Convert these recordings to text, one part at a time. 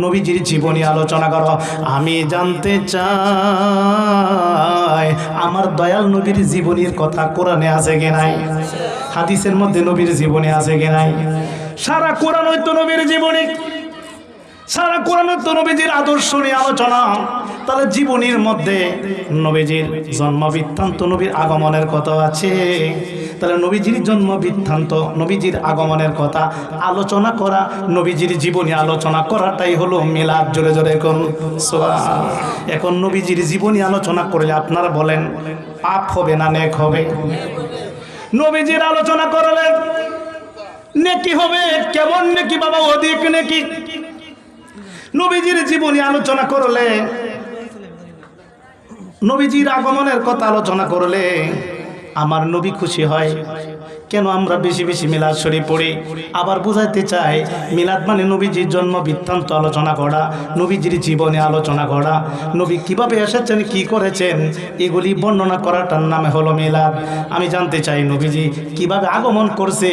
নবীজির জীবনী আলোচনা করো। আমি জানতে চাই আমার দয়াল নবীর জীবনীর কথা কোরআনে আছে কি নাই, হাদিসের মধ্যে নবীর জীবনী আছে কি নাই? সারা কোরআন হয়তো নবীর জীবনী, সারা কোরআনে তো নবীজির আদর্শ নিয়ে আলোচনা। তাহলে জীবনীর মধ্যে নবীজির জন্ম বৃত্তান্ত, নবীর আগমনের কথা আছে। তাহলে নবীজির জন্ম বৃত্তান্ত, নবীজির আগমনের কথা আলোচনা করা, নবীজির জীবনী আলোচনা করাটাই হলো মিলাদ। জোরে জোরে এখন সুবহান। এখন নবীজির জীবনী আলোচনা করলে আপনারা বলেন পাপ হবে না নেক হবে? নবীজির আলোচনা করলে নেকি হবে। কেমন নেকি বাবা? অধিক নেকি। নবীজির জীবনী আলোচনা করলে, নবীজির আগমনের কথা আলোচনা করলে আমার নবী খুশি হয়। কেন আমরা বেশি বেশি মিলাদ শরীফ পড়ি? আবার বুঝাইতে চাই মিলাদ মানে নবীজির জন্ম বৃত্তান্ত আলোচনা করা, নবীজির জীবনে আলোচনা করা, নবী কিভাবে এসেছেন, কি করেছেন, এগুলি বর্ণনা করাটার নামে হলো মিলাদ। আমি জানতে চাই নবীজি কিভাবে আগমন করছে,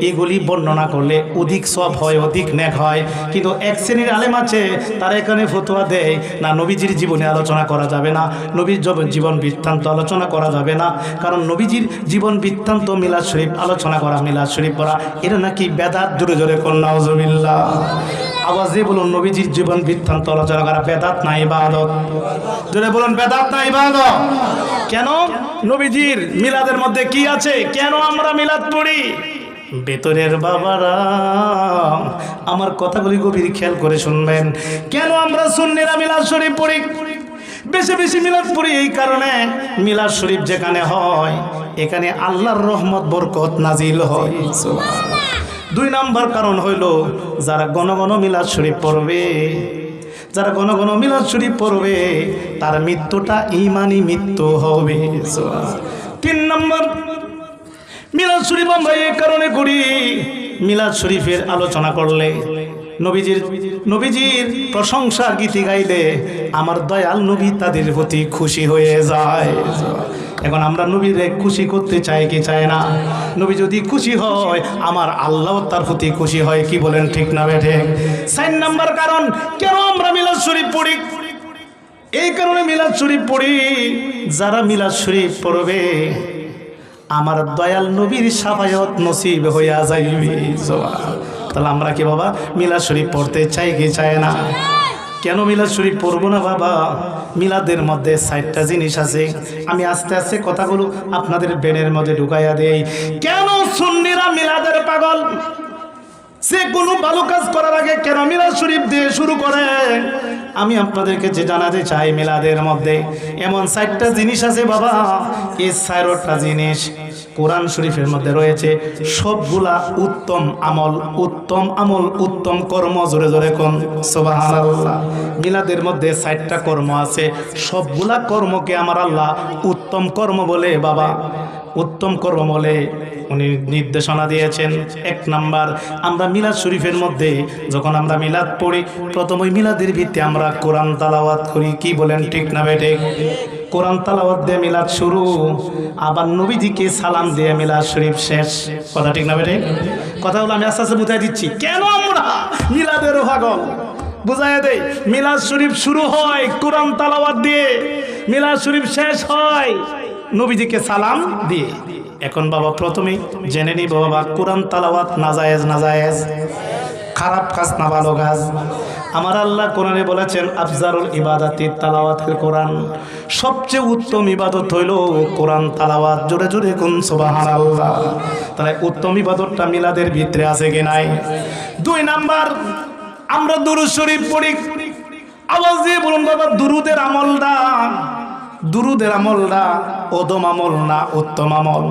এগুলি বর্ণনা করলে অধিক সব হয়, অধিক নেক হয়। কিন্তু এক শ্রেণীর আলেম আছে, তারা এখানে ফতোয়া দেয় না নবীজির জীবনে আলোচনা করা যাবে না, নবীর জীবন বৃত্তান্ত আলোচনা করা যাবে না, কারণ নবীজির জীবন বৃত্তান্ত মিলাদ শরীফ আলোচনা করা, মিলাদ শরীফ পড়া, এটা নাকি বেদাত। জোরে জোরে কোন নাউজুবিল্লাহ। আওয়াজে বলুন নবীজির জীবন বৃত্তান্ত আলোচনা করা বেদাত না ইবাদত? জোরে বলুন বেদাত না ইবাদত? কেন? নবীজির মিলাদের মধ্যে কি আছে? কেন আমরা মিলাদ পড়ি? ভেতরের বাবারা আমার কথাগুলি গভীর খেয়াল করে শুনবেন। কেন আমরা সুন্নিরা মিলাদ শরীফ পড়ি, বেশি বেশি মিলাদ পড়ি? এই কারণে মিলাদ শরীফ যেখানে হয় এখানে আল্লাহর রহমত বরকত নাজিল হয়। দুই নাম্বার কারণ হইল যারা ঘন ঘন মিলাদ শরীফ পড়বে, যারা ঘন ঘন মিলাদ শরীফ পড়বে তার মৃত্যুটা ঈমানি মৃত্যু হবে। তিন নাম্বার, মিলাদ শরীফ আমরা এই কারণে করি, মিলাদ শরীফের আলোচনা করলে, নবীজির প্রশংসা গীতি গাইলে আমার দয়াল নবী তাদের প্রতি খুশি হয়ে যায়। এখন আমরা নবীরে খুশি করতে চাই কি চাই না? নবী যদি খুশি হয় আমার আল্লাহ তার প্রতি খুশি হয়। কি বলেন ঠিক না বেঠে? 4 নাম্বার কারণ কেন আমরা মিলাদ শরীফ পড়ি, এই কারণে মিলাদ শরীফ পড়ি, যারা মিলাদ শরীফ পড়বে আমার দয়াল নবীর শাফায়াত নসিব হইয়া যাইবে। তাহলে আমরা কি বাবা মিলাদ শরীফ পড়তে চাই কি চাই না? কেন মিলাদ শরীফ পড়বো না বাবা? মিলাদের মধ্যে 4টা জিনিস আছে। আমি আস্তে আস্তে কথাগুলো আপনাদের ব্রেনের মধ্যে ঢুকাইয়া দেই। কেন সুন্নিরা মিলাদের পাগল? সে কোনো ভালো কাজ করার আগে কেন মিলাদ শরীফ দিয়ে শুরু করে? আমি আপনাদেরকে যে জানাতে চাই মিলাদের মধ্যে এমন 4টা জিনিস আছে বাবা। এই 4টা জিনিস কোরআন শরীফের মধ্যে রয়েছে। সবগুলা উত্তম আমল, উত্তম আমল, উত্তম কর্ম। জোরে জোরে কোন সুবহানাল্লাহ। মিলাদের মধ্যে 4টা কর্ম আছে, সবগুলা কর্মকে আমার আল্লাহ উত্তম কর্ম বলে বাবা, উত্তম কর্ম বলে উনি নির্দেশনা দিয়েছেন। 1 নাম্বার, আমরা মিলাদ শরীফের মধ্যে যখন আমরা মিলাদ পড়ি প্রথমে মিলাদের ভিত্তি আমরা কোরআন তালাওয়াত করি। কি বলেন ঠিক না বেটে? কোরআন তালাওয়াত দিয়ে মিলাদ শুরু, আবার নবীজিকে সালাম দিয়ে মিলাদ শরীফ শেষ। কথা ঠিক না বেটে? কথাগুলো আমি আস্তে আস্তে বুঝাই দিচ্ছি। কেন আমরা মিলাদের পাগল বুঝাই দেই। মিলাদ শরীফ শুরু হয় কোরআন তালাওয়াত দিয়ে, মিলাদ শরীফ শেষ হয় নবীজিকে সালাম দিয়ে। এখন বাবা প্রথমে জেনে নিব বাবা কোরআন তালাওয়াত নাজায়েজ না জায়েজ? খারাপ কাজ না ভালো কাজ? আমার আল্লাহ কোরআনে বলেছেন আফজারুল ইবাদাতি তালাওয়াতুল কোরআন, সবচেয়ে উত্তম ইবাদত হইল কোরআন তালাওয়াত। জোরে জোরে কোন সুবহানাল্লাহ। তাহলে উত্তম ইবাদতটা মিলাদের ভিতরে আছে কি নাই? 2 নাম্বার, আমরা দুরূদ শরীফ পড়ি। আওয়াজ দিয়ে বলুন বাবা দুরূদের আমলটা, দুরূদের আমলটা ওদম আমল না উত্তম আমল?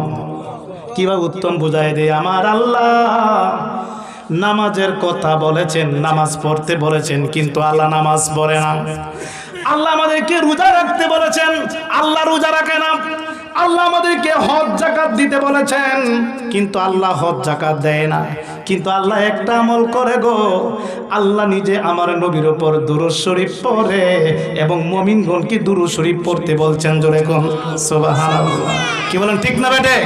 কিভাবে উত্তম বুঝাই দেয়? আমার আল্লাহ নামাজের কথা বলেছেন, নামাজ পড়তে বলেছেন, কিন্তু আল্লাহ নামাজ পড়ে না। আল্লাহ আমাদেরকে রোজা রাখতে বলেছেন, আল্লাহ রোজা রাখে না। আল্লাহ আমাদেরকে হজ যাকাত দিতে বলেছেন, কিন্তু আল্লাহ হজ যাকাত দেয় না। কিন্তু আল্লাহ একটা আমল করে গো, আল্লাহ নিজে আমার নবীর উপর দুরূদ শরীফ পড়ে এবং মুমিনগণকে দুরূদ শরীফ পড়তে বলছেন। জোরে কোন সুবহানাল্লাহ। কি বলেন ঠিক না বেটে?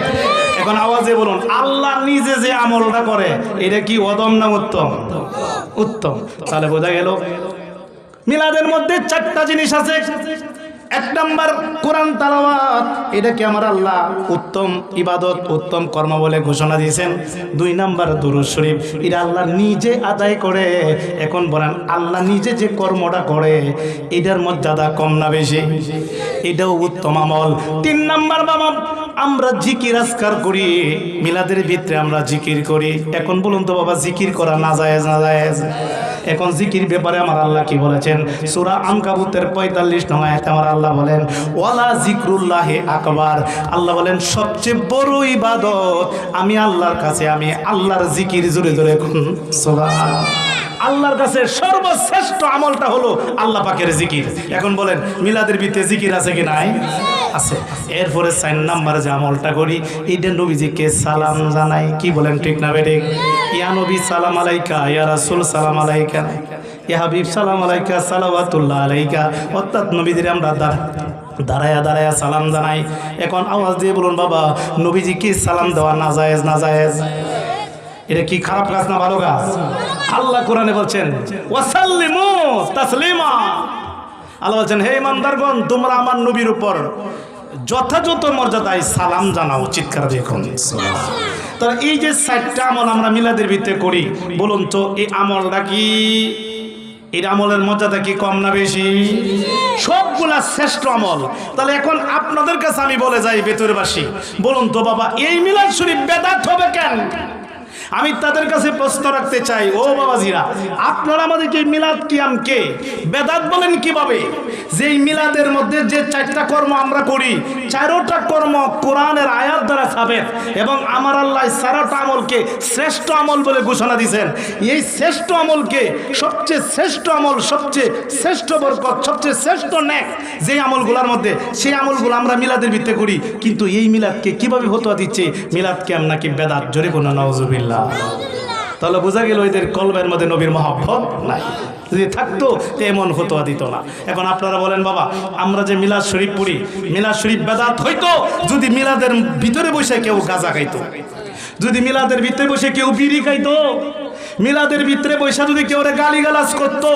এখন আওয়াজে বলুন, আল্লাহ নিজে যে আমলটা করে এটা কি অদম না উত্তম? উত্তম। তাহলে বোঝা গেল মিলাদের মধ্যে 4টা জিনিস আছে। 1 নাম্বার কোরআন তেলাওয়াত, এটা কি আমার আল্লাহ উত্তম ইবাদত, উত্তম কর্ম বলে ঘোষণা দিয়েছেন। 2 নাম্বার দুরূদ শরীফ, এটা আল্লাহ নিজে আদায় করে। এখন বলেন আল্লাহ নিজে যে কর্মটা করে এটার মর্যাদা কম না বেশি? এটাও উত্তম আমল। 3 নাম্বার বাবা, আমরা জিকির আজকার করি, মিলাদের ভিতরে আমরা জিকির করি। এখন বলুন তো বাবা, জিকির করা না জায়েজ না জায়েজ? এখন জিকির ব্যাপারে আমার আল্লাহ কি বলেছেন? সূরা আনকাবুতের 45 নং আয়াতে আমার আল্লাহ বলেন, ওয়ালা জিকরুল্লাহি আকবার। আল্লাহ বলেন সবচেয়ে বড় ইবাদত আমি আল্লাহর কাছে, আমি আল্লাহর জিকির। জোরে জোরে সুবহানাল্লাহ। আল্লাহর কাছে সর্বশ্রেষ্ঠ আমলটা হলো আল্লাহ পাকের জিকির। এখন বলেন মিলাদের ভিতরে জিকির আছে কি নাই? আছে। এরপরে 4 নাম্বার যে আমলটা করি, এইটা নবীজিকে সালাম জানাই। কি বলেন, ঠিক না বেঠিক? ইয়া নবী সালাম আলাইকা, ইয়া রাসূল সালাম আলাইকা, ইয়া হাবিব সালাম আলাইকা, সালাওয়াতুল্লাহ আলাইকা। অর্থাৎ নবীদের আমরা দাঁড়ায়া দাঁড়ায়া সালাম জানাই। এখন আওয়াজ দিয়ে বলুন বাবা, নবীজিকে সালাম দেওয়া না জায়েজ না জায়েজ? এটা কি খারাপ কাজ না ভালো কাজ? আল্লাহ কোরআনে বলছেন ওয়াসাল্লিমু তাসলিমা। আল্লাহ বলছেন হে ইমানদারগণ, তোমরা আমার নবীর উপর যথাযথ মর্যাদায় সালাম জানাও। চিৎকার দেখুন। তাহলে এই যে 4টা আমল আমরা মিলাদের ভিতরে করি, বলুন তো এই আমলটা কি, এই আমলের মর্যাদা কি কম না বেশি? সবগুলা শ্রেষ্ঠ আমল। তাহলে এখন আপনাদের কাছে আমি বলে যাই বেতরবাসী, বলুন তো বাবা এই মিলাদ শরীফ বেদাত হবে কেন? আমি তাদের কাছে প্রশ্ন রাখতে চাই, ও বাবাজিরা, আপনারা আমাদেরকে মিলাদ কিয়ামকে বেদাত বলেন কিভাবে? যেই মিলাদের মধ্যে যে 4টা কর্ম আমরা করি, 4টা কর্ম কোরআনের আয়াত দ্বারা সাবেত, এবং আমার আল্লাহ 4টা আমলকে শ্রেষ্ঠ আমল বলে ঘোষণা দিয়েছেন। এই শ্রেষ্ঠ আমলকে সবচেয়ে শ্রেষ্ঠ আমল, সবচেয়ে শ্রেষ্ঠ বরকত, সবচেয়ে শ্রেষ্ঠ নেক যে আমলগুলোর মধ্যে, সেই আমলগুলো আমরা মিলাদের ভিত্তিতে করি। কিন্তু এই মিলাদকে কিভাবে ফতোয়া দিচ্ছে মিলাদ কিয়াম নাকি বেদাত? জোরে কোন নাউজুবিল্লাহ। তাহলে বোঝা গেল এদের কলবের মধ্যে নবীর মহব্বত নাই। যদি থাকতো এমন ফতোয়া দিত না। এখন আপনারা বলেন বাবা, আমরা যে মিলাদ শরীফ পড়ি, মিলাদ শরীফ বেদাত হইতো যদি মিলাদের ভিতরে বসে কেউ গাঁজা খাইতো, যদি মিলাদের ভিতরে বসে কেউ বিড়ি খাইতো, মিলাদের ভিতরে বসে যদি কেউ গালিগালাজ করতো,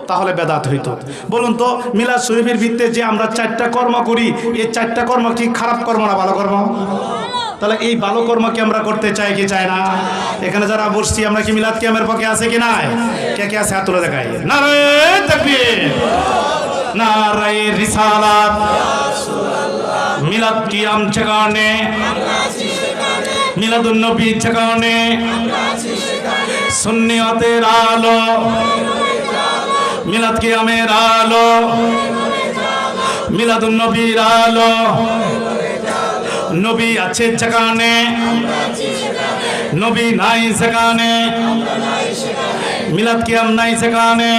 তাহলে বেদাত হইতো। বলুন তো মিলাদ শরীফের ভিতরে যে আমরা 4টা কর্ম করি, এই 4টা কর্ম কি খারাপ কর্ম না ভালো কর্ম? তাহলে এই ভালো কর্ম কি আমরা করতে চাই কি চাই না? এখানে যারা বসছি আমরা কি মিলাদ কিয়ামের পক্ষে আছে কি নাই? কে কে আছে হাত তুলে দেখাই। নারায়ে তাকবীর, নারায়ে রিসালাত। মিলাদ কিয়াম জাগানে, মিলাদুন নবী জাগানে, সুন্নিয়তের আলো, মিলাদ কিয়ামের আলো, মিলাদুন নবীর আলো। নবী আছে জাগানে, নবী নাই সেখানে, মিলাদ কিয়াম নাই সেখানে।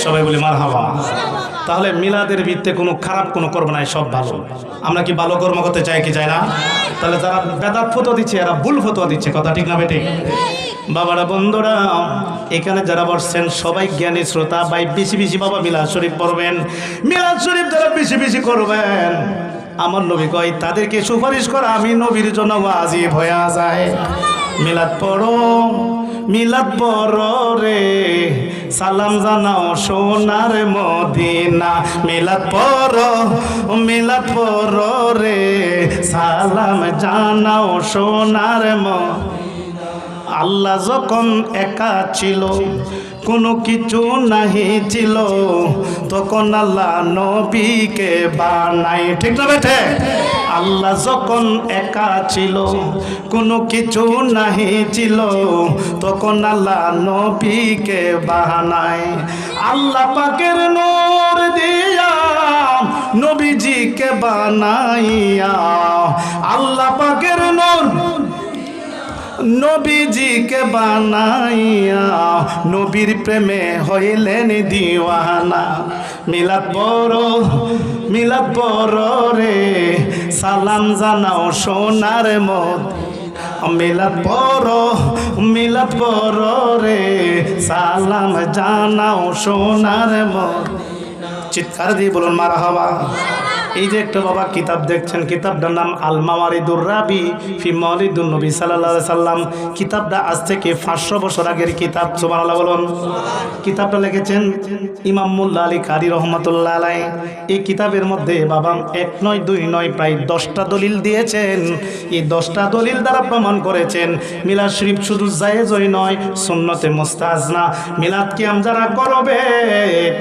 সবাই বলি মারহাবা। তাহলে মিলাদের ভিত্তিতে কোনো খারাপ কোনো কর্ম নাই, সব ভালো। আমরা কি ভালো কর্ম করতে চাই কি চাই না? তাহলে যারা বেদাত ফতোয়া দিচ্ছে এরা ভুল ফতোয়া দিচ্ছে। কথা ঠিক না বেঠিক? বাবারা বন্ধুরা, এখানে যারা বসছেন সবাই জ্ঞানী শ্রোতা ভাই, বেশি বেশি বাবা মিলাদ শরীফ পড়বেন। মিলাদ শরীফ যারা বেশি বেশি করবেন, আমার নবী কয় তাদেরকে সুপারিশ করা আমি নবীর জন্য ওয়াজিব হয়ে যায়। মিলাদ পড়ো, মিলাদ পড়ো রে, সালাম জানাও সোনার মদিনা। মিলাদ পড়ো, মিলাদ পড়ো রে, সালাম জানাও সোনার মদিনা। আল্লাহ যখন একা ছিল, কোনো কিছু নাহি ছিল, তখন আল্লাহ নবীকে বানাই। ঠিক না বেঠে? আল্লাহ যখন একা ছিল, কোনো কিছু নাহি ছিল, তখন আল্লাহ নবীকে বানায়। আল্লাহ পাকের নূর দিয়া নবীজিকে বানাইয়া, আল্লাহ পাকের নূর নবীজিকে বানাইয়া, নবীর প্রেমে হইলেন দিওয়ানা। মিলাদ পড়ো, মিলাদ পড়ো রে, সালাম জানাও সোনার মদিনা। মিলাদ পড়ো, মিলাদ পড়ো রে, সালাম জানাও সোনার মদিনা। চিৎকার দিয়ে বলুন মারহাবা। এই যে একটা বাবা কিতাব দেখছেন, কিতাবটার নাম আল মাওয়ারিদুর রাবি ফি মাওলিদুন নবী সাল্লাল্লাহু আলাইহি সাল্লাম। কিতাবটা আজ থেকে 500 বছর আগের কিতাব। সুবহানাল্লাহ বলুন। কিতাবটা লিখেছেন ইমাম মোল্লা আলী কারি রহমাতুল্লাহ আলাইহি। এই কিতাবের মধ্যে বাবা 1 নয় 2 নয় প্রায় 10টা দলিল দিয়েছেন। এই 10টা দলিল দ্বারা প্রমাণ করেছেন মিলাদ শরীফ শুধু জায়েজই নয়, সুন্নতে মুস্তাহাসনা। মিলাদ কিয়াম যারা করবে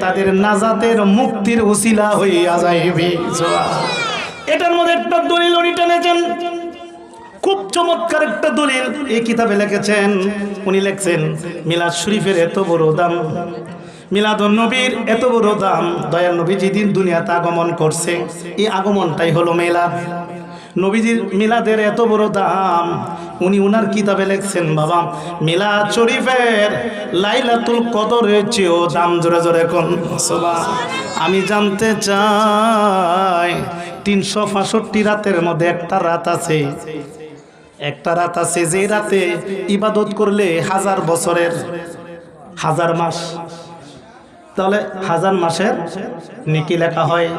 তাদের নাজাতের মুক্তির উসিলা হইয়া যাইবে। এটার মধ্যে একটা দলিল উনি টেনেছেন, খুব চমৎকার একটা দলিল এই কিতাবে লিখেছেন। উনি লিখছেন মিলাদ শরীফের এত বড় দাম, মিলাদুন নবীর এত বড় দাম, দয়াল নবী যেদিন দুনিয়াতে আগমন করছে এই আগমনটাই হলো মিলাদ। নবীজির মিলাদের এত বড় দাম, উনি উনার কিতাবে লিখছেন বাবা মিলাদ শরীফের লাইলাতুল কদরের চেয়েও দাম। জোরে জোরে কোন সুবহানাল্লাহ। আমি জানতে চাই 365 রাতের মধ্যে একটা রাত আছে, একটা রাত আছে যে রাতে ইবাদত করলে 1000 বছরের 1000 মাস, তাহলে 1000 মাসের নেকি লেখা হয়।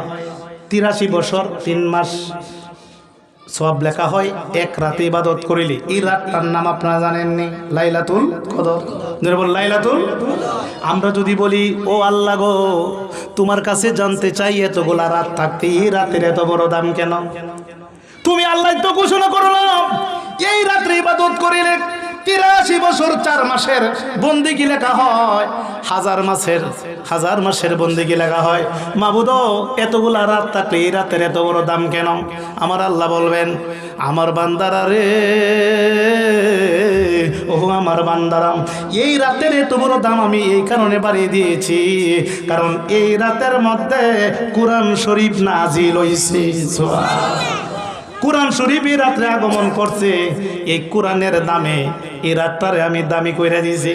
83 বছর 3 মাস সওয়াব লেখা হয় এক রাতে ইবাদত করিলে। এই রাতটার নাম আপনারা জানেননি? লাইলাতুল কদর। বল লাইলাতুল। আমরা যদি বলি ও আল্লাহ গো তোমার কাছে জানতে চাই এতগুলা রাত থাকতে এই রাতের এত বড় দাম কেন? তুমি আল্লাহ তো ঘোষণা করলো এই রাত্রে ইবাদত করিলে 83 বছর 4 মাসের বন্দেগী লেখা হয়, 1000 মাসের বন্দেগী লেখা হয়। মাবুদ এতগুলা রাত থাকলে এই রাতের এত বড় দাম কেন? আমার আল্লাহ বলবেন আমার বান্দারা রে, ও আমার বান্দারা, এই রাতের এত বড় দাম আমি এই কারণে বাড়িয়ে দিয়েছি কারণ এই রাতের মধ্যে কোরআন শরীফ নাজিল হইছে। কোরআন শরীফ এই রাত্রে আগমন করছে। এই কোরআনের দামে এই রাতটারে আমি দামি কইরা দিয়েছি।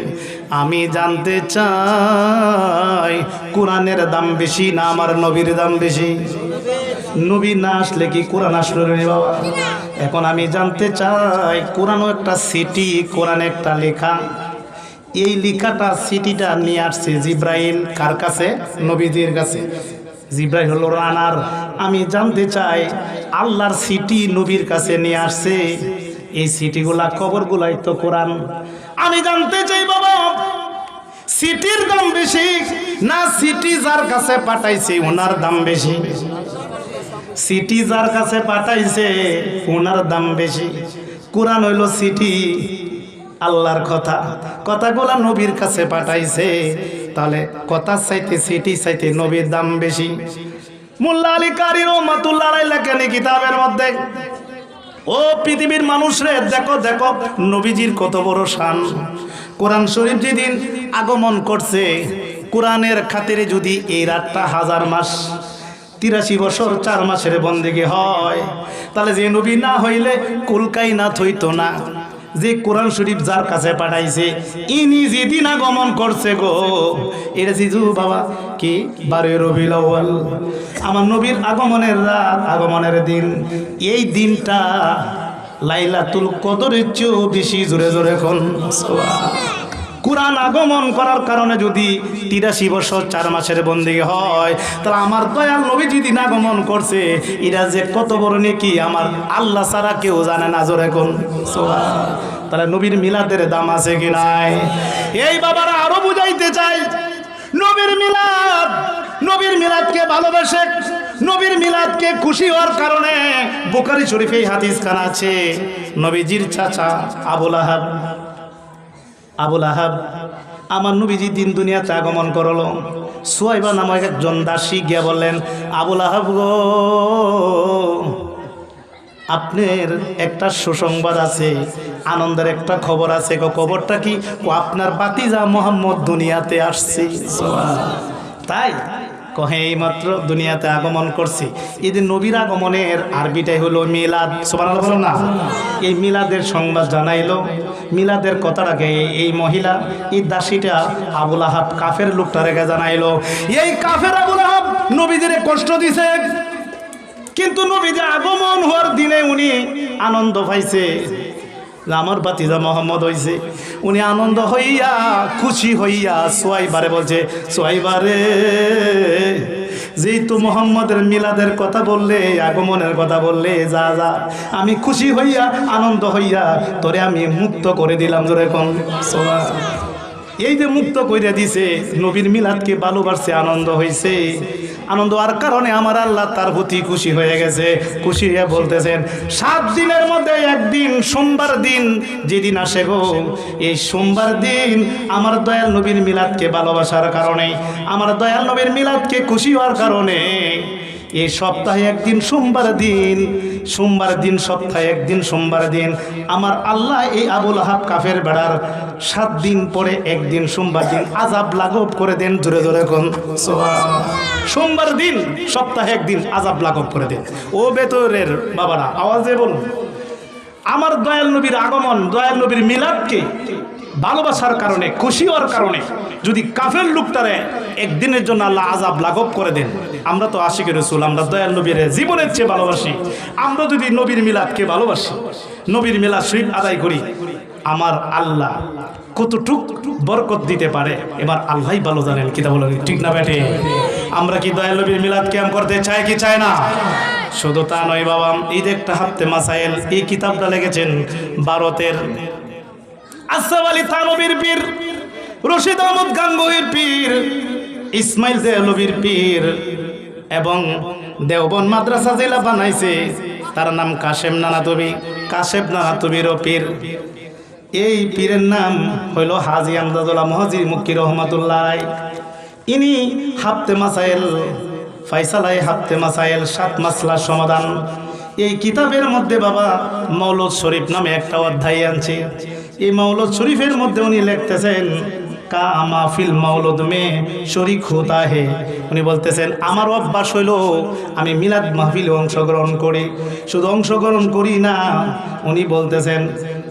আমি জানতে চাই কোরআনের দাম বেশি না আমার নবীর দাম বেশি? নবী না আসলে কি কোরআন আসলো রে বাবা? এখন আমি জানতে চাই কোরআনও একটা সিটি, কোরআন একটা লেখা। এই লেখাটা সিটিটা নিয়ে আসছে জিব্রাইল কার কাছে? নবীজির কাছে। জিব্রাইল হলো রানার। আমি জানতে চাই আল্লাহর সিটি নবীর কাছে নিয়ে আসছে, এই সিটিগুলা কবরগুলাই তো কোরআন। আমি জানতে চাই বাবা সিটির দাম বেশি না সিটি যার কাছে পাঠাইছে ওনার দাম বেশি? সিটি যার কাছে পাঠাইছে ওনার দাম বেশি। কোরআন হইল সিটি, আল্লাহর কথা, কথাগুলা নবীর কাছে পাঠাইছে, তাহলে কথা চাইতে সিটি চাইতে নবীর দাম বেশি। মোল্লা আলী কারি রহমাতুল্লাহ আলাইহি লেখেন কিতাবের মধ্যে, ও পৃথিবীর মানুষ রে দেখো দেখো নবীজির কত বড় শান। কোরআন শরীফ যেদিন আগমন করছে কোরআনের খাতিরে যদি এই রাতটা 1000 মাস 83 বছর 4 মাসের বন্দেগী হয়, তাহলে যে নবী না হইলে কুলকাই না থইতো না। যে কোরআন শরীফ যার কাছে পাঠাইছে ইনি যেদিন আগমন করছে গো, এটা জিজু বাবা কি 12 রবিউল আউয়াল, আমার নবীর আগমনের রাত, আগমনের দিন। এই দিনটা লাইলাতুল কদরের চেয়েও বেশি। জোরে জোরে কোন সুবহানাল্লাহ। কোরআন আগমন করার কারণে যদি 83 বছর 4 মাসের বন্দেগী হয়, তাহলে আমার দয়াল নবী যেদিন আগমন করছে এটা যে কত বড় নেকি আমার আল্লাহ ছাড়া কেউ জানে না। জোরে কোন সুবহানাল্লাহ। তাহলে নবীর মিলাদের দাম আছে কি নাই? এই বাবারা আরো বুঝাইতে চাই নবীর মিলাদ, নবীর মিলাদকে ভালোবাসে, নবীর মিলাদকে খুশি হওয়ার কারণে বুখারী শরীফে হাদিস খান আছে। নবীজির চাচা আবুল আহাব, আবুল আহাব আমার নবীজি দিন দুনিয়াতে আগমন করলো। সুয়াইবা নামক একজন দাসী গিয়া বললেন আবুল আহাব গো আপনার একটা সুসংবাদ আছে, আনন্দের একটা খবর আছে। খবরটা কি? ও আপনার বাতিজা মোহাম্মদ দুনিয়াতে আসছে। তাই কহে এইমাত্র দুনিয়াতে আগমন করছে। এই যে নবীর আগমনের আরবিটাই হলো মিলাদ। সুবহানাল্লাহ বলো না? এই মিলাদের সংবাদ জানাইলো। মিলাদের কথাটাকে এই মহিলা, এই দাসীটা আবুল আহাব কাফের লোকটা রেখে জানাইলো। এই কাফের আবুল আহাব নবীদের কষ্ট দিছে, কিন্তু নবীদের আগমন হওয়ার দিনে উনি আনন্দ পাইছে। আমার ভাতিজা মোহাম্মদ হইছে। উনি আনন্দ হইয়া খুশি হইয়া সোয়াইবারে বলছে, সোয়াইবারে যেহেতু মোহাম্মদের মিলাদের কথা বললে, আগমনের কথা বললে, যা যা আমি খুশি হইয়া আনন্দ হইয়া তোরে আমি মুক্ত করে দিলাম। জোরে কোন এই যে মুক্ত কইরা দিছে, নবীর মিলাদকে ভালোবাসছে, আনন্দ হইছে। আনন্দ হওয়ার কারণে আমার আল্লাহ তার প্রতি খুশি হয়ে গেছে। খুশি হয়ে বলতেছেন 7 দিনের মধ্যে একদিন সোমবার দিন যেদিন আসে গো, এই সোমবার দিন আমার দয়াল নবীর মিলাদকে ভালোবাসার কারণে, আমার দয়াল নবীর মিলাদকে খুশি হওয়ার কারণে এই সপ্তাহে একদিন সোমবার দিন, সোমবার দিন সপ্তাহে একদিন সোমবার দিন আমার আল্লাহ এই আবুল আহাব কাফের বেড়ার 7 দিন পরে একদিন সোমবার দিন আযাব লাঘব করে দেন। জোরে জোরে কোন সোমবার দিন সপ্তাহে একদিন আযাব লাঘব করে দেন। ও বেতরের বাবারা আওয়াজে বলুন, আমার দয়াল নবীর আগমন, দয়াল নবীর মিলাদকে ভালোবাসার কারণে, খুশি হওয়ার কারণে যদি কাফের লোকটারে একদিনের জন্য আল্লাহ আযাব লাঘব করে দেন, আমরা তো আশিকের রাসূল, আমরা দয়াল নবীর জীবনের চেয়ে ভালোবাসি, আমরা যদি নবীর মিলাদকে ভালোবাসি, নবীর মিলাদ শরীফ আদায় করি, আমার আল্লাহ কতটুক বরকত দিতে পারে এবার আল্লাহই ভালো জানেন। কি তা বলেন, ঠিক না বেটে? আমরা কি দয়াল নবীর মিলাদ কিয়াম করতে চাই কি চাই না? শুধু তা নয় বাবা, ঈদ একটা হাতে মাসাইল, এই কিতাবটা লিখেছেন ভারতের আশরাফ আলী থানভীর পীর, রশিদ আহমদ গাঙ্গুহির পীর, ইসমাইল দেহলভীর পীর এবং দেওবন্দ মাদ্রাসা জেলা বানাইছে, তার নাম কাশেম নানাতুবি, কাশেম নানাতুবিরও পীর। এই পীরের নাম হইল হাজী আমদাদুল্লাহ মুহাজির মক্কি রহমাতুল্লাহ। ইনি হাফতে মাসাইল ফাইসালাই হাফতে মাসাইল 7 মাসলার সমাধান, এই কিতাবের মধ্যে বাবা মৌলুদ শরীফ নামে একটা অধ্যায় আনছে। এই মৌলুদ শরীফের মধ্যে উনি লিখতেছেন কা মাহফিল মৌলুদ মে শরীক হতা হে। উনি বলতেছেন আমার অভ্যাস হইল আমি মিলাদ মাহফিলে অংশগ্রহণ করি, শুধু অংশগ্রহণ করি না, উনি বলতেছেন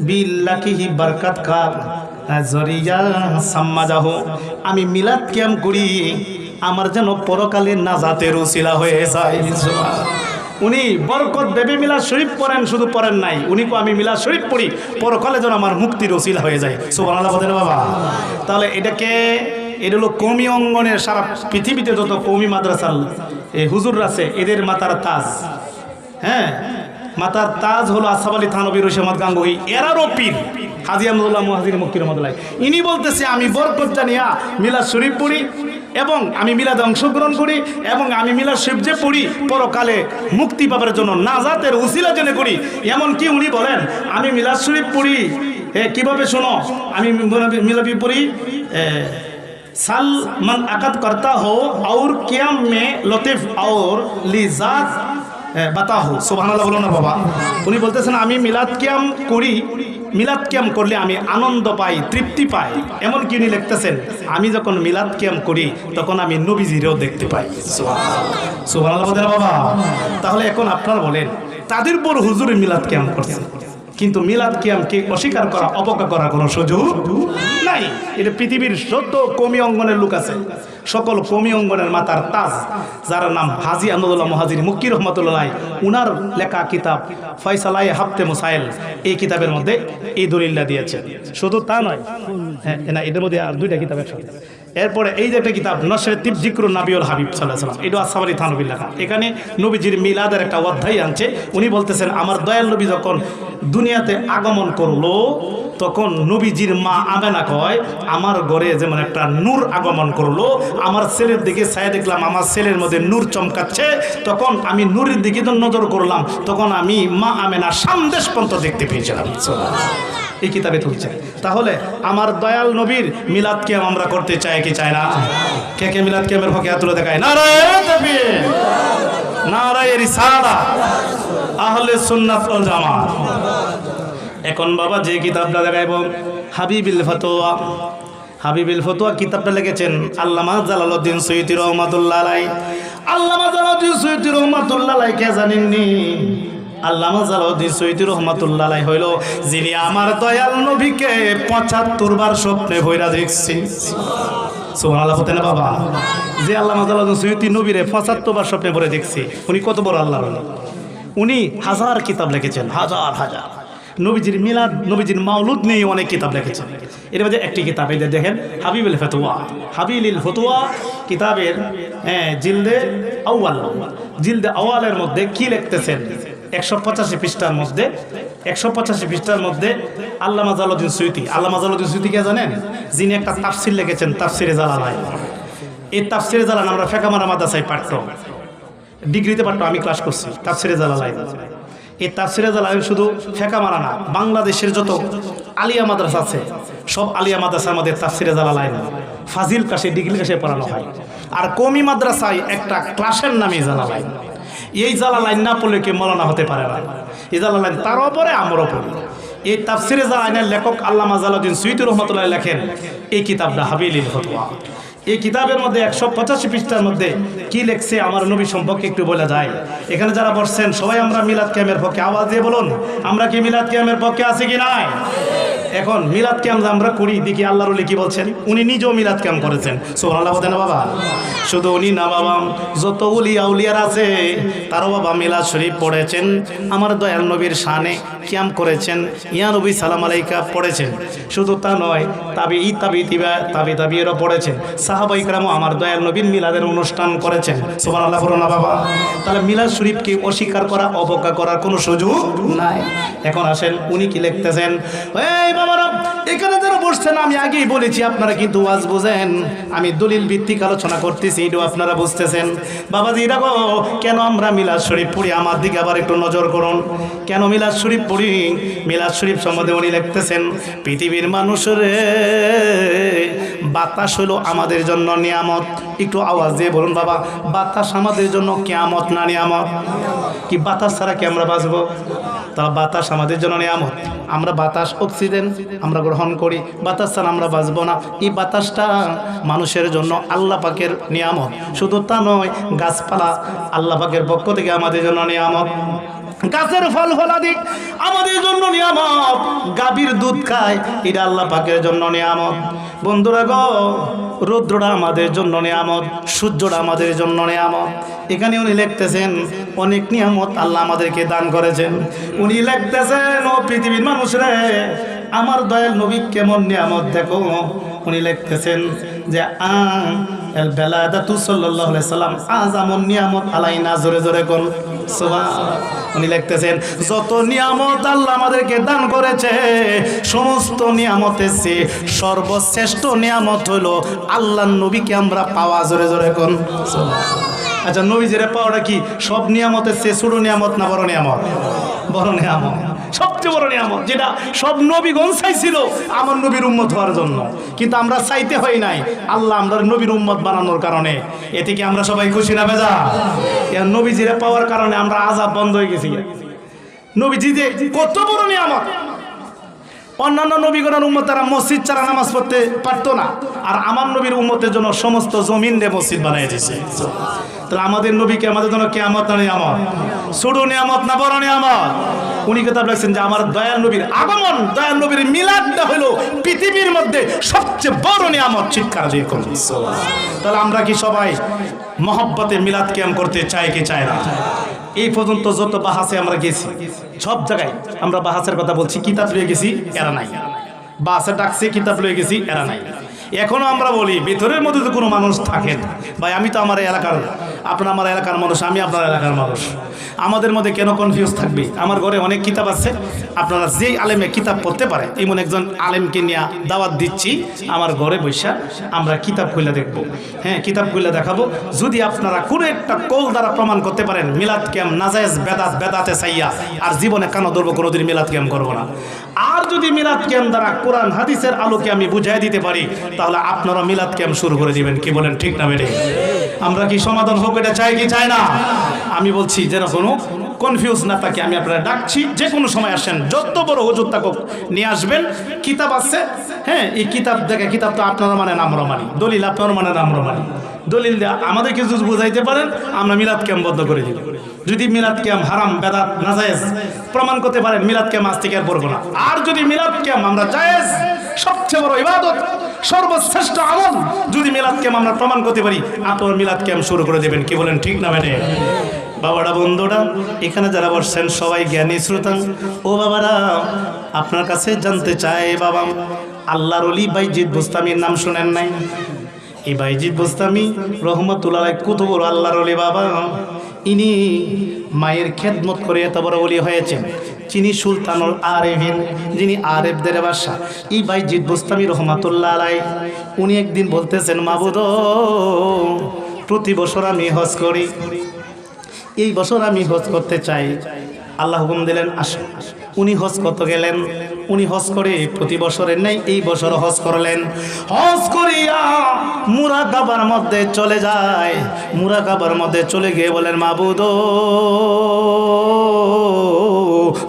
বিল্লাহি বরকত কা জরিয়া সাম্মাজাহ, আমি মিলাদ কিয়াম করি আমার যেন পরকালে নাজাতের উসিলা হয়ে যায়। উনি বরকত দেবে মিলাদ শরীফ পড়েন, শুধু পড়েন নাই, উনি কো আমি মিলাদ শরীফ পড়ি পরকালে যেন আমার মুক্তির উসিলা হয়ে যায়। সুবহানাল্লাহ বলেন বাবা। তাহলে এটা হলো কওমি অঙ্গনের, সারা পৃথিবীতে যত কওমি মাদ্রাসার এই হুজুররা আছে এদের মাথার তাজ, হ্যাঁ মাথার তাজ হলো আশরাফ আলী থানভী, রশিদ আহমদ গাঙ্গুহি, এরারও পীর হাজী আমদুল্লাহ মুহাজির মক্কি রহমাতুল্লাহ। ইনি বলতেছে আমি বরকত জানিয়া মিলাদ শরীফ পড়ি এবং আমি মিলাদে অংশগ্রহণ করি এবং আমি মিলাদ শরীফ যে পড়ি পরকালে মুক্তি পাবার জন্য, নাজাতের উসিলা জন্য করি। এমন কি উনি বলেন আমি মিলাদ শরীফ পড়ি কিভাবে শোনো, আমি মিলাদ পড়ি साल मन अकद करता हो और क़याम में लतीफ़ और लिज़ात बताओ। सुबहानाल्लाह बोलो ना बाबा। उनी बोलतेছেন আমি মিলাদ কিয়াম করি, মিলাদ কিয়াম করলে আমি আনন্দ পাই, তৃপ্তি পাই। এমন কি উনি লিখতেছেন আমি যখন মিলাদ কিয়াম করি তখন আমি নবীজিরও দেখতে পাই। সুবহানাল্লাহ বলেন বাবা। তাহলে এখন আপনারা বলেন তাদের বড় হুজুরে মিলাদ কিয়াম করছেন, কিন্তু মিলাদ কিয়ামকে অস্বীকার করা, অবজ্ঞা করার কোনো সুযোগ নাই। এটা পৃথিবীর যত কওমি অঙ্গনের লোক আছে সকল কওমি অঙ্গনের মাথার তাজ, যার নাম হাজী আমদুল্লাহ মুহাজির মক্কি রহমাতুল্লাহ, উনার লেখা কিতাব ফয়সালাই হাফতে মাসাইল, এই কিতাবের মধ্যে এই দলিলটা দিয়েছেন। শুধু তা নয়, হ্যাঁ না, এদের মধ্যে আর 2টা কিতাব একসাথে। এরপরে এই যে একটা কিতাব নশরে তিব জিক্রুন নাবিউল হাবিব সাল্লাল্লাহু আলাইহি ওয়াসাল্লাম, এটা আশরাফ আলী থানভীর লেখা। এখানে নবীজির মিলাদের একটা অধ্যায় আনছে। উনি বলতেছেন আমার দয়াল নবী যখন দুনিয়াতে আগমন করলো তখন নবীজির মা আমেনা কয় আমার ঘরে যেমন একটা নূর আগমন করলো, আমার ছেলের দিকে ছায়া দেখলাম আমার ছেলের মধ্যে নূর চমকাচ্ছে, তখন আমি নূরের দিকে তো নজর করলাম, তখন আমি মা আমেনা সামদেশ পর্যন্ত দেখতে পেয়েছিলাম। এই কিতাবে তুলছে। তাহলে আমার দয়াল নবীর মিলাদ কিয়াম আমরা করতে চাই কি চাই না? কে কে মিলাদ কিয়ামের পক্ষে হাত তুলে দেখায়? নারায়ে তাকবীর, নারায়ে রিসালাত, আহলে সুন্নাত ওয়াল জামাত। এখন বাবা যে কিতাবটা দেখাইব হাবিবুল ফতোয়া, হাবিবুল ফতোয়া কিতাবটা লিখেছেন আল্লামা জালালউদ্দিন সুয়ুতী রহমাতুল্লাহ আলাইহি। আল্লামা জালালউদ্দিন সুয়ুতী রহমাতুল্লাহ আলাইহি কে জানেননি? আল্লামা জালালউদ্দিন সুয়ুতী রহমাতুল্লাহ আলাইহি হইল যিনি আমার দয়াল নবীকে ৭৫ বার স্বপ্নে ভৈরা দেখছি। সুবহানাল্লাহ বলতেন বাবা। যে আল্লামা জালালউদ্দিন সুয়ুতী নবীরে ৭৫ বার স্বপ্নে ভরে দেখছি, উনি কত বড় আল্লাহর ওলি। উনি হাজার কিতাব লিখেছেন, হাজার হাজার। নবীজির মিলাদ, নবীজির মাওলুদ নিয়ে অনেক কিতাব লিখেছেন। এর মধ্যে একটি কিতাব এই যে দেখেন, হাবিবুল ফতোয়া, হাবিলিল ফতোয়া কিতাবের জিলদে আউয়াল, জিলদে আউয়ালের মধ্যে কি লিখতেছেন 185 পৃষ্ঠার মধ্যে, 185 পৃষ্ঠার মধ্যে আল্লামা জালালউদ্দিন সুয়ুতী, আল্লামা জালালউদ্দিন সুয়ুতী কে জানেন? যিনি একটা তাফসির লিখেছেন, তাফসিরে জালালাইন। এই তাফসিরে জালালাইন আমরা ফেকামারা মাদ্রাসায় পাঠতাম, ডিগ্রিতে পাঠতাম, আমি ক্লাস করছি তাফসিরে জালালাইন। এই তাফসিরে জালালাইন শুধু ফেকামারা না, বাংলাদেশের যত আলিয়া মাদ্রাসা আছে সব আলিয়া মাদ্রাসার মধ্যে তাফসিরে জালালাইন ফাজিল ক্লাসে, ডিগ্রি ক্লাসে পড়ানো হয়। আর কওমি মাদ্রাসায় একটা ক্লাসের নামই জালালাইন। এই জালালাইন না পড়লে কেউ মৌলানা হতে পারে না। এই জালালাইন তার ওপরে আমরও পড়ি। এই তাফসিরে জালালাইনের লেখক আল্লামা জালালউদ্দিন সুয়ুতী রহমাতুল্লাহ লেখেন এই কিতাবটা হাবিলিল ফতোয়া। এই কিতাবের মধ্যে 185 পৃষ্ঠার মধ্যে কি লেখছে আমার নবী সম্পর্কে একটু বলা যায়। এখানে যারা বসছেন সবাই আমরা মিলাদ কিয়ামের পক্ষে, আওয়াজ দিয়ে বলুন আমরা কি মিলাদ কিয়ামের পক্ষে আছি কি নাই? এখন মিলাদ কিয়াম আমরা করি, দেখি আল্লাহর ওলি কি বলছেন। উনি নিজেও মিলাদ কিয়াম করেছেন, সুবহানাল্লাহ বলেন না বাবা? শুধু উনি না বাবা, যত ওলি আউলিয়ার আছে তারও বাবা মিলাদ শরীফ পড়েছেন, আমার দয়াল নবীর শানে কিয়াম করেছেন, ইয়া নবী সালাম আলাইকা পড়েছেন। শুধু তা নয়, তাবিঈরা পড়েছেন, সাহাবায়ে কেরামও আমার দয়াল নবীর মিলাদের অনুষ্ঠান করেছেন, সুবহানাল্লাহ বলেন না বাবা? তাহলে মিলাদ শরীফকে অস্বীকার করা, অবজ্ঞা করার কোনো সুযোগ নাই। এখন আসেন উনি কি লিখতেছেন। এই বাবারা এখানে যারা বসছেন, আমি আগেই বলেছি আপনারা কিন্তু ওয়াজ বোঝেন, আমি দলিল ভিত্তিক আলোচনা করতেছি, এটাও আপনারা বুঝতেছেন। বাবাজি রাগো, কেন আমরা মিলাদ শরীফ পড়ি আমার দিকে আবার একটু নজর করুন। কেন মিলাদ শরীফ পড়ি? মিলাদ শরীফ সম্বন্ধে উনি লিখতেছেন, পৃথিবীর মানুষের বাতাস হলো আমাদের জন্য নিয়ামত। একটু আওয়াজ দিয়ে বলুন বাবা, বাতাস আমাদের জন্য কিয়ামত না নিয়ামত? কি বাতাস ছাড়া কি আমরা বাঁচবো? তা বাতাস আমাদের জন্য নিয়ামত। আমরা বাতাস, অক্সিজেন আমরা গ্রহণ করি, বাতাস ছাড়া আমরা বাঁচবো না। এই বাতাসটা মানুষের জন্য আল্লাহ পাকের নিয়ামত। শুধু তা নয়, গাছপালা আল্লাহ পাকের পক্ষ থেকে আমাদের জন্য নিয়ামত। গাছের ফল ফলাদি আমাদের জন্য নিয়ামত। গাভীর দুধ খায়, এটা আল্লাহ পাকের জন্য নিয়ামত। বন্ধুরা গো, রৌদ্রটা আমাদের জন্য নিয়ামত, সূর্যটা আমাদের জন্য নিয়ামত। এখানে উনি লিখতেছেন অনেক নিয়ামত আল্লাহ আমাদেরকে দান করেছেন। উনি লিখতেছেন, ও পৃথিবীর মানুষরে আমার দয়াল নবী কেমন নিয়ামত দেখো। উনি লিখতেছেন যে বেলাদাতু সাল্লাল্লাহু আলাইহি সাল্লাম আযামুন নিয়ামত আলাইনা, জোরে জোরে কোন সুবহানাল্লাহ। উনি লিখতেছেন যত নিয়ামত আল্লাহ আমাদেরকে দান করেছে, সমস্ত নিয়ামতের চেয়ে সর্বশ্রেষ্ঠ নিয়ামত হলো আল্লাহর নবীকে আমরা পাওয়া, জোরে জোরে কোন সুবহানাল্লাহ। আচ্ছা, নবীজিরে পাওয়াটা কি সব নিয়ামতের চেয়ে ছোট নিয়ামত না বড় নিয়ামত? বড় নিয়ামত, সবচেয়ে বড় নিয়ামত, যেটা সব নবীগণ চাইছিল আমার নবীর উম্মত হওয়ার জন্য, কিন্তু আমরা চাইতে হয় নাই, আল্লাহ আমরা নবীর উম্মত বানানোর কারণে। এতে কি আমরা সবাই খুশি না বেজা? নবীজিরে পাওয়ার কারণে আমরা আযাব বন্ধ হয়ে গেছি। নবীজি যে কত বড় নিয়ামত। অন্যান্য নবীগণের উম্মত তারা মসজিদ ছাড়া নামাজ পড়তে পারতো না, আর আমার নবীর উম্মতের জন্য সমস্ত জমিন দিয়ে মসজিদ বানিয়ে দিয়েছে। তাহলে আমাদের নবীকে আমাদের জন্য কিয়ামত না নিয়ামত? ছোট নিয়ামত না বড় নিয়ামত? উনি কথা বলেছেন যে আমার দয়াল নবীর আগমন, দয়াল নবীর মিলাদটা হলো পৃথিবীর মধ্যে সবচেয়ে বড় নিয়ামত। চিৎকার দিয়ে করুন। তাহলে আমরা কি সবাই মহব্বতে মিলাদ কিয়াম করতে চাই কি চাই না? এই পর্যন্ত যত বাহাসে আমরা গেছি, সব জায়গায় আমরা বাহাসের কথা বলছি, কিতাব লয়ে গেছি, এরা নাই। বাহাসে ডাকছে, কিতাব লয়ে গেছি, এরা নাই। এখনো আমরা বলি ভিতরের মধ্যে তো কোনো মানুষ থাকেন, ভাই আমি তো আমার এলাকার, আপনার আমার এলাকার মানুষ, আমি আপনার এলাকার মানুষ, আমাদের মধ্যে কেন কনফিউজ থাকবে? আমার ঘরে অনেক কিতাব আছে, আপনারা যেই আলেমে কিতাব পড়তে পারে এমন একজন আলেমকে নিয়ে দাওয়াত দিচ্ছি, আমার ঘরে বৈশা আমরা কিতাব খুলে দেখবো। হ্যাঁ, কিতাব খুলে দেখাবো। যদি আপনারা কোনো একটা কল দ্বারা প্রমাণ করতে পারেন মিলাদ কিয়াম নাজায়েজ, বেদাত, বেদাতে চাইয়া আর জীবনে কেন ধরবো, কোনোদিন মিলাদ কিয়াম করবো না। আর যদি মিলাদ কিয়াম দ্বারা কোরআন হাদিসের আলোকে আমি বুঝাই দিতে পারি, তাহলে আপনারা মিলাদ কিয়াম শুরু করে দিবেন। কি বলেন, ঠিক না বেটে? আমরা কি সমাধান হোক এটা চাই কি চাই না? আমি বলছি যেন কোনো কনফিউজ না থাকে, আমি আপনারা ডাকছি, যে কোনো সময় আসেন, যত বড় হুজুর থাকুক নিয়ে আসবেন। কিতাব আছে, হ্যাঁ, এই কিতাব দেখে, কিতাব তো আপনারা মানে আমরাও মানি, দলিল আপনারা মানে আমরাও মানি। দলিল আমাদের কিছু বুঝাইতে পারেন, আমরা মিলাদ কিয়াম বন্ধ করে দিব। যদি মিলাদ কিয়াম হারাম, বেদাত, নাজায়েজ প্রমাণ করতে পারেন, মিলাদ কিয়াম আজ থেকে আর পড়বো না। আর যদি মিলাদ কিয়াম আমরা জায়েজ, সবচেয়ে বড় ইবাদত, সর্বশ্রেষ্ঠ আমল, যদি মিলাদ কিয়াম আমরা প্রমাণ করতে পারি, আপনারা মিলাদ কিয়াম শুরু করে দেবেন। কি বলেন, ঠিক না বেটে? বাবারা, বন্ধুরা, এখানে যারা বসছেন সবাই জ্ঞানী শ্রোতা। ও বাবারা, আপনার কাছে জানতে চাই বাবা, আল্লাহর ওলি বাইজিদ বুস্তামির নাম শুনেন নাই? এই বাইজিদ বুস্তামি রহমতুল্লাহ কত বড় আল্লাহর ওলি বাবা। ইনি মায়ের খেদমত করে এত বড় ওলি হয়েছেন। যিনি সুলতানুল আরেফিন, যিনি আরেফদের বাদশা, এই বাইজিদ বুস্তামি রহমতুল্লাহ আলাই, উনি একদিন বলতেছেন, মাবুদ প্রতি বছর আমি হজ করি, এই বছর আমি হজ করতে চাই। আল্লাহ হুকুম দিলেন আসেন। উনি হজ করতে গেলেন। উনি হজ করে প্রতি বছরের নেই এই বছর হজ করলেন। হজ করিয়া মুরাকাবার মধ্যে চলে যায়। মুরাকাবার মধ্যে চলে গিয়ে বলেন, মাবুদ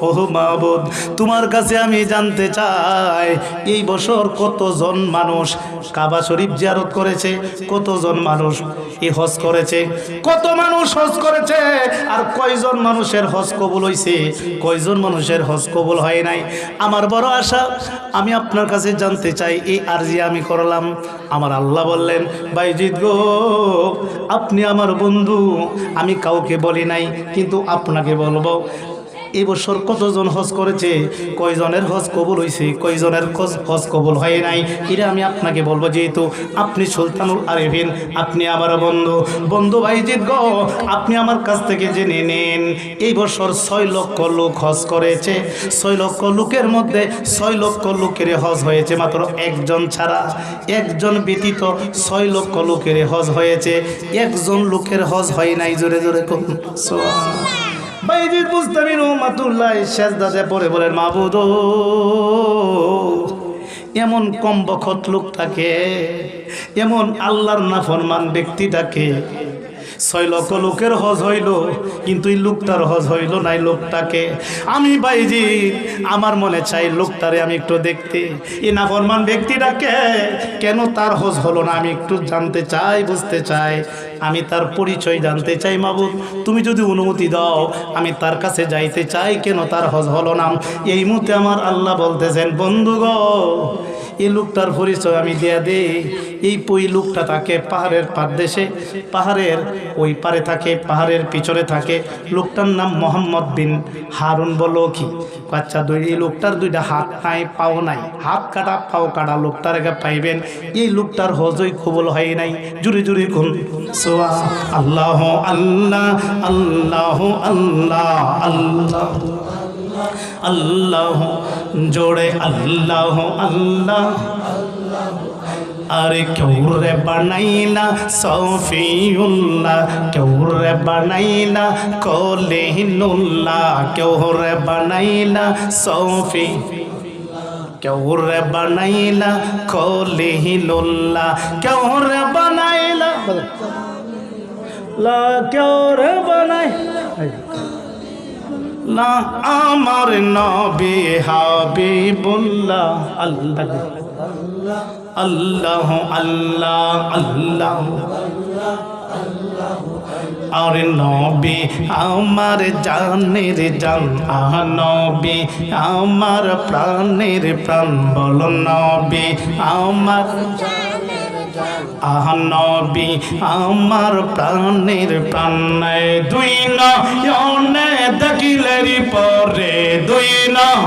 ও মাবুদ, তোমার কাছে আমি জানতে চাই এই বছর কতজন মানুষ কাবা শরীফ জিয়ারত করেছে, কতজন মানুষ এই হজ করেছে, কত মানুষ হজ করেছে, আর কয়জন মানুষের হজ কবুল হয়েছে, কয়জন মানুষের হজ কবুল হয় নাই। আমার বড় আশা, আমি আপনার কাছে জানতে চাই। এই আরজি আমি করলাম। আমার আল্লাহ বললেন, বাইজিদ গো, আপনি আমার বন্ধু, আমি কাউকে বলি নাই, কিন্তু আপনাকে বলবো, এই বছর কতজন হজ করেছে, কয়জনের হজ কবুল হয়েছে, কয়জনের হজ কবুল হয় নাই, এটা আমি আপনাকে বলবো। যেহেতু আপনি সুলতানুল আরেফিন, আপনি আমার বন্ধু। বন্ধু বাইজিদ গো, আপনি আমার কাছ থেকে জেনে নিন, এই বছর 6 লক্ষ লোক হজ করেছে। 6 লক্ষ লোকের মধ্যে 6 লক্ষ লোকের হজ হয়েছে মাত্র একজন ছাড়া, একজন ব্যতীত 6 লক্ষ লোকের হজ হয়েছে, একজন লোকের হজ হয় নাই। জোরে জোরে কোন সুবহানাল্লাহ। বাইজিদ বুস্তামি রহমাতুল্লাহ সেজদাতে পড়ে বলেন, মাবুদ এমন কম বখত লোকটাকে, এমন আল্লাহর নাফরমান ব্যক্তিটাকে 6 লক্ষ লোকের হজ হইল, কিন্তু এই লোকটার হজ হইল নাই। লোকটাকে আমি বাইজিদ আমার মনে চাই লোকটারে আমি একটু দেখতে। এই নাফরমান ব্যক্তিটাকে কেন তার হজ হলো না আমি একটু জানতে চাই, বুঝতে চাই, আমি তার পরিচয় জানতে চাই। মাবুদ তুমি যদি অনুমতি দাও আমি তার কাছে যাইতে চাই, কেন তার হজ হলো না। এই মুহূর্তে আমার আল্লাহ বলতেছেন, বন্ধু গো, এই লোকটার পরিচয় আমি দিয়া দেই। এই লোকটা থাকে পাহাড়ের পাদদেশে, পাহাড়ের ওই পারে থাকে, পাহাড়ের পিছনে থাকে। লোকটার নাম মোহাম্মদ বিন হারুন বলো কি। আচ্ছা, এই লোকটার 2টা হাত নাই, পাও নাই, হাত কাটা পাও কাটা লোকটার আগে পাইবেন। এই লোকটার হজই কবুল হয় নাই। জুড়ে জুড়ে কোন আল্লাহ আল্লাহ আল্লাহ আল্লাহ আল্লাহ আল্লাহ, জোড়ে আল্লাহ আল্লাহ। আরে কেউ রে বানাইলা সফিউল্লাহ, কেউ রে বানাইলা কলিলুল্লাহ, কেউ রে বানাইলা সফি, কেউ রে বানাইলা কলিলুল্লাহ, কেউ রে বানাইলা লা, কেউ রে বানাইলা আমার নবী হাবিবুল্লাহ। আল্লাহ আল্লাহ আল্লাহ আল্লাহ। আর নবী আমার জানের জান, নবী আমার প্রাণের প্রাণ, বলো নবী আমার নবী আমার প্রাণের প্রাণ। 2 নয়নে দেখিলের পরে, 2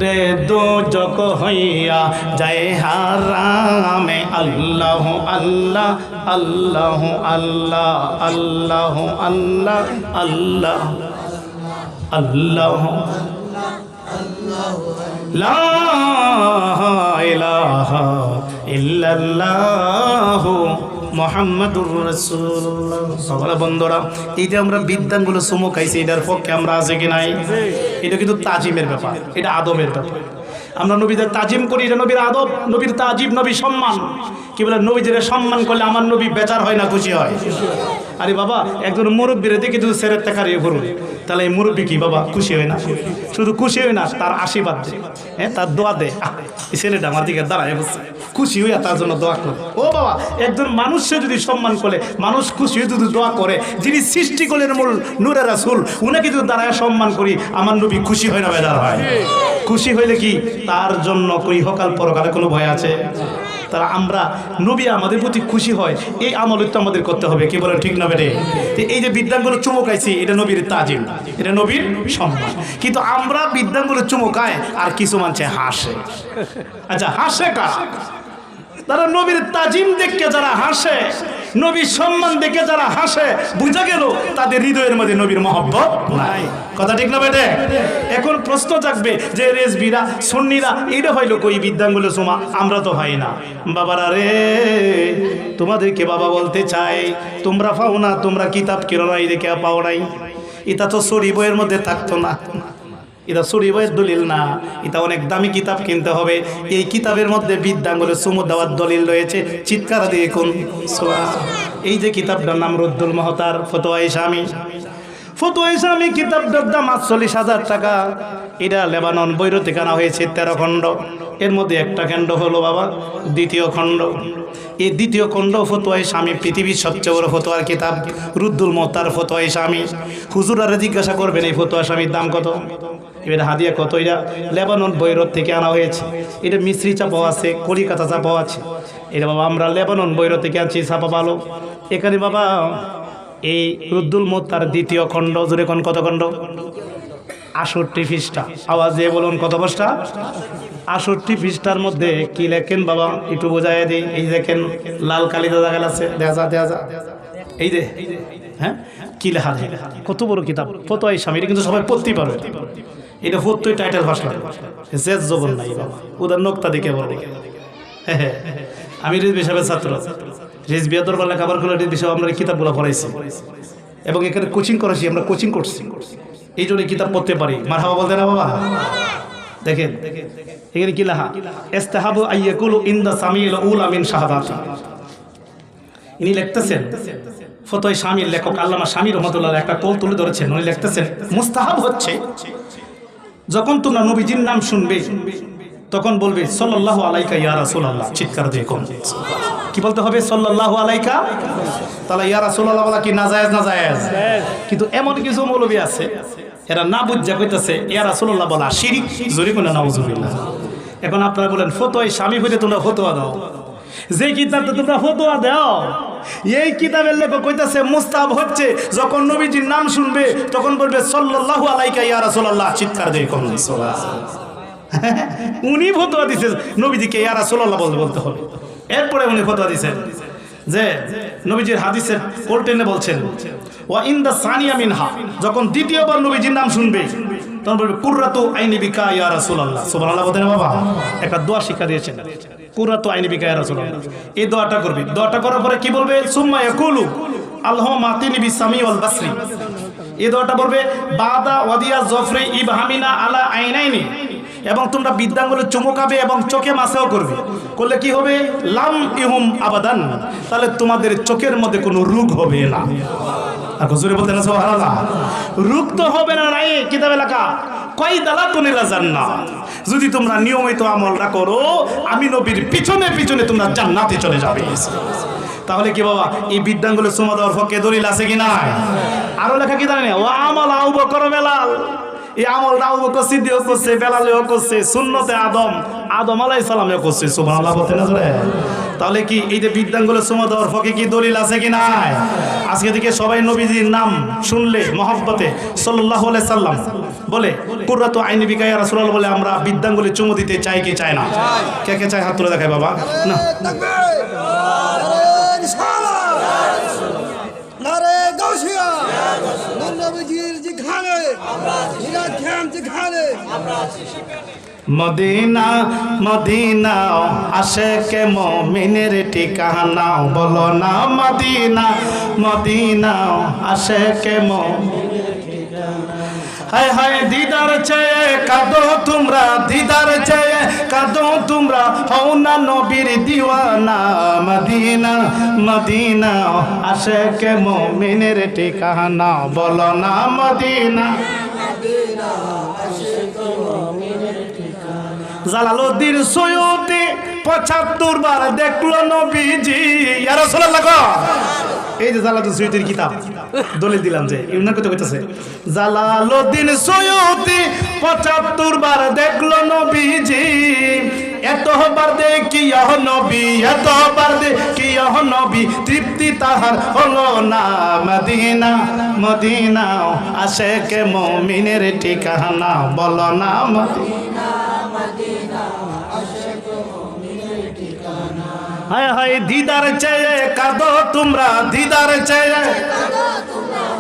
রে দোজক হইয়া যায় হারামে। আল্লাহ আল্লাহ আল্লাহ আল্লাহ আল্লাহ আল্লাহ আল্লাহ আল্লাহ লা ইলাহা ইল্লাল্লাহু মুহাম্মাদুর রাসূলুল্লাহ। সবার বন্ধুরা, এই যে আমরা বিদ্যানগুলো সুমো খাইছি, এটার পক্ষে আমরা আছে কি নাই? এটা কিন্তু তাজিমের ব্যাপার, এটা আদবের ব্যাপার। আমরা নবীদের তাজিম করি, এটা নবীর আদব, নবীর তাজিম, নবীর সম্মান। কি বলে, নবীদের সম্মান করলে আমার নবী বেচার হয় না খুশি হয়? আরে বাবা, একজন মুরব্বীরে দেখে যদি সেরের টাকারিয়ে করুন, তাহলে এই মুরব্বী কি বাবা খুশি হয় না? শুধু খুশি হয় না, তার আশীর্বাদ দেয়, হ্যাঁ, তার দোয়া দেয়। এই ছেলেটা আমার দিকে দাঁড়ায় বসছে, খুশি হইয়া তার জন্য দোয়া করে। ও বাবা, একজন মানুষকে যদি সম্মান করে, মানুষ খুশি হয়ে যদি দোয়া করে, যিনি সৃষ্টি করলেন মূল নূরে রাসূল, উনাকে যদি দাঁড়ায় সম্মান করি, আমার নবী খুশি হয় না বেজার হয়? খুশি হইলে কি তার জন্য কই হকাল পরকালে কোনো ভয় আছে? তারা আমরা নবী আমাদের প্রতি খুশি হয় এই আমল তো আমাদের করতে হবে, কি বলেন ঠিক না বেরে? এই যে বৃদ্ধাঙ্গুলো চুমকাইছি এটা নবীর তাজিম, এটা নবীর সম্মান, কিন্তু আমরা বৃদ্ধাঙ্গুলো চুমকায় আর কিছু মানুষে হাসে। আচ্ছা হাসে কারা? তারা নবীর তাজিম দেখে যারা হাসে, নবীর সম্মান দেখে যারা হাসে, বুঝা গেল তাদের হৃদয়ের মধ্যে নবীর মহব্বত নাই। কথা ঠিক না বেটে? এখন প্রশ্ন জাগবে যে রেজবিরা সুন্নিরা এটা হইলো কই বৃদ্ধাঙ্গুলো চুমা, আমরা তো হয় না। বাবারা রে, তোমাদেরকে বাবা বলতে চাই, তোমরা পাও না, তোমরা কিতাব কিনো নাই দেখে পাও নাই। এটা তো সরি বইয়ের মধ্যে থাকতো না, এটা সরি বইয়ের দলিল না, এটা অনেক দামি কিতাব কিনতে হবে। এই কিতাবের মধ্যে বৃদ্ধাঙ্গুলে চুমু দেওয়ার দলিল রয়েছে, চিৎকার দিয়ে কোন এই যে কিতাবটার নাম রুদ্দুল মুহতার ফতোয়া ইসলামী। ফতোয়া ইসলামী কিতাবটার দাম ৪৮,০০০ টাকা। এটা লেবানন বৈরুত থেকে আনা হয়েছে 13 খণ্ড। এর মধ্যে একটা খণ্ড হলো বাবা দ্বিতীয় খণ্ড। এই দ্বিতীয় খণ্ড ফতোয়া ইসলামী পৃথিবীর সবচেয়ে বড় ফতোয়ার কিতাব রুদ্দুল মুহতার ফতোয়া ইসলামী। হুজুরারে জিজ্ঞাসা করবেন এই ফতোয়া ইসলামীর দাম কত, এটা হাদিয়া কত। এটা লেবানন বৈরুত থেকে আনা হয়েছে। এটা মিশ্রি চাপাও আছে, কলিকাতা চাপাও আছে। এটা বাবা আমরা লেবানন বৈরুত থেকে আনছি, ছাপা ভালো। এখানে বাবা এই রুদ্দুল মুহতার দ্বিতীয় খণ্ড, জুড়ে কোন কত খণ্ড? ৬৮ পৃষ্ঠা। আওয়াজ দিয়ে বলুন কত পৃষ্ঠা? ৬৮ পৃষ্ঠার মধ্যে কি লেখেন বাবা একটু বোঝাই দিই। এই দেখেন লাল কালি দাদা গেল আছে, দেখা যা এই যে, হ্যাঁ কি লেখা, কত বড় কিতাব ফতোয়া ইসলামী। এটা কিন্তু সবাই পড়তেই পারবে। এটা ফতোয়া টাইটেল ভাষা জেদ জবর নাই বাবা, ওদের নোক্তা দিকে বলে। হ্যাঁ আমি রিজভি সাহেবের ছাত্র, রিজভি দরবার লেখাবার করে রিজভি সাহেব আমরা কিতাবগুলো পড়াইছি এবং এখানে কোচিং করেছি, আমরা কোচিং করছি, এই জন্য কিতাব পড়তে পারি। মারহাবা বলতে না বাবা? দেখেন এখানে কি লেখা, ইস্তাহাবু আইয়াকুলু ইনদা সামিল উলা মিন শাহাদাতি। ইনি লিখতেছেন ফতোয়া শামীর লেখক আল্লামা শামী রহমাতুল্লাহ একটা কল তুলে ধরেছেন। উনি লিখতেছেন মুস্তাহাব হচ্ছে যখন তোমরা নবীজির নাম শুনবে তখন বলবে সাল্লাল্লাহু আলাইকা ইয়া রাসূলুল্লাহ, চিৎকার দিয়ে কোন কি বলতে হবে? সাল্লাল্লাহু আলাইকা। তাহলে ইয়া রাসূলুল্লাহ বলা কি নাজায়েজ? নাজায়েজ। কিন্তু এমন কিছু মৌলবী আছে এরা না বুঝা কইতাছে ইয়া রাসূলুল্লাহ বলা শিরক, জোরে কোন নাউজুবিল্লাহ। এখন আপনারা বলেন ফতোয়া শামী হইলে তোমরা ফতোয়া দাও, যে কিতাবটা তোমরা ফতোয়া দাও এই কিতাবের লেখক কইতাছে মুস্তাহাব হচ্ছে যখন নবীজির নাম শুনবে তখন বলবে সাল্লাল্লাহু আলাইকা ইয়া রাসূলুল্লাহ, চিৎকার দিয়ে কোন উনি ফতোয়া দিছে নবীজিকে ইয়া রাসূলুল্লাহ বলতে হবে। এরপরে উনি ফতোয়া দিয়েছেন যে নবীজির হাদিসের কোরআনে বলছেন ওয়া ইনদা সানিয়া মিনহা, যখন দ্বিতীয়বার নবীজির নাম শুনবে তখন বলবে কুররাতু আইনি বিকা ইয়া রাসূলুল্লাহ। সুবহানাল্লাহ বলেন বাবা। একটা দোয়া শিক্ষা দিয়েছেন কুররাতু আইনি বিকা ইয়া রাসূলুল্লাহ। এই দোয়াটা করবে, দোয়াটা করার পরে কি বলবে? সুম্মা ইয়াকুলু আল্লাহুম্মা আতিনি বিসামি ওয়াল বাসরি। এই দোয়াটা বলবে বাদা ওয়াদিয়া জফরি ইবহামিনা আলা আইনাইনি, এবং তোমরা বৃদ্ধাঙ্গুলে চুমকাবে এবং চোখে মাসাও করবে। করলে কি হবে? লাম ইহুম আবাদান, তাহলে তোমাদের চোখের মধ্যে কোনো রোগ হবে না। আর হুজুরে বলতেন সুবহানাল্লাহ, রোগ তো হবে না। নাই কিতাবে লেখা কয় দালাতুনিলা জান্নাত, যদি তোমরা নিয়মিত আমলটা করো আমি নবীর পিছনে পিছনে তোমরা জান্নাতে চলে যাবে। তাহলে কি বাবা এই বৃদ্ধাঙ্গুলে চুমা দেওয়ার পক্ষে দলিল আছে কি নাই? আরো লেখা কি জানেন? ও আমল আবু বকর বেলাল, এই আমলটা আবু বকর সিদ্দিক করছে, বেলালও করছে, সুন্নতে আদম আলাইহিস সালামও করছে। সুবহানাল্লাহ বলতে না জোরে? তাহলে কি এই যে বৃদ্ধাঙ্গুলে চুমা দেওয়ার পক্ষে কি দলিল আছে কি নাই? আজকে থেকে সবাই নবীজির নাম শুনলে মহব্বতে সাল্লাল্লাহু আলাইহি সাল্লাম বলে কুররাতু আইনি বিকা ইয়া রাসূলুল্লাহ বলে আমরা বৃদ্ধাঙ্গুলে চুমু দিতে চাই কি চাই না? কে কে চায় হাত তুলে দেখায় বাবা। না নারে গাউসিয়া নবীজির জিখানে আমরা ধ্যান জিখানে আমরা মদিনা মদিনা আশিকে মুমিনের ঠিকানা, বলো না মদিনা মদিনা আশিকে মুমিনের ঠিকানা। হায় হায় দিদার চেয়ে কাঁদো তোমরা, দিদার চেয়ে কাঁদো তোমরা, হও না নবীর দিওয়ানা। মদিনা মদিনা আশিকে মুমিনের ঠিকানা, বলো না মদিনা মদিনা আশিকে মুমিনের ঠিকানা। জালালউদ্দিন সৈয়দী ৭৫ বার দেখলো নবীজি। ইয়া রাসূলুল্লাহ এই যে জালালউদ্দিন সৈয়দীর কিতাব দলিল দিলাম যে ইউনার কথা কইতাছে জালালউদ্দিন সৈয়দী ৭৫ বার দেখলো নবীজি এতবার দেখিয়া নবী এতবার দেখিয়া নবী তৃপ্তি তাহার হলো না মদিনা মদিনা আশিকে মুমিনের ঠিকানা বলো না মদিনা হায় হায় দিদার চেয়ে কাঁদো তোমরা দিদার চেয়ে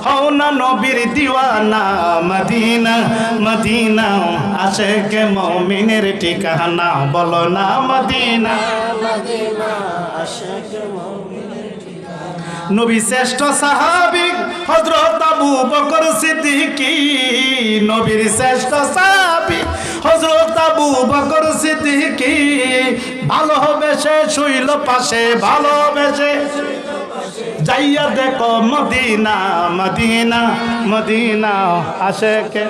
হও না নবীর দিওয়ানা মদিনা মদিনা আশিকে মুমিনের ঠিকানা বলো না মদিনা নবী শ্রেষ্ঠ সাহাবী হযরত আবু বকর সিদ্দিকী নবীর শ্রেষ্ঠ সাহাবী হযরত আবু বকর সিদ্দিকী ভালোবেসে শুইল পাশে ভালোবেসে যাইয়া দেখো মদিনা মদিনা মদিনা আশিকে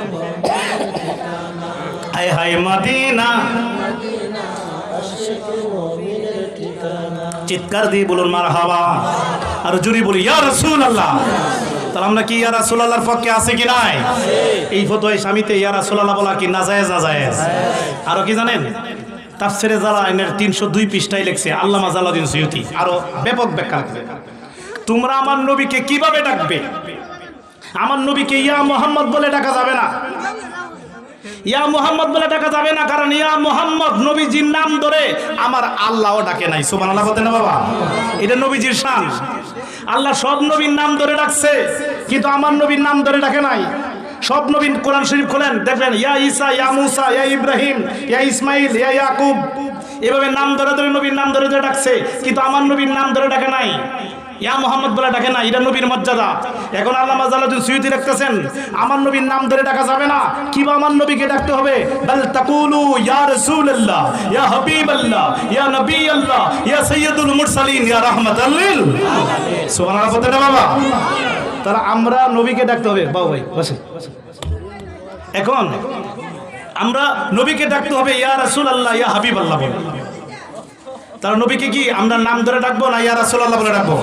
হায় হায় মদিনা চিৎকার দিয়ে বলুন মারহাবা আর জুরি বলি ইয়া রাসূলুল্লাহ তাহলে আমরা কি ইয়া রাসূলুল্লাহর পক্ষে আছে কি নাই এই ফতোয়া স্বামীতে ইয়া রাসূলুল্লাহ বলা কি নাজায়েজ নাজায়েজ আরো কি জানেন তাফসিরে জালালাইনের 302 পৃষ্ঠায় লিখছে আল্লামা জালালউদ্দিন সৈয়দী আরো ব্যাপক ব্যাখ্যা লিখছে তোমরা আমার নবীকে কিভাবে ডাকবে আমার নবীকে ইয়া মুহাম্মদ বলে ডাকা যাবে না ইয়া মুহাম্মদ বলে ডাকা যাবে না কারণ ইয়া মুহাম্মদ নবীজির নাম ধরে আমার আল্লাহও ডাকে নাই সুবহানাল্লাহ বলতে না বাবা এটা নবীজির শান আল্লাহ সব নবীর নাম ধরে ডাকছে কিন্তু আমার নবীর নাম ধরে ডাকে নাই সব নবী কোরআন শরীফ খোলেন দেখবেন ইয়া ঈসা ইয়া মুসা ইয়া ইব্রাহিম ইয়া ইসমাইল ইয়া ইয়াকুব এভাবে নাম ধরে ধরে নবীর নাম ধরে ধরে ডাকছে কিন্তু আমার নবীর নাম ধরে ডাকে নাই ইয়া মুহাম্মদ বলে ডাকে না এটা নবীর মর্যাদা এখন আল্লামা জালালউদ্দিন সৈয়দী লিখতেছেন আমার নবীর নাম ধরে ডাকা যাবে না কিবা আমার নবীকে ডাকতে হবে বাল তাকুলু ইয়া রাসূলুল্লাহ ইয়া হাবিবাল্লাহ ইয়া নবিয়াল্লাহ ইয়া সাইয়্যিদুল মুরসালিন ইয়া রাহমাতাল লিল আলামিন সুবহানাল্লাহ বলতে না বাবা তারা আমরা নবীকে ডাকতে হবে বাবা ভাই বসে এখন আমরা নবীকে ডাকতে হবে ইয়া রাসূলুল্লাহ ইয়া হাবিবাল্লাহ বলে তার নবীকে কি আমরা নাম ধরে ডাকবো না ইয়া রাসূলুল্লাহ বলে ডাকবো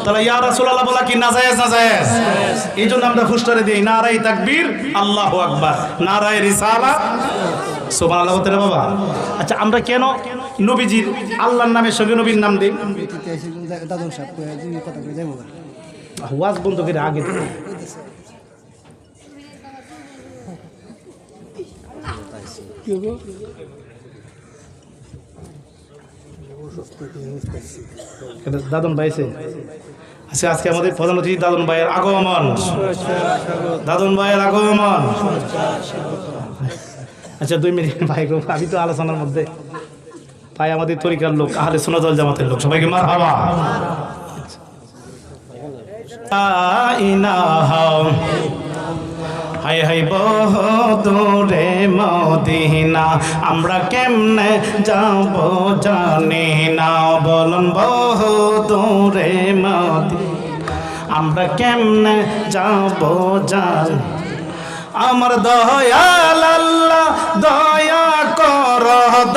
তাহলে ইয়া রাসূলুল্লাহ বলা কি নাজায়েজ নাজায়েজ এইজন্য আমরা ফুসটারে দেই নারায়ে তাকবীর আল্লাহু আকবার নারায়ে রিসালাত সুবহানাল্লাহ বলতে বাবা আচ্ছা আমরা কেন নবীজির আল্লাহর নামের সঙ্গে নবীর নাম দেই দাদন সাহেব কই যে কথা কই যাইবো ওয়াজ বন্ধ করে আগে কি গো দাদন ভাইছে আচ্ছা আজকে আমাদের প্রধান অতিথি দাদন ভাইয়ের আগমন দাদন ভাইয়ের আগমন আচ্ছা 2 মিনিট ভাই আমি তো আলোচনার মধ্যে ভাই আমাদের তরিকার লোক আহলে সুন্নাত ওয়াল জামাতের লোক সবাইকে মারহাবা হায় হায় বহুদূরে মদিনা আমরা কেমনে যাব জানি না বলুন বহুদূরে মদিনা আমরা কেমনে যাব জানি আমার দয়াল আল্লাহ দয়া কর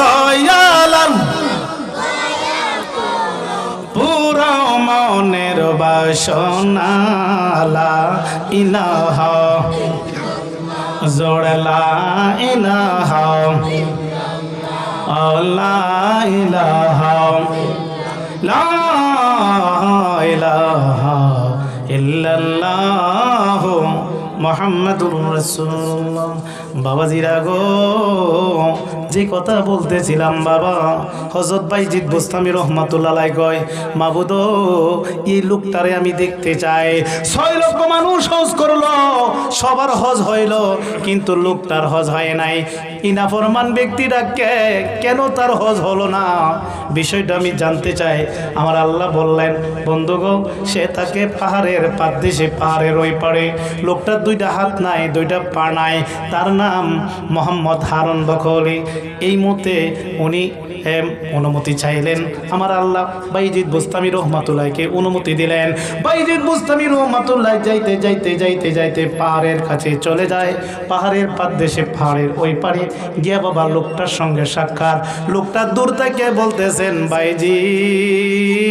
দয়াল পুরা মনের বাসনা লা ইলাহা জোড়লা ইলাহা লা ইলাহা লা ইলাহা ইল্লাল্লাহ মুহাম্মাদুর রাসূলুল্লাহ বাবাজিরা গো যে কথা বলতেছিলাম বাবা হযরত বাইজিদ বুস্তামি রহমাতুল্লাহ আলাইহি কয় মাবুদ এই লোকটারে আমি দেখতে চাই 6 লক্ষ মানুষ হজ করলো সবার হজ হইল কিন্তু লোকটার হজ হয় নাই ইনাফরমান ব্যক্তিটাকে কেন তার হজ হলো না বিষয়টা আমি জানতে চাই আমার আল্লাহ বললেন বন্ধুগো সে তাকে পাহাড়ের পাদদেশে পাহাড়ের ওই পারে লোকটার 2টা হাত নাই 2টা পা নাই তার নাম মোহাম্মদ হারুন বখলি এই মুহূর্তে উনি অনুমতি চাইলেন আমার আল্লাহ বাইজিদ বুস্তামি রহমাতুল্লাহকে অনুমতি দিলেন বাইজিদ বুস্তামি রহমাতুল্লাহ যাইতে যাইতে যাইতে যাইতে পাহাড়ের কাছে চলে যায় পাহাড়ের পাদদেশে পাহাড়ের ওই পারে গিয়া বাবা লোকটার সঙ্গে সাক্ষাৎ লোকটা দূর থেকে বলতেছেন বাইজিদ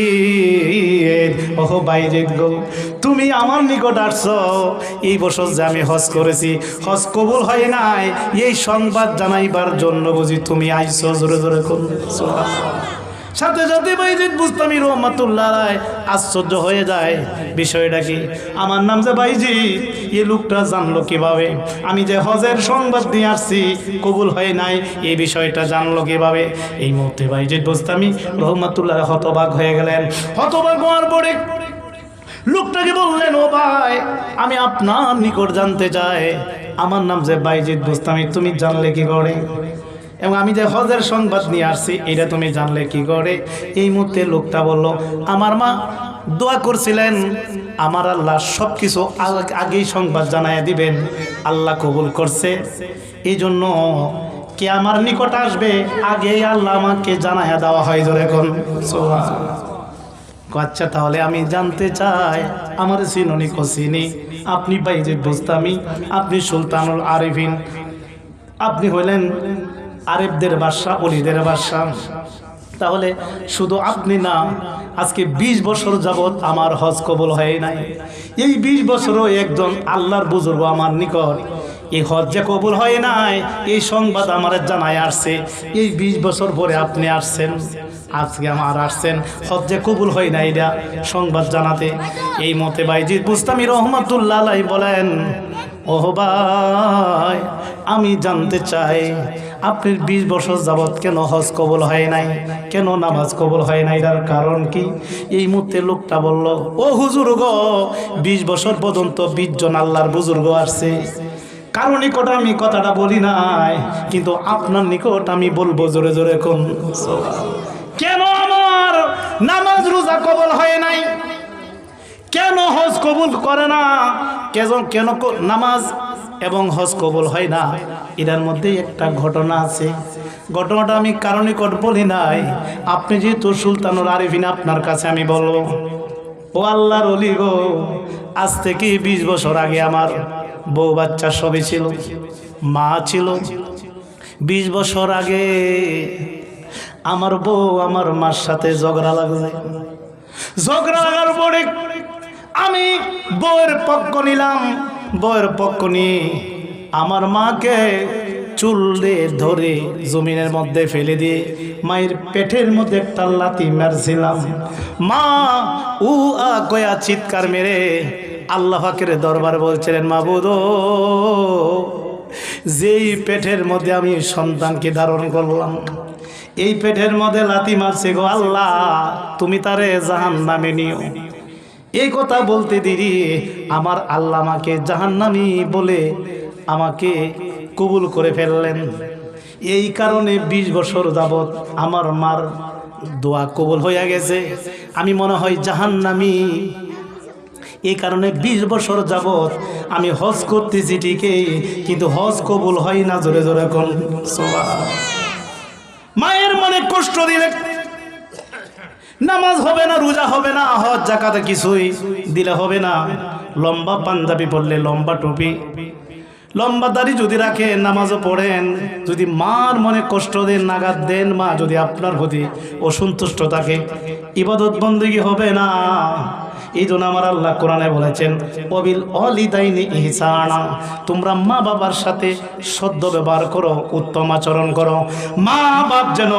ওহ বাইজিদ গো, তুমি আমার নিকট আসছো, এই বছর যে আমি হজ করেছি হজ কবুল হয় নাই, এই সংবাদ জানাইবার জন্য বুঝি তুমি আইছো। জোরে জোরে করুন সুবহানাল্লাহ। সাথে সাথে বাইজিদ বুস্তামি রহমাতুল্লাহ আলাইহি আশ্চর্য হয়ে যায়, বিষয়টা কি? আমার নাম যে বাইজিদ, এই লোকটা জানলো কিভাবে? আমি যে হজের সংবাদ দিয়ে আসছি কবুল হয় নাই, এই বিষয়টা জানলো কিভাবে? এই মুহূর্তে বাইজিদ বুস্তামি রহমাতুল্লাহ হতবাক হয়ে গেলেন। হতবাক হওয়ার পরে লোকটাকে বললেন, ও ভাই, আমি আপনার নিকট জানতে চাই, আমার নাম যে বাইজিদ বুস্তামি, তুমি জানলে কি করে? এবং আমি যে হজের সংবাদ নিয়ে আসছি এটা তুমি জানলে কি করে? এই মুহূর্তে লোকটা বলল, আমার মা দোয়া করছিলেন আমার আল্লাহ সব কিছু আগেই সংবাদ জানাইয়া দিবেন, আল্লাহ কবুল করছে, এই জন্য কে আমার নিকট আসবে আগেই আল্লাহ আমাকে জানাইয়া দেওয়া হয়। জোরে কোন সুবহানাল্লাহ। আচ্ছা, তাহলে আমি জানতে চাই, আমার চিননি চিনি, আপনি বাইজিদ বুস্তামি, আপনি সুলতানুল আরিফিন, আপনি হইলেন আরেবদের বাদশা, অলিদের বাদশা। তাহলে শুধু আপনি না, আজকে 20 বছর যাবত আমার হজ কবুল হয় নাই, এই 20 বছরও একজন আল্লাহর বুজুর্গ আমার নিকট এই হজ যে কবুল হয় নাই এই সংবাদ আমার জানায় আসছে, এই 20 বছর পরে আপনি আসছেন, আজকে আমার আসছেন হজ যে কবুল হয় না এটা সংবাদ জানাতে। এই মতে বাইজিদ বুস্তামি রহমাতুল্লাহ আলাইহি বলেন, ও ভাই, আমি জানতে চাই আপনার 20 বছর যাবত কেন হজ কবুল হয় নাই, কেন নামাজ কবুল হয় নাই, এর কারণ কি? এই মুহূর্তে লোকটা বলল, ও হুজুর গো, 20 বছর পর্যন্ত 20 জন আল্লাহর বুজুর্গ আসছে, কারো নিকট আমি কথাটা বলি নাই, কিন্তু আপনার নিকট আমি বলবো। জোরে জোরে কোন কেন আমার নামাজ রোজা কবুল হয় নাই, কেন হজ কবুল করে না, কেন নামাজ এবং হজ কবুল হয় না? এটার মধ্যে একটা ঘটনা আছে, ঘটনাটা আমি কারো নিকট বলি নাই, আপনি যেহেতু সুলতানুল আরিফিন, আপনার কাছে আমি বলবো। ও আল্লাহর ওলি গো, আজ থেকে 20 বছর আগে আমার বউ বাচ্চা সবই ছিল, মা ছিল। 20 বছর আগে আমার বউ আমার মার সাথে ঝগড়া লাগছে, ঝগড়া লাগার পরে আমি বউয়ের পক্ষ নিলাম, বউয়ের পক্ষ নিয়ে আমার মাকে চুল দিয়ে ধরে জমিনের মধ্যে ফেলে দিয়ে মায়ের পেটের মধ্যে একটা লাথি মারছিলাম। মা উ আ কয়া চিৎকার মেরে আল্লাহ পাকের দরবার বলছিলেন, মাবুদ, যেই পেটের মধ্যে আমি সন্তানকে ধারণ করলাম, এই পেটের মধ্যে লাথি মারছে গো আল্লাহ, তুমি তারে জাহান্নামে নিও। এই কথা বলতে দেরি আমার আল্লাহ আমাকে জাহান্নামী বলে আমাকে কবুল করে ফেললেন। এই কারণে 20 বছর যাবত আমার মার দোয়া কবুল হয়ে গেছে, আমি মনে হয় জাহান্নামী। এই কারণে 20 বছর যাবত আমি হজ করতেছি ঠিকই, কিন্তু হজ কবুল হয় না। জোরে জোরে কোন সুবহানাল্লাহ। মায়ের মনে কষ্ট দিলে নামাজ হবে না, রোজা হবে না, হজ যাকাত কিছুই দিলে হবে না। লম্বা পাঞ্জাবি পরলে, লম্বা টুপি, লম্বা দাড়ি যদি রাখেন, নামাজও পড়েন, যদি মার মনে কষ্ট দেন, নাগাদ দেন, মা যদি আপনার প্রতি অসন্তুষ্ট থাকে, ইবাদত বন্দেগী হবে না। এই জন্য আমার আল্লাহ কোরআনে বলেছেন, ওয়াবিল ওয়ালিদাইনি ইহসানা, তোমরা মা বাবার সাথে সদ্য ব্যবহার করো, উত্তম আচরণ করো। মা বাপ যেন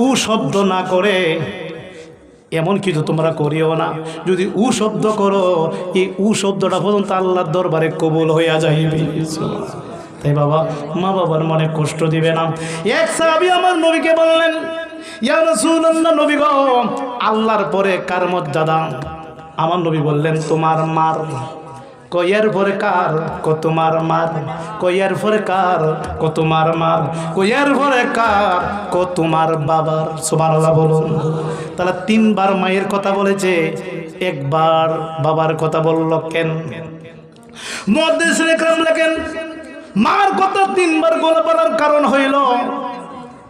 উ শব্দ না করে, এমন কিছু তোমরা করিও না। যদি উ শব্দ করো, এই উ শব্দটা পর্যন্ত আল্লাহর দরবারে কবুল হইয়া যাইবে। তাই বাবা, মা বাবার মনে কষ্ট দিবে না। এক সাহাবী আমার নবীকে বললেন, ইয়া রাসূলুল্লাহ, নবী গো, আল্লাহর পরে কার মর্যাদা? আমার নবী বললেন, তোমার মার। কয়ের পরে কার? তোমার মার। কয়ের পরে কার? তোমার মার। কয়ের পরে কার? তোমার বাবার। সুবহানাল্লাহ বলুন। তাহলে 3 বার মায়ের কথা বলেছে, একবার বাবার কথা বলল কেন? মুহাদ্দিসিন ইকরাম লেখেন, মার কথা 3 বার বলার কারণ হইল,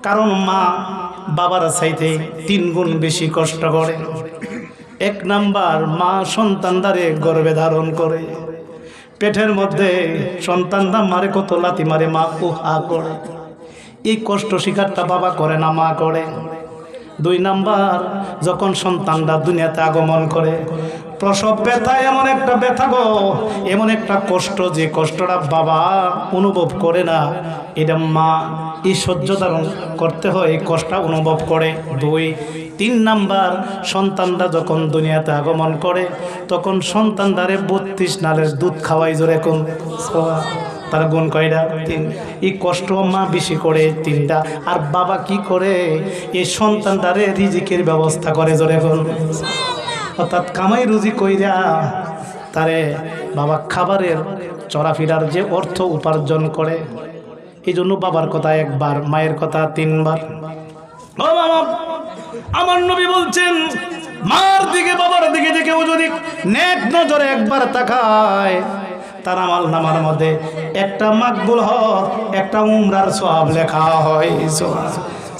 কারণ মা বাবার চাইতে 3 গুণ বেশি কষ্ট করে। 1 নাম্বার, মা সন্তানদারে গর্ভে ধারণ করে, পেটের মধ্যে সন্তানরা মারে কত লাথি মারে, মা উহা করে। এই কষ্ট শিকারটা বাবা করে না, মা করে। 2 নাম্বার, যখন সন্তানরা দুনিয়াতে আগমন করে, প্রসব ব্যথা এমন একটা ব্যথা গো, এমন একটা কষ্ট, যে কষ্টটা বাবা অনুভব করে না, এটা মা এই সহ্য ধারণ করতে হয়, এই কষ্ট অনুভব করে। 2, 3 নাম্বার, সন্তানরা যখন দুনিয়াতে আগমন করে তখন সন্তানদারে 32 নালের দুধ খাওয়াই জোরে কোন তার গুণ কয়টা? 3। এই কষ্ট মা বেশি করে 3টা। আর বাবা কি করে? এই সন্তানদারে রিজিকের ব্যবস্থা করে জোরে কোন, অর্থাৎ কামাই রুজি কইরা তারে বাবা খাবারের চলাফেরার যে অর্থ উপার্জন করে। এই জন্য বাবার কথা একবার, মায়ের কথা 3 বার। ও বাবা, আমার নবী বলছেন মার দিকে বাবার দিকে যে কেউ যদি নেক নজরে একবার তাকায়, তার আমল নামার মধ্যে একটা মাকবুল হক, একটা উমরার সওয়াব লেখা হয়।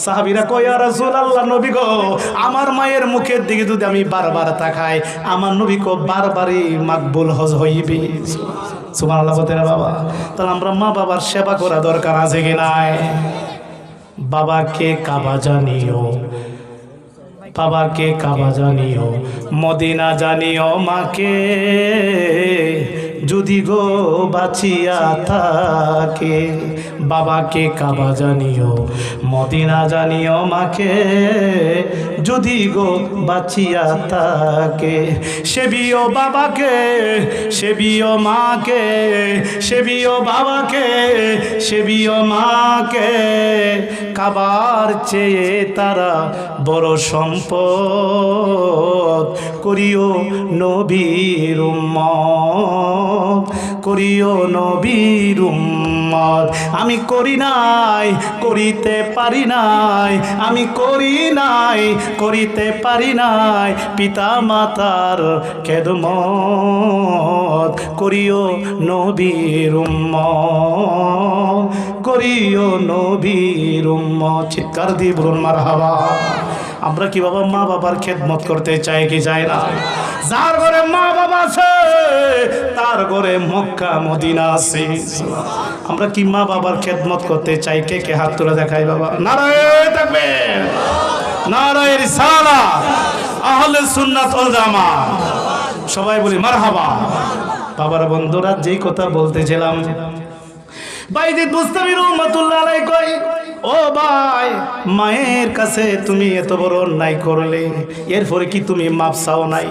সাহাবীরা কয়, ইয়া রাসূলুল্লাহ, নবী গো, আমার মায়ের মুখের দিকে যদি আমি বারবার তাকাই, আমার নবী কো বারবারই মাকবুল হজ হইবে। সুবহানাল্লাহ বলতে না বাবা? তাহলে আমরা মা বাবার সেবা করা দরকার আছে কি নাই? বাবাকে কাবা জানিও, বাবাকে কাবা জানিও, মদিনা জানিও মাকে, যদি গো বাঁচিয়া থাকে। বাবাকে কাবা জানিও, মদিনা জানিও মাকে, যদি গো বাঁচিয়া থাকে। সেবিও বাবাকে, সেবিও মাকে, সেবিও বাবাকে, সেবিও মাকে, কাবার চেয়ে তারা বড় সম্পদ। করিও নবীর উম্মত, করিও নবীর উম্মত। আমি করি নাই, করিতে পারি নাই, আমি করি নাই, করিতে পারি নাই পিতা মাতার খেদমত। করিও নবীর উম্মত, করিও নবীর উম্মত। চিৎকার দিয়ে বলুন মারহাবা। আমরা কি বাবা মা বাবার খেদমত করতে চাই কি চাই না? যার ঘরে মা বাবা আছে তার ঘরে মক্কা মদিনা আছে। আমরা কি মা বাবার খেদমত করতে চাই? কে কে হাত তুলে দেখাই বাবা? নারায়ে তাকবীর, নারায়ে রিসালাত, আহলে সুন্নাত ওয়াল জামাত। সবাই বলি মারহাবা। বাবার বন্ধুরা, যেই কথা বলতেছিলাম, বাইজিদ বুস্তামি রহমাতুল্লাহ আলাইহি কয়, ও ভাই, মায়ের কাছে তুমি এত বড় অন্যায় করলে, এরপরে কি তুমি মাপ চাও নাই?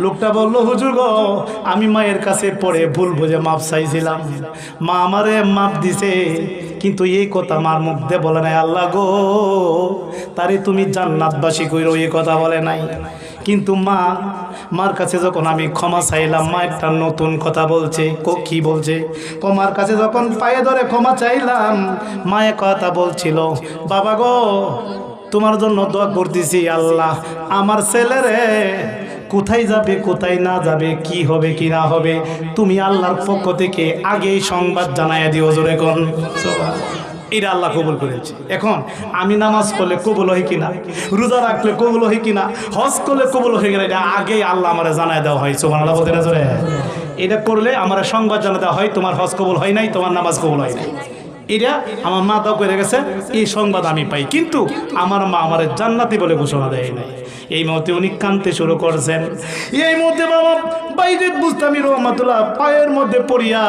লোকটা বলল, হুজুর গো, আমি মায়ের কাছে পড়ে ভুল বুঝে মাপ চাইছিলাম, মা আমারে মাপ দিছে, কিন্তু এই কথা মার মুখ দিয়ে বলে নাই। আল্লাহ গো, তারে তুমি জান্নাতবাসী কইরো, এই কথা বলে নাই। কিন্তু মার কাছে যখন আমি ক্ষমা চাইলাম, মা একটা নতুন কথা বলছে। কি বলছে? মার কাছে যখন পায়ে ধরে ক্ষমা চাইলাম, মায়ের কথা বলছিল, বাবা গো, তোমার জন্য দোয়া করতেছি, আল্লাহ আমার ছেলেরে কোথায় যাবে কোথায় না যাবে, কি হবে কি না হবে, তুমি আল্লাহর পক্ষ থেকে আগেই সংবাদ জানাইয়া দিও। জোরে কোন এটা আল্লাহ কবুল করেছে। এখন আমি নামাজ পড়লে কবুল হয় কিনা, রোজা রাখলে কবুল হয় কিনা, হজ করলে কবুল হয় কিনা, এটা আগেই আল্লাহ আমার জানাই দেওয়া হয়। সুবহানাল্লাহ বলতে না জোরে? এটা করলে আমার সংবাদ জানা দেওয়া হয়, তোমার হজ কবুল হয় নাই, তোমার নামাজ কবুল হয় নাই। এটা আমার মা দাও করে গেছে, এই সংবাদ আমি পাই, কিন্তু আমার মা আমার জান্নাতি বলে ঘোষণা দেয় নাই। এই মুহূর্তে উনি কাঁদতে শুরু করছেন। এই মুহূর্তে বাবা বাইজিদ বুস্তামি রহমাতুল্লাহ পায়ের মধ্যে পড়িয়া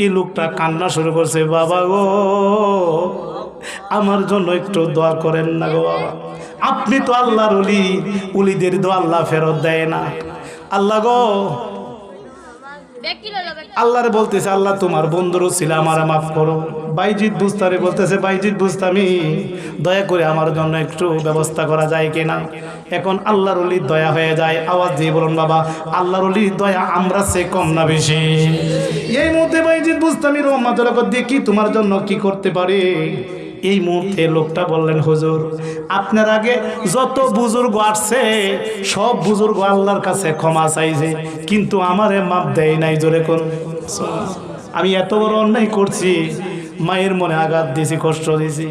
এই লোকটা কান্না শুরু করছে, বাবা গো, আমার জন্য একটু দোয়া করেন না গো বাবা। আপনি তো আল্লাহর ওলি, ওলিদের দোয়া আল্লাহ ফেরত দেয় না। আল্লাহ গো, আল্লাহরে বলতেছে, আল্লাহ তোমার বন্ধুরও ছিল, আমার মাফ করো। বাইজিদ বুস্তারি বলতেছে, বাইজিদ বুস্তামি, দয়া করে আমার জন্য একটু ব্যবস্থা করা যায় কিনা? এখন আল্লাহর ওলির দয়া হয়ে যায়। আওয়াজ দিয়ে বলুন বাবা, আল্লাহর ওলির দয়া আমরা সে কম না বেশি? এই মুহূর্তে বাইজিদ বুস্তামি রহমাতুল্লাহ দিয়ে কি তোমার জন্য কি করতে পারে? এই মুহূর্তে লোকটা বললেন, হুজুর, আপনার আগে যত বুজুর্গ আসছে সব বুজুর্গ আল্লাহর কাছে ক্ষমা চাইছে, কিন্তু আমারে মাপ দেয় নাই। জোরে কোন? আমি এত বড় অন্যায় করছি, মায়ের মনে আঘাত দিয়েছি, কষ্ট দিয়েছি,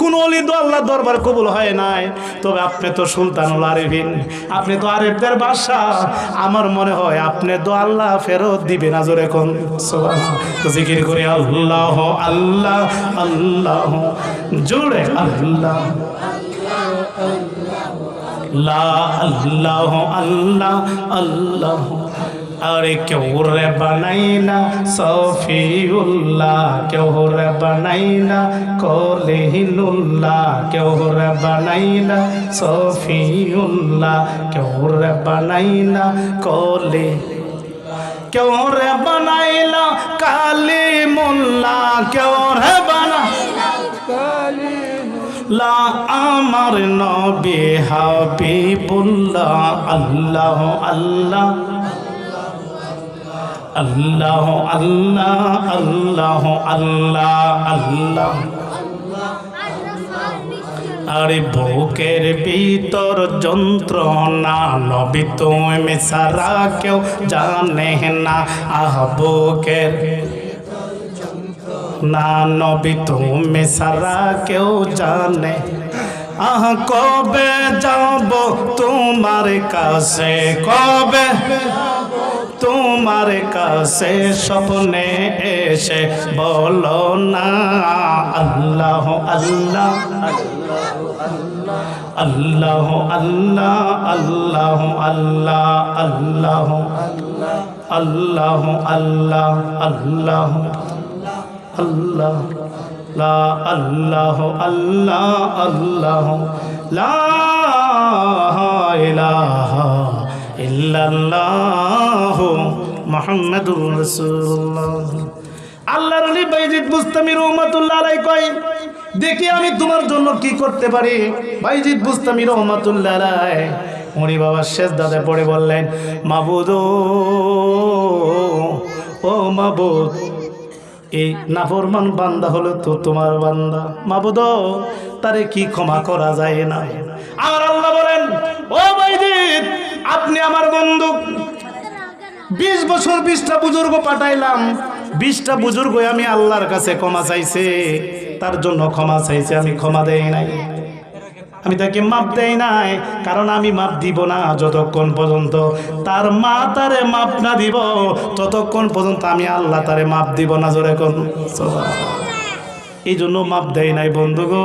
কোন ওলি তো আল্লাহর দরবার কবুল হয় নাই। তবে আপনি তো সুলতানুল আরিফিন, আপনি তো আরিফদের বাদশাহ, আমার মনে হয় আপনি তো আল্লাহ ফেরত দিবে না। জোরে কোন? সুবহানাল্লাহ। জিকির করি আল্লাহ আল্লাহ আল্লাহ, জোরে আল্লাহ। লা আল্লাহ আল্লাহ আল্লাহ अरे क्यों रे बनाइना सफीउल्लाह क्यों रे बनाइना कलीलुल्लाह क्यों रे बनाइना सफीउल्लाह क्यों रे बनाइना कली क्यों रे बनाइना कालीमुल्लाह क्यों रे बनाइना ला আমার নবী হাবিবুল্লাহ আল্লাহ আল্লাহ अल्लाह अल्लाह अल्लाह अल्लाह अल्लाह अरे बुकेर भीतर যন্ত্রণা নবী তুমি সারা কেউ জানে না আহ বুকের না নবী তুমি সারা কেউ জানে আহ কবে যাব তোমার কাছে কবে তোমার কাছে স্বপ্নে এসে বলো না আল্লাহ আল্লাহ আল্লাহ আল্লাহ আল্লাহ আল্লাহ আল্লাহ আল্লাহ আল্লাহ আল্লাহ লা আল্লাহ আল্লাহ আল্লাহ লা ইলাহা ইল্লাল্লাহ মুহাম্মাদুর রাসূলুল্লাহ। আল্লাহর ওলি বাইজিদ বুস্তামি রহমাতুল্লাহ আলাইহি কয় দেখি আমি তোমার জন্য কি করতে পারি। বাইজিদ বুস্তামি রহমাতুল্লাহ আলাইহি উনি বাবা সেজদাতে পড়ে বললেন মাবুদ ও মাবুদ এই নাফরমান বান্দা হলো তো তোমার বান্দা মাবুদ তারে কি ক্ষমা করা যায় না। আমার আল্লাহ বলেন ও বাইজিদ আপনি আমার বন্ধু 20 বছর 20টা বুজুর্গ পাঠাইলাম 20টা বুজুর্গ আমি আল্লাহর কাছে ক্ষমা চাইছে তার জন্য ক্ষমা চাইছে আমি ক্ষমা দেই নাই আমি তাকে মাপ দেই নাই কারণ আমি মাপ দিব না যতক্ষণ পর্যন্ত তার মা তারে মাপ না দিব ততক্ষণ পর্যন্ত আমি আল্লাহ তারে মাপ দিব না জোরে কোন এই জন্য মাপ দেয় নাই বন্ধু গো।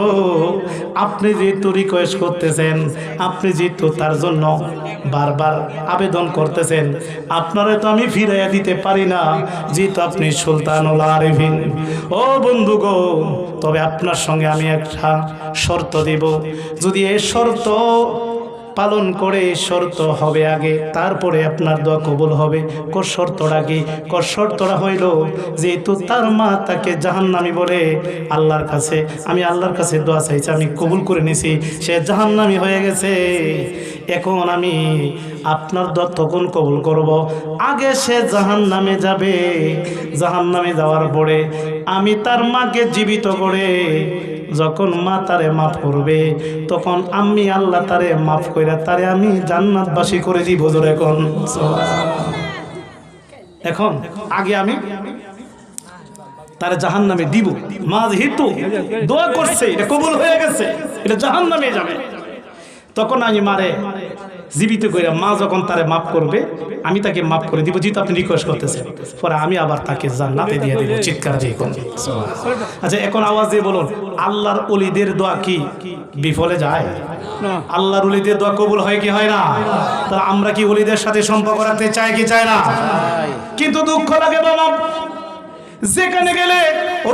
আপনি যেহেতু রিকোয়েস্ট করতেছেন আপনি যেহেতু তার জন্য বারবার আবেদন করতেছেন আপনারে তো আমি ফিরাইয়া দিতে পারি না যেহেতু আপনি সুলতানুল আরিফিন। ও বন্ধু গো তবে আপনার সঙ্গে আমি একটা শর্ত দেব যদি এই শর্ত পালন করে শর্ত হবে আগে তারপরে আপনার দোয়া কবুল হবে। কোন শর্তটা কি? কোন শর্তটা হইল যেহেতু তার মা তাকে জাহান্নামী বলে আল্লাহর কাছে আমি আল্লাহর কাছে দোয়া চাইছি আমি কবুল করে নিছি সে জাহান্নামী হয়ে গেছে এখন আমি আপনার দোয়া তখন কবুল করব আগে সে জাহান্নামে যাবে জাহান্নামে যাওয়ার পরে আমি তার মাকে জীবিত করে যখন মা তারে মাফ করবে তখন আমি আল্লাহ তারে মাফ কইরা তারে আমি জান্নাতবাসী করে দিব জোরে এখন এখন আগে আমি তারে জাহান্নামে দিব মা যেহেতু দোয়া করছে এটা কবুল হয়ে গেছে এটা জাহান্নামে যাবে তখন আমি মারে জীবিত করে মা যখন তারে মাফ করবে আমি তাকে মাফ করে দিব যেহেতু আপনি রিকোয়েস্ট করতেছেন পরে আমি আবার তাকে জান্নাতে দিয়ে দেব চিৎকার দিয়ে কোন। আচ্ছা এখন আওয়াজ দিয়ে বলুন আল্লাহর ওলিদের দোয়া কি বিফলে যায়? আল্লাহর ওলিদের দোয়া কবুল হয় কি হয় না? তাহলে আমরা কি ওলিদের সাথে সম্পর্ক রাখতে চাই কি চাই না? কিন্তু দুঃখ লাগে বাবা যেখানে গেলে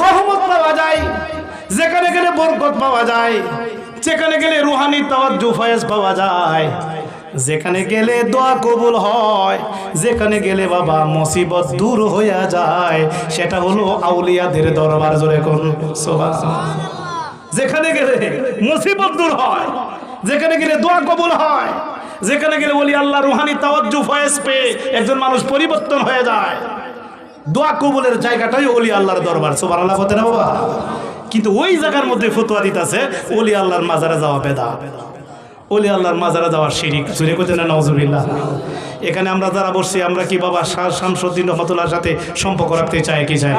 রহমত পাওয়া যায় যেখানে গেলে বরকত পাওয়া যায় যেখানে গেলে রুহানি তাওয়াজ্জু ফয়েজ পাওয়া যায় যেখানে গেলে দোয়া কবুল হয় যেখানে গেলে বাবা মুসিবত দূর হয়ে যায় সেটা হলো আউলিয়াদের দরবার জোরে কোন সুবহানাল্লাহ। যেখানে গেলে মুসিবত দূর হয় যেখানে গেলে দোয়া কবুল হয় যেখানে গেলে বলি আল্লাহ রুহানি তাওয়াজ্জু ফয়েজ পেয়ে একজন মানুষ পরিবর্তন হয়ে যায় দোয়া কবুলের জায়গাটাই ওলি আল্লাহর দরবার সুবহানাল্লাহ বলতে না বাবা। কিন্তু ওই জায়গার মধ্যে ফতোয়া দিতেছে ওলি আল্লাহর মাজারে যাওয়া বেদাত ওলি আল্লাহর মাজারে যাওয়া শিরিক জুড়ে করতে না নাউজুবিল্লাহ। এখানে আমরা যারা বসছি আমরা কি বাবা শামসুদ্দিন রহমতুল্লাহর সাথে সম্পর্ক রাখতে চাই কি চাই?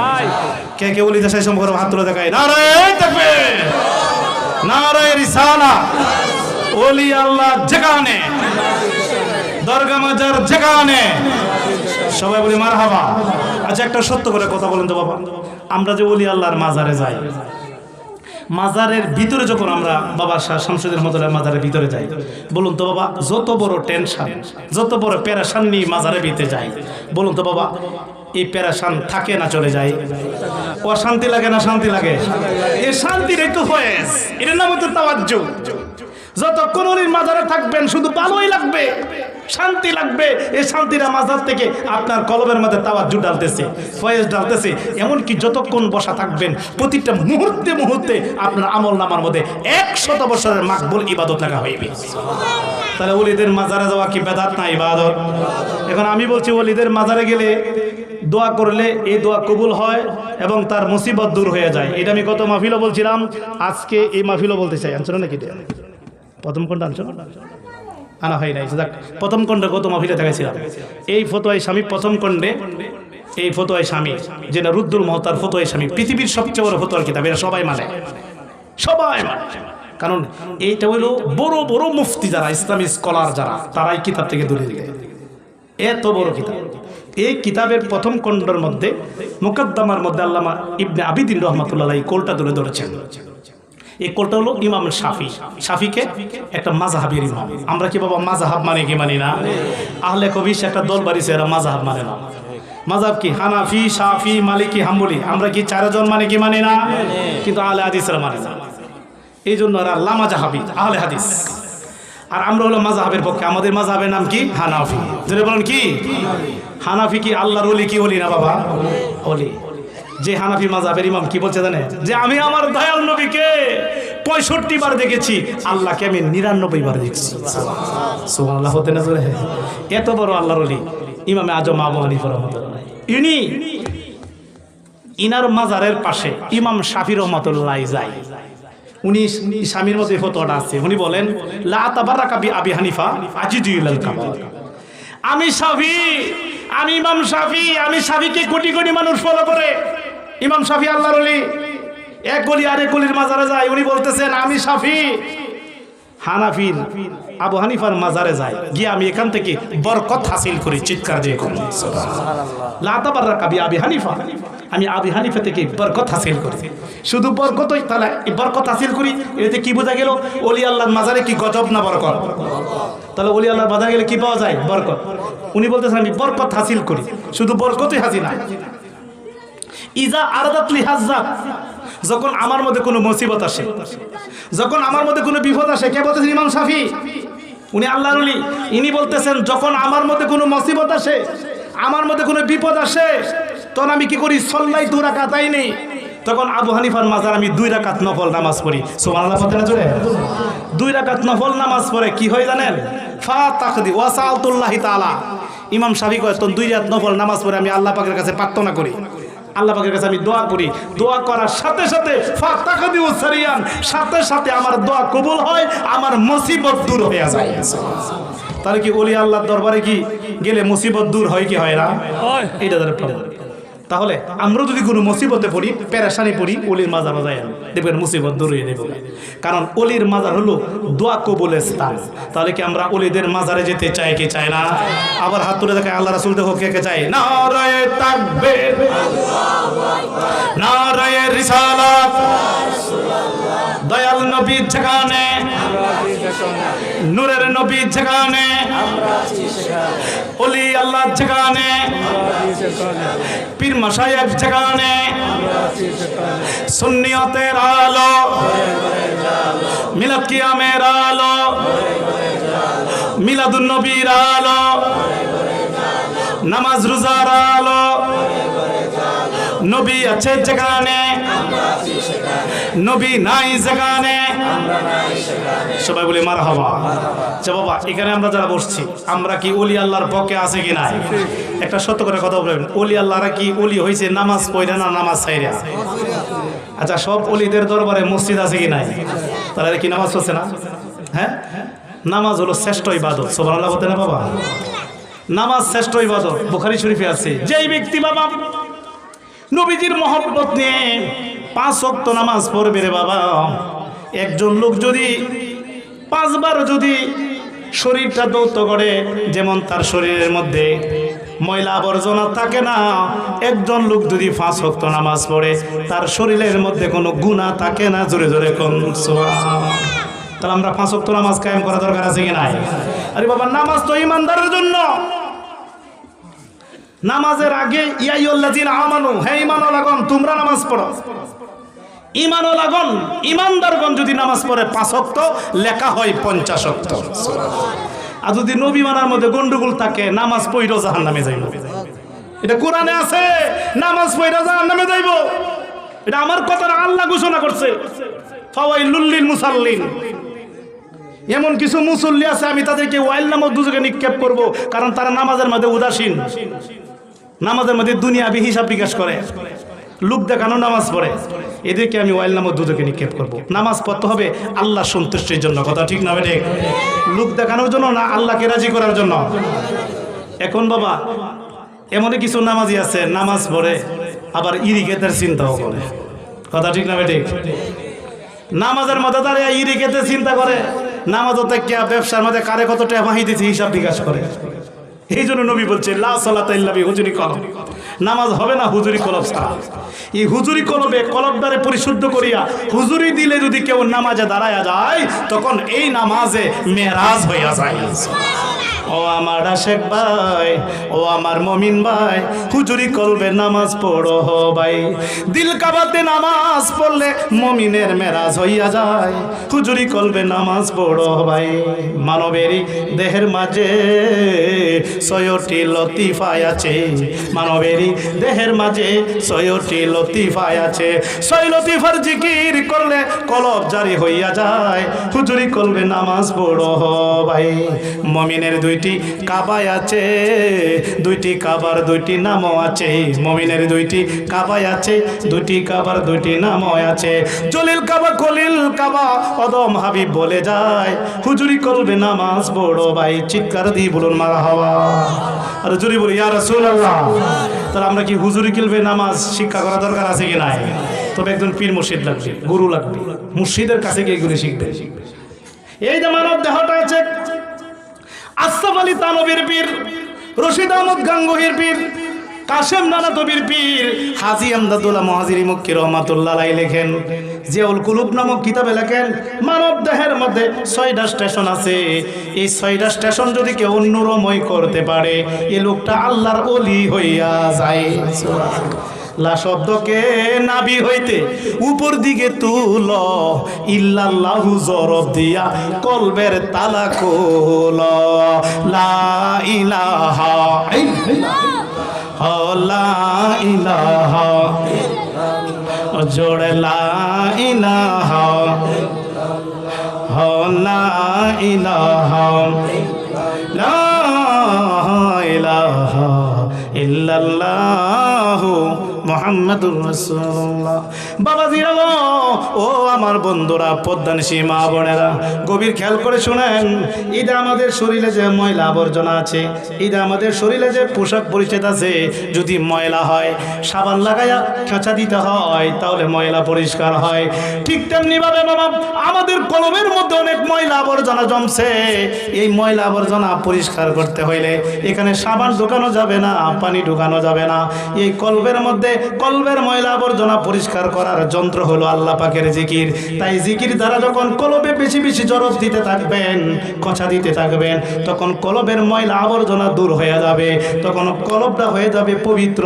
কে কে ওলিদের সাথে সম্পর্ক হাত তুলে দেখায় নারায়ে তাকবীর নারায়ে রিসালাত। ওলি আল্লাহ যেখানে দরগা মাজার যেখানে সবাই বলি মারহাবা। আচ্ছা একটা সত্য করে কথা বলেন তো বাবা আমরা যে ওলি আল্লাহর মাজারে যাই মাজারের ভিতরে যখন আমরা বাবা শাহ শামসুদ্দিন রহমতুল্লাহ মাজারের ভিতরে যাই, বলুন তো বাবা, যত বড় টেনশন, যত বড় পেরেশান নিয়ে মাজারের ভিতরে যাই, বলুন তো বাবা, এই পেরেশান থাকে না চলে যায়? অশান্তি লাগে না শান্তি লাগে? এই শান্তির একটু ফয়েজ, এর নাম হচ্ছে তাওয়াজ্জু। যতক্ষণ উনি মাজারে থাকবেন শুধু ভালোই লাগবে, শান্তি লাগবে। এই শান্তিটা মাজার থেকে আপনার কলবের মধ্যে তাওয়াজ্জু ডালতেছে, ফয়েজ ডালতেছে। এমনকি যতক্ষণ বসা থাকবেন প্রতিটা মুহূর্তে মুহূর্তে আপনার আমল নামার মধ্যে 100 বছরের মাকবুল ইবাদত লাগা হইবে। তাহলে ওলিদের মাজারে যাওয়া কি বেদাত না ইবাদত? এখন আমি বলছি ওলিদের মাজারে গেলে দোয়া করলে এই দোয়া কবুল হয় এবং তার মুসিবত দূর হয়ে যায়। এটা আমি গত মাহফিলও বলছিলাম, আজকে এই মাহফিলও বলতে চাই। আনছো নাকি প্রথম কোনটা আনছো? আনা হয় নাই। প্রথম খণ্ডে গত মাহফিলে দেখাইছিলাম এই ফতোয়ায়ে স্বামী প্রথম খণ্ডে, এই ফতোয়ায়ে স্বামী যেটা রুদ্দুল মহতার ফতোয়ায়ে স্বামী, পৃথিবীর সবচেয়ে বড় ফতোয়ার কিতাব। এটা সবাই মানে, সবাই মানে। কারণ এইটা হইল বড় বড় মুফতি যারা, ইসলামী স্কলার যারা, তারাই কিতাব থেকে দূরে দিকে। এত বড় কিতাব। এই কিতাবের প্রথম খণ্ডের মধ্যে মুকদ্দমার মধ্যে আল্লামা ইবনে আবিদিন রহমাতুল্লাহ এই কোলটা তুলে ধরেছেন। এই কোলটা হলো ইমাম শাফি। শাফিকে একটা মাযহাবের ইমাম। আমরা কি বাবা মাযহাব মানে কি মানি না? আহলে কবিস একটা দল বাড়িছে, এরা মাযহাব মানে না। মাযহাব কি? হানাফি, শাফি, মালিকি, হাম্বলি। আমরা কি চারজন মানে কি মানি না? কিন্তু আহলে হাদিসরা মানে না। এই জন্য এরা লামাযহাবি, আহলে হাদিস। আর আমরা হলো মাযহাবের পক্ষে। আমাদের মাযহাবের নাম কি? হানাফি। যদি বলেন কি হানাফি কি আল্লাহর ওলি কি ওলি না বাবা? ওলি। যে হানাফি মাযহাবের ইমাম কি বলছে জানেন? যে আমি আমার দয়াল নবীকে 65 বার দেখেছি, আল্লাহকে আমি 99 বার দেখছি। সুবহানাল্লাহ। হতে না জোরে? এত বড় আল্লাহর ওলি ইমামে আজম আবু হানিফা রাহমাতুল্লাহ। ইনার মাজারের পাশে ইমাম শাফি রহমাতুল্লাহ যায়। উনি স্বামীর মধ্যে ফতোয়াটা আছে। উনি বলেন লা তাবারাকা বি আবি হানিফা আজিদু ইলাল কাবা। আমি শাফি, আমি ইমাম শাফি, আমি শাফিকে কোটি কোটি মানুষ ফলো করে। ইমাম শাফি আল্লাহর ওলি, এক গলি আরেক গলির মাজারে যায়। উনি বলতেছেন আমি শাফি। হানাফির আবু হানিফার মাজারে যায়, গিয়ে আমি এখান থেকে বরকত হাসিল করি। চিৎকার দিয়ে সুবহানাল্লাহ। লা তাবারাকা বি আবি হানিফা, আমি আবি হানিফা থেকে বরকত হাসিল করি। শুধু বরকতই, তাহলে বরকত হাসিল করি, এতে কি বোঝা গেল? ওলি আল্লাহর মাজারে কি গজব না বরকত? তাহলে ওলি আল্লাহর মাজারে গেলে কি পাওয়া যায়? বরকত। উনি বলতেছেন আমি বরকত হাসিল করি, শুধু বরকতই হাসিল না। ইজা আরাদাত লি হাজ্জাত, যখন আমার মধ্যে কোনো মুসিবত আসে, যখন আমার মধ্যে কোনো বিপদ আসে। কে বলতেছেন? ইমাম শাফি। উনি আল্লাহর ওলি। ইনি বলতেছেন যখন আমার মধ্যে কোনো মুসিবত আসে, আমার মধ্যে কোনো বিপদ আসে, তখন আমি কি করি? সল্লাই 2 রাকাত আইনি। তখন আবু হানিফার মাজার আমি 2 রাকাত নফল নামাজ পড়ি। সুবহানাল্লাহ। পড়তে না জোরে? 2 রাকাত নফল নামাজ পড়ে কি হয় জানেন? ফা তাকদি ওয়া সাআলতুল্লাহি তাআলা। ইমাম শাফি কয় তখন 2 রাকাত নফল নামাজ পড়ে আমি আল্লাহ পাকের কাছে প্রার্থনা করি, আল্লাহ পাকের কাছে আমি দোয়া করি। দোয়া করার সাথে সাথে ফা তাকদি ওয়া সারিয়ান, সাথে সাথে আমার দোয়া কবুল হয়, আমার মুসিবত দূর হয়ে যায়। তাহলে কি ওলি আল্লাহর দরবারে কি গেলে মুসিবত দূর হয় কি হয় না? এটা তাদের প্রমাণ। তাহলে আমরা যদি কোনো মুসিবতে পড়ি, পেরেশানি পড়ি, ওলির মাজারে যাই, দেখবেন মুসিবত দূর হয়ে যাবে। কারণ ওলির মাজার হলো দোয়া কবুলের স্থান। তাহলে কি আমরা ওলিদের মাজারে যেতে চাই কি চাই না? আবার হাত তুলে দেখায় আল্লাহ রাসূল দেখো কে কে চাই। নারায়ে তাকবীর, নারায়ে রিসালাত, দয়াল নবী যেখানে, নূরের নবী যেখানে, ওলি আল্লাহ যেখানে, পীর মাশায়েখ যেখানে, সুন্নিয়তের আলো, মিলাদ কিয়ামের আলো, মিলাদুন নবীর আলো, নামাজ রোজার আলো, নবী আছে যেখানে, নবী নাই যেখানে, সবাই বলে মারহাবা। আচ্ছা বাবা, এখানে আমরা যারা বসছি, আমরা কি ওলি আল্লাহর পক্ষে আছে কি নাই? একটা সত্য করে কথা বলবেন, ওলি আল্লাহরা কি ওলি হয়েছে নামাজ পড়ে না নামাজ ছাইরা? আচ্ছা, সব ওলিদের দরবারে মসজিদ আছে কি নাই? তারা কি নামাজ পড়ছে না? হ্যাঁ, নামাজ হলো শ্রেষ্ঠ ইবাদত। সুবহানাল্লাহ। বলতে না বাবা, নামাজ শ্রেষ্ঠ ইবাদত। বুখারী শরীফে আছে, যেই ব্যক্তি বাবা নবীজির মহব্বত নিয়ে 5 ওয়াক্ত নামাজ পড়বে রে বাবা, একজন লোক যদি 5 বার যদি শরীরটা দৌত করে, যেমন তার শরীরের মধ্যে ময়লা আবর্জনা থাকে না। একজন লোক যদি 5 ওয়াক্ত নামাজ পড়ে, তার শরীরের মধ্যে কোনো গুনাহ থাকে না। জোরে জোরে কোন সুবহানাল্লাহ। তাহলে আমরা 5 ওয়াক্ত নামাজ কায়েম করা দরকার আছে কি নাই? আরে বাবা, নামাজ তো ঈমানদারের জন্য। নামাজের আগে ইয়া আইয়ুহাল্লাযীনা আমানু, হে ঈমানওয়ালাগণ তোমরা নামাজ পড়ো। ঈমানওয়ালাগণ, ঈমানদারগণ যদি নামাজ পড়ে 5 ওয়াক্ত, লেখা হয় 50 ওয়াক্ত। আর যদি নবী মানার মধ্যে গন্ডগোল থাকে, নামাজ পড়েও জাহান্নামে যাইব। এটা কোরআনে আছে, নামাজ পড়েও জাহান্নামে যাইব। এটা আমার কথা না, আল্লাহ ঘোষণা করছে। ফাওয়াইলুল লিল মুসাল্লিন। এমন কিছু মুসল্লি আছে, আমি তাদেরকে ওয়াইল নামক দুজকে নিক্ষেপ করব, কারণ তারা নামাজের মধ্যে উদাসীন, নামাজের মধ্যে দুনিয়াবি হিসাব বিকাশ করে, লোক দেখানো নামাজ পড়ে। এদেরকে আমি ওয়াইল নামক দুজকে নিক্ষেপ করব। নামাজ পড়তে হবে আল্লাহ সন্তুষ্টির জন্য, কথা ঠিক না বেঠিক? লোক দেখানোর জন্য না, আল্লাহকে রাজি করার জন্য। এখন বাবা, এমন কিছু নামাজি আছে, নামাজ পড়ে আবার ইরিগেটের চিন্তাও করে, কথা ঠিক না বেঠিক? নামাজের মধ্যে দাঁড়িয়ে ইরিগেটের চিন্তা করে, নামাজ থেকে ব্যবসার মধ্যে কারে কত টাকা মাহি দিচ্ছে হিসাব বিকাশ করে। এই জন্য নবী বলছে লা সালাতা ইল্লা বিহুজুরি কলব, নামাজ হবে না হুজুরি কলব ছাড়া। এই হুজুরি কলবে, কলবদারে পরিশুদ্ধ করিয়া হুজুরি দিলে যদি কেউ নামাজে দাঁড়ায়া যায়, তখন এই নামাজে মেরাজ হইয়া যায়। ও আমার আশেক ভাই, ও আমার মমিন ভাই, হুজুরি কলবে নামাজ পড়ো ভাই। দিল কাবাতে নামাজ পড়লে মমিনের মেরাজ হইয়া যায়। হুজুরি কলবে নামাজ পড়ো ভাই। মানবেরই দেহের মাঝে 6টি লতিফায় আছে, মানবেরই দেহের মাঝে 6টি লতিফায় আছে। 6 লতিফার জিকির করলে কলব জারি হইয়া যায়। হুজুরি কলবে নামাজ পড়ো ভাই। মমিনের 2টি কাবায় আছে, 2টি কাবার 2টি নামও আছে। মুমিনের 2টি কাবায় আছে, 2টি কাবার 2টি নামও আছে। জলিল কাবা, খলিল কাবা, কদম হাবিব বলে যায়। হুজুরি কলবে নামাজ পড়ো ভাই। চিৎকার দিয়ে বলুন মারহাবা। আর হুজুরি বলি ইয়া রাসূলুল্লাহ। তাহলে আমরা কি হুজুরি কলবে নামাজ শিক্ষা করা দরকার আছে কি নাই? তবে একজন পীর মুর্শিদ লাগবে, গুরু লাগবে। মুর্শিদের কাছে গিয়ে এগুলো শিখবে। এই যে মানব দেহটা আছে, আশরাফ আলী তানবীর পীর, রশিদ আহমদ গাঙ্গুহির পীর, কাশেম নানাতবির পীর, হাজী আমদাদুল্লাহ মুহাজিরি মক্কি রহমাতুল্লাহ আলাইহি লেখেন, জিয়াউল কুলুব নামক কিতাবে লেখেন, মানব দেহের মধ্যে 6টা স্টেশন আছে। এই 6টা স্টেশন যদি কেউ নূরময় করতে পারে, এই লোকটা আল্লাহর ওলি হইয়া যায়। লা শব্দকে নাভি হইতে উপর দিকে তুল, ইল্লাল্লাহু জরব দিয়া কলবের তালা খোল। লা ইলাহা ইল্লাল্লাহ, লা ইলাহা জোড়ে লা ইলাহা, লা ইলাহা, লা ইলাহা ইল্লাল্লাহু মুহাম্মাদুর রাসূলুল্লাহ। বাবাজিরা ও আমার বন্ধুরা, পদ্মানিশী মা বোনেরা, গভীর খেয়াল করে শুনেন। ঈদে আমাদের শরীরে যে ময়লা আবর্জনা আছে, ঈদে আমাদের শরীরে যে পোশাক পরিচ্ছদ আছে, যদি ময়লা হয় সাবান লাগাইয়া খেঁচা দিতে হয়, তাহলে ময়লা পরিষ্কার হয়। ঠিক তেমনি ভাবে বাবা, আমাদের কলবের মধ্যে অনেক ময়লা আবর্জনা জমছে। এই ময়লা আবর্জনা পরিষ্কার করতে হইলে এখানে সাবান ঢোকানো যাবে না, পানি ঢোকানো যাবে না। এই কলবের মধ্যে, কলবের ময়লা আবর্জনা পরিষ্কার করার যন্ত্র হলো আল্লাহ পাকের জিকির। তাই জিকির দ্বারা যখন কলবে বেশি বেশি জরব দিতে থাকবেন, খোঁচা দিতে থাকবেন, তখন কলবের ময়লা আবর্জনা দূর হয়ে যাবে, তখন কলবটা হয়ে যাবে পবিত্র।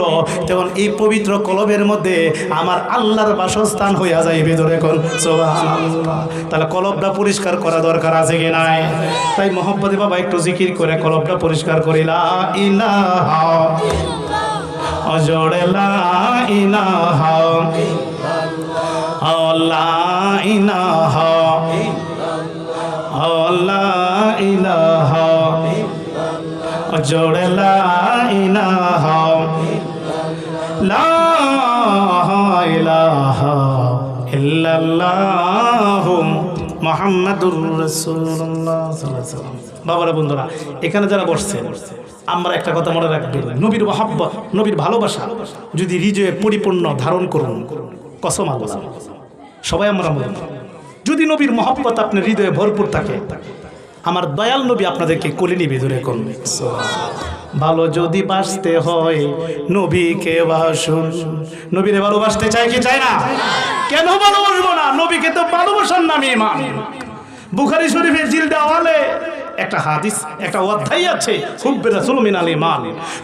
তখন এই পবিত্র কলবের মধ্যে আমার আল্লাহর বাসস্থান হইয়া যাইবে। ধরে কোন সুবহানাল্লাহ। তাহলে কলবটা পরিষ্কার করা দরকার আছে কি নাই? তাই মোহাম্মদে বাবা একটু জিকির করে কলবটা পরিষ্কার করি। লা ইলাহা জোড়ে লা ইলাহা, লা ইলাহা, লা ইলাহা জোড়ে লা ইলাহা, লা ইলাহা ইল্লাল্লাহু মুহাম্মাদুর রাসূলুল্লাহ সাল্লাল্লাহু আলাইহি ওয়াসাল্লাম। বাবারা বন্ধুরা, এখানে যারা বসছেন, আমরা একটা কথা মনে রাখবেন, নবীর মহব্বত, নবীর ভালোবাসা যদি হৃদয়ে পরিপূর্ণ ধারণ করুন, কসম আল্লাহ, সবাই আমরা বলব, যদি নবীর মহব্বত আপনার হৃদয়ে ভরপুর থাকে, আমার দয়াল নবী আপনাদেরকে কোলে নিবে ধরে কোন ভালো যদি বাঁচতে হয় নবীকে বাসুন। নবীরে ভালোবাসতে চাই কি চাই না? কেন ভালোবাসবো না? নবীকে তো ভালোবাসার নামে ঈমান। বুখারী শরীফের জিলদে আওয়ালে একটা হাদিস, একটা অধ্যায় আছে, হুব্বে রাসূল মিনাল ঈমান।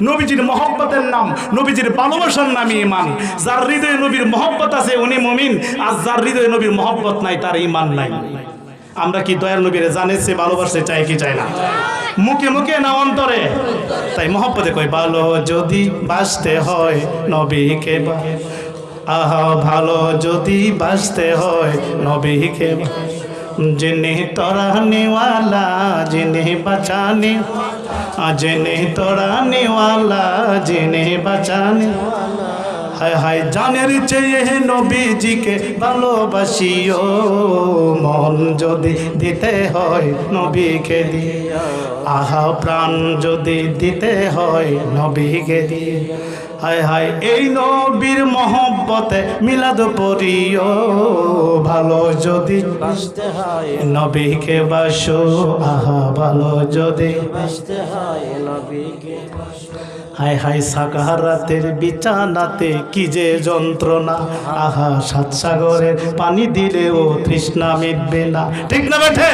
নবীজির মহব্বতের নাম, নবীজির ভালোবাসার নামই ঈমান। যার হৃদয়ে নবীর মহব্বত আছে উনি মুমিন, আর যার হৃদয়ে নবীর মহব্বত নাই তার ঈমান নাই। আমরা কি দয়াল নবীরে জানেছে ভালোবাসতে চাই কি চাই না? মুখে মুখে না অন্তরে? তাই মহব্বতে কই ভালো যদি বাসতে হয় নবীকে আহা, ভালো যদি বাসতে হয় নবীকে जिन्हें तोड़ाने वाला जिन्हें बचाने, जिन्हें तोड़ाने वाला जिन्हें बचाने, हाय हाय জানের চেয়ে নবীজিকে ভালোবাসিও, মন যদি দিতে হয় নবীকে দিও, আহা প্রাণ যদি দিতে হয় নবীকে দিও। হায় হায় এই নবীর মহব্বতে মিলাদ পড়িও, ভালো যদি বাঁচতে হয় নবীকে বাসো, আহা ভালো যদি বাঁচতে হয় নবীকে। হায় হায় সাকারাতের বিছানাতে কি যে যন্ত্রণা, আহা সাত সাগরের পানি দিলেও তৃষ্ণা মিটবে না। ঠিক না বেঠে?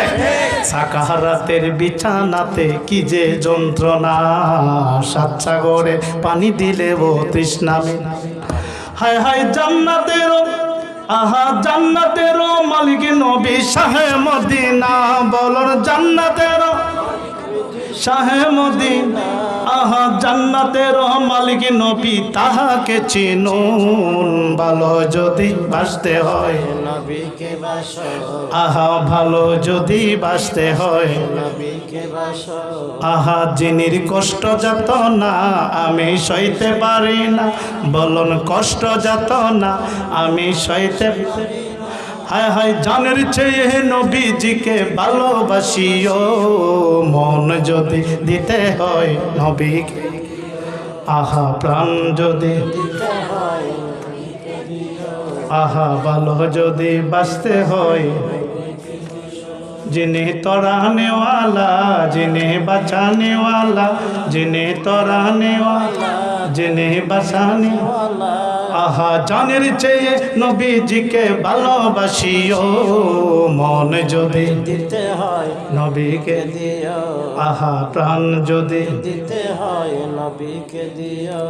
সাকারাতের বিছানাতে কি যে যন্ত্রণা, সাত সাগরের পানি দিলেও তৃষ্ণা মিটবে। হায় হায় জান্নাতেরও, আহা জান্নাতেরও মালিক নবী শাহে মদিনা, বলর জান্নাতেরও শাহে মদিনা, আহা জান্নাতের মালিক নবী তাহাকে চিনুন, ভালো যদি বাসতে হয় নবীকে বাসো, আহা ভালো যদি বাসতে হয় নবীকে বাসো। আহা জিনির কষ্ট যাত না আমি সইতে পারি না, বলুন কষ্ট যাত না আমি সইতে। হায় হায় জানের চেয়ে নবীজিকে ভালোবাসিও, মন যদি দিতে হয় নবীকে, আহা প্রাণ যদি আহা ভালো যদি বাঁচতে হয়, जिन्हें तोड़ाने वाला जिन्हें बचाने वाला, जिन्हें तोड़ाने वाला जिन्हें बचाने वाला, आहा জানের চেয়ে নবীজিকে ভালোবাসিও, মন যদি দিতে হয় নবীকে দিও, আহা প্রাণ যদি দিতে হয় নবীকে দিও।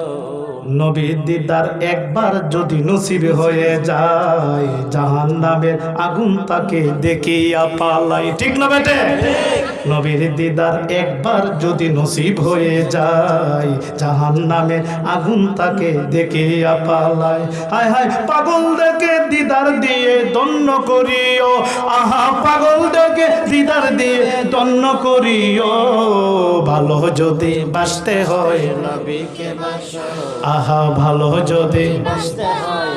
নবীর দিদার একবার যদি নসিব হয়ে যায়, জাহান্নামের আগুন তাকে দেখিয়া পালাই। ঠিক না বেটে? নবীর দিদার একবার যদি নসিব হয়ে যায়, জাহান্নামের আগুন তাকে দেখিয়া পালাই। হায় হায় পাগল দেখে দিদার দিয়ে দন্য করিও, আহা পাগল দেখে দিদার দিয়ে দন্য করিও, ভালো যদি বাসতে হয় নবীকে বাসো, আহা ভালো যদি বাঁচতে হয়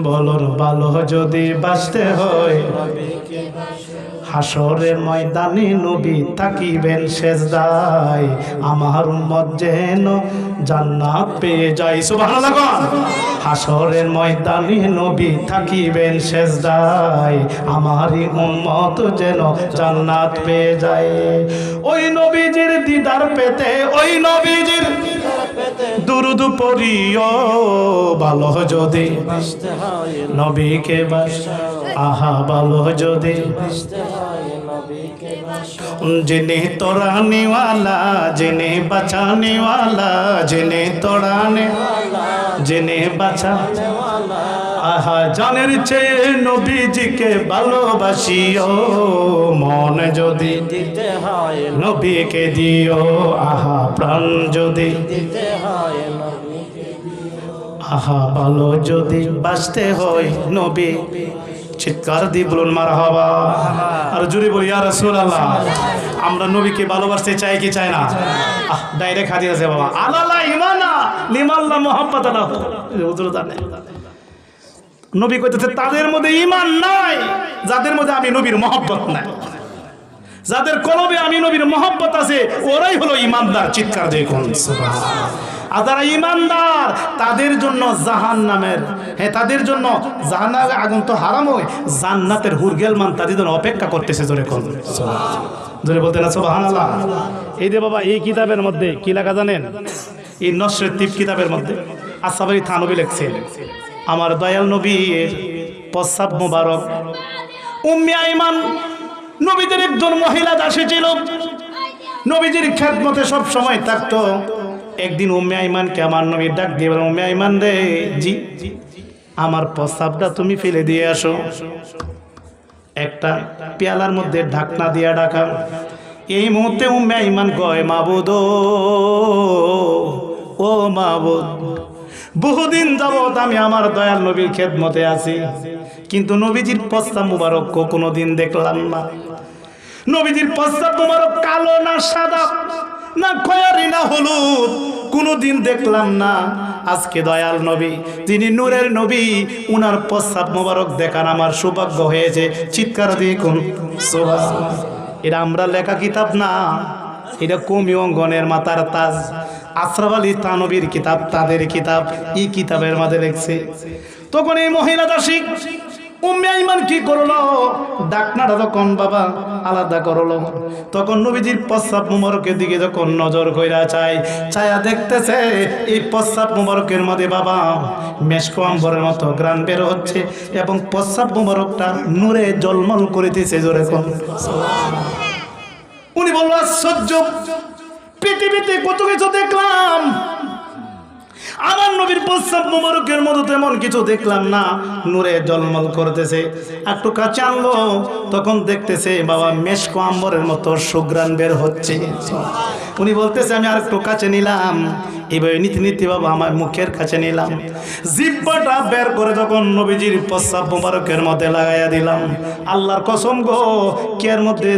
বলুন ভালো যদি বাঁচতে হয় নবীকে বাসো। হাসরের ময়দানে নবী থাকিবেন সেজদায়, আমার উম্মত যেন জান্নাত পেয়ে যায়। সুবহানাল্লাহ। হাসরের ময়দানে নবী থাকিবেন সেজদায়, আমারই উম্মত যেন জান্নাত পেয়ে যায়। ওই নবীজির দিদার পেতে, ওই নবীজির দুরুদ পড়িও, ভালো যদি বাঁচতে হয় নবীকে বাসো, আহা ভালো যদি বাঁচতে হয় নবীকে বাসো। जिन्हें तोड़ाने वाला जिन्हें बचाने वाला, जिन्हें तोड़ाने जिन्हें बचाने आहा জানের চেয়ে নবীজিকে ভালোবাসিও, মন যদি দিতে হয় নবীকে দিও, আহা প্রাণ যদি দিতে হয় নবীকে দিও। আহা ভালো যদি বাঁচতে হয় নবী। চিৎকার দিয়ে বলুন মারহাবা। আর জোরে বলি ইয়া রাসূলুল্লাহ। আমরা নবীকে ভালোবাসতে চাই কি চাই না? ডাইরেক্ট হাদিস আছে বাবা, আলালা ইমানা লিমাল্লা মুহাব্বাতানা, হুজুর জানে নবী কইতেছে তাদের মধ্যে ঈমান নাই যাদের মধ্যে আমি নবীর মহব্বত নাই। যাদের কলবে আমি নবীর মহব্বত আছে ওরাই হলো ঈমানদার। চিৎকার দিয়ে কোন সুবহানাল্লাহ। আর যারা ইমানদার তাদের জন্য জাহান্নামের, হ্যাঁ তাদের জন্য জাহান্নামের আগুন তো হারাম হয়, জান্নাতের হুরগেলমান তাদের জন্য অপেক্ষা করতেছে। জোরে কোন জোরে বলতে না সুবহানাল্লাহ। এই যে বাবা এই কিতাবের মধ্যে কি লেখা জানেন? এই নসরের তিপ কিতাবের মধ্যে আসহাবে থানবী লিখছেন, আমার দয়াল নবীর প্রস্রাব মুবারক। উম্মে আইমান নবীদের একজন মহিলা দাসী ছিল, নবীজির খেদমতে সব সময় থাকতো। একদিন উম্মে আইমানকে আমার নবী ডাক দিয়ে বলেন, উম্মে আইমান রে, জি আমার প্রস্রাবটা তুমি ফেলে দিয়ে আসো। একটা পেয়ালার মধ্যে ঢাকনা দিয়ে ডাকা। এই মুহূর্তে উম্মে আইমান কয়, মাবুদ ও মাবুদ, বহুদিন যাবত আমি আমার দয়াল নবীর খেদমতে আছি, কিন্তু নবীজির প্রস্রাব মুবারক কোনোদিন দেখলাম না। নবীজির প্রস্রাব মুবারক কালো না সাদা না খয়েরি না হলুদ কোনোদিন দেখলাম না। আজকে দয়াল নবী, তিনি নূরের নবী, উনার প্রস্রাব মুবারক দেখার আমার সৌভাগ্য হয়েছে। চিৎকার দিয়ে কোন সুবহানাল্লাহ। এটা আমরা লেখা কিতাব না, এটা কমি অঙ্গনের মাতার তাজ আশরাফ আলী থানবীর কিতাব, তাদের কিতাব। এই কিতাবের মধ্যে লিখছে। তখন এই মহিলা দাসী উম্মে আইমান কি করলো, ডাকনাটা যখন বাবা আলাদা করলো, তখন নবীজির প্রস্রাব মুবারকের দিকে যখন নজর কইরা চায়া দেখতেছে এই প্রস্রাব মুবারকের মধ্যে বাবা মেশক আম্বরের মতো ঘ্রাণ বের হচ্ছে এবং প্রস্রাব মুবারকটা নূরে জলমল করিতেছে। জোরে কোন উনি বলল, আশ্চর্য, পৃথিবীতে কত কিছু দেখলাম, আমার নবীর প্রস্রাব মুবারকের মতো তেমন কিছু দেখলাম না, নূরে জলমল করতেছে। একটু কাছে আনলো, তখন দেখতেছে বাবা মেশক আম্বরের মতো সুঘ্রাণ বের হচ্ছে। উনি বলতেছে, আমি আর একটু কাছে নিলাম, এইভাবে নীতি নীতি বাবা আমার মুখের কাছে নিলাম, জিহ্বাটা বের করে যখন নবীজির প্রস্রাব মুবারকের মধ্যে লাগাইয়া দিলাম, আল্লাহর কসম গো, কের মধ্যে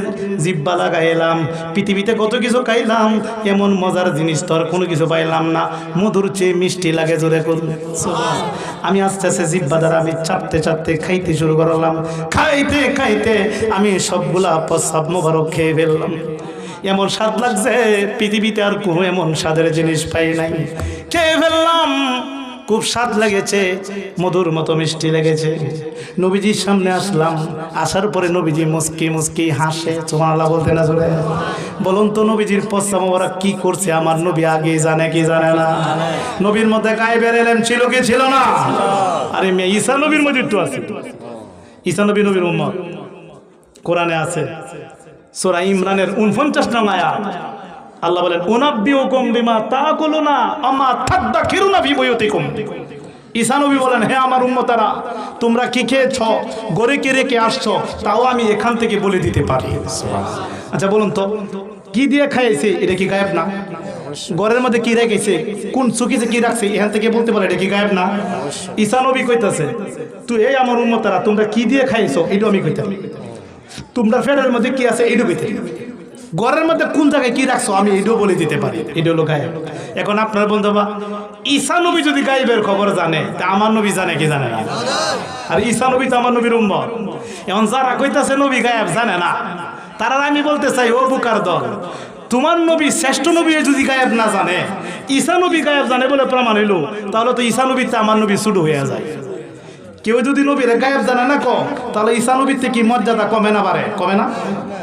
জিহ্বা লাগাইলাম, পৃথিবীতে কত কিছু খাইলাম, এমন মজার জিনিস তো আর কোনো কিছু পাইলাম না, মধুর চেয়ে মিষ্টি লাগে। জোরে করলে আমি আস্তে আস্তে জিহ্বা দ্বারা আমি চাপতে চাপতে খাইতে শুরু করলাম। খাইতে খাইতে আমি সবগুলা প্রস্রাব মুবারক খেয়ে ফেললাম। এমন স্বাদ লাগছে, পৃথিবীতে আর কোনো এমন স্বাদের জিনিস পাই নাই। খেয়ে ফেললাম, খুব স্বাদ লেগেছে, মধুর মতো মিষ্টি লেগেছে। নবীজির সামনে আসলাম, আসার পরে নবীজি মুস্কি মুস্কি হাসে। সুবহানাল্লাহ বলতে না জোরে বলুন তো, নবীজির প্রস্রাব মুবারক কি করছে আমার নবী আগে জানে কি জানে না? নবীর মধ্যে গায়েবের ইলম ছিল কি ছিল না? আরে মেয়ে ঈসা নবীর মধ্যে তো আছে, ঈসা নবী নবীর উম্মত, কোরআনে আছে সূরা ইমরানের 49 নং আয়াত। আল্লাহ বলেন, উনাব্বিউকুম বিমা তাকুলুনা আমা তাদাকিরুনা ফি বুয়ুতিকুম। ঈসা নবী বলেন, হে আমার উম্মতারা, তোমরা কি খেয়েছো, গড়ে কে রেখে আসছো, তাও আমি এখান থেকে বলে দিতে পারি। আচ্ছা বলুন তো, কি দিয়ে খাইছে, এটা কি গায়েব না? ঘরের মধ্যে কি রেখেছে, কোন চুকিতে কি রাখছে, এখান থেকে বলতে পারে, এটা কি গায়েব না? ঈসা নবী কইতাছে, তুই এই আমার উম্মতারা, তোমরা কি দিয়ে খাইছো, এটা আমি কইতে পারি। তোমরা ফেরের মধ্যে কি আছে, এইটু কইতে। ঘরের মধ্যে কোন জায়গায় কি রাখছো, আমি এটাও বলে দিতে পারি। এটা হলো গায়েব। এখন আপনার বন্ধুবা, ঈসা নবী যদি গায়েবের খবর জানে, তা আমার নবী জানে কি জানে না? আর ঈসা নবী তো আমার নবীর উম্মত। এখন যারা কইতাছে নবী গায়েব জানে না, তারা আমি বলতে চাই, ও বুকার দল, তোমার নবী শ্রেষ্ঠ নবী যদি গায়েব না জানে, ঈসা নবী গায়েব জানে বলে প্রমাণ হইল, তাহলে তো ঈসা নবীতে আমার নবী শুরু হয়ে যায়। কেউ যদি নবীর গায়েব জানে না তাহলে ঈসা নবীর থেকে কি মর্যাদা কমে না বাড়ে? কমে না?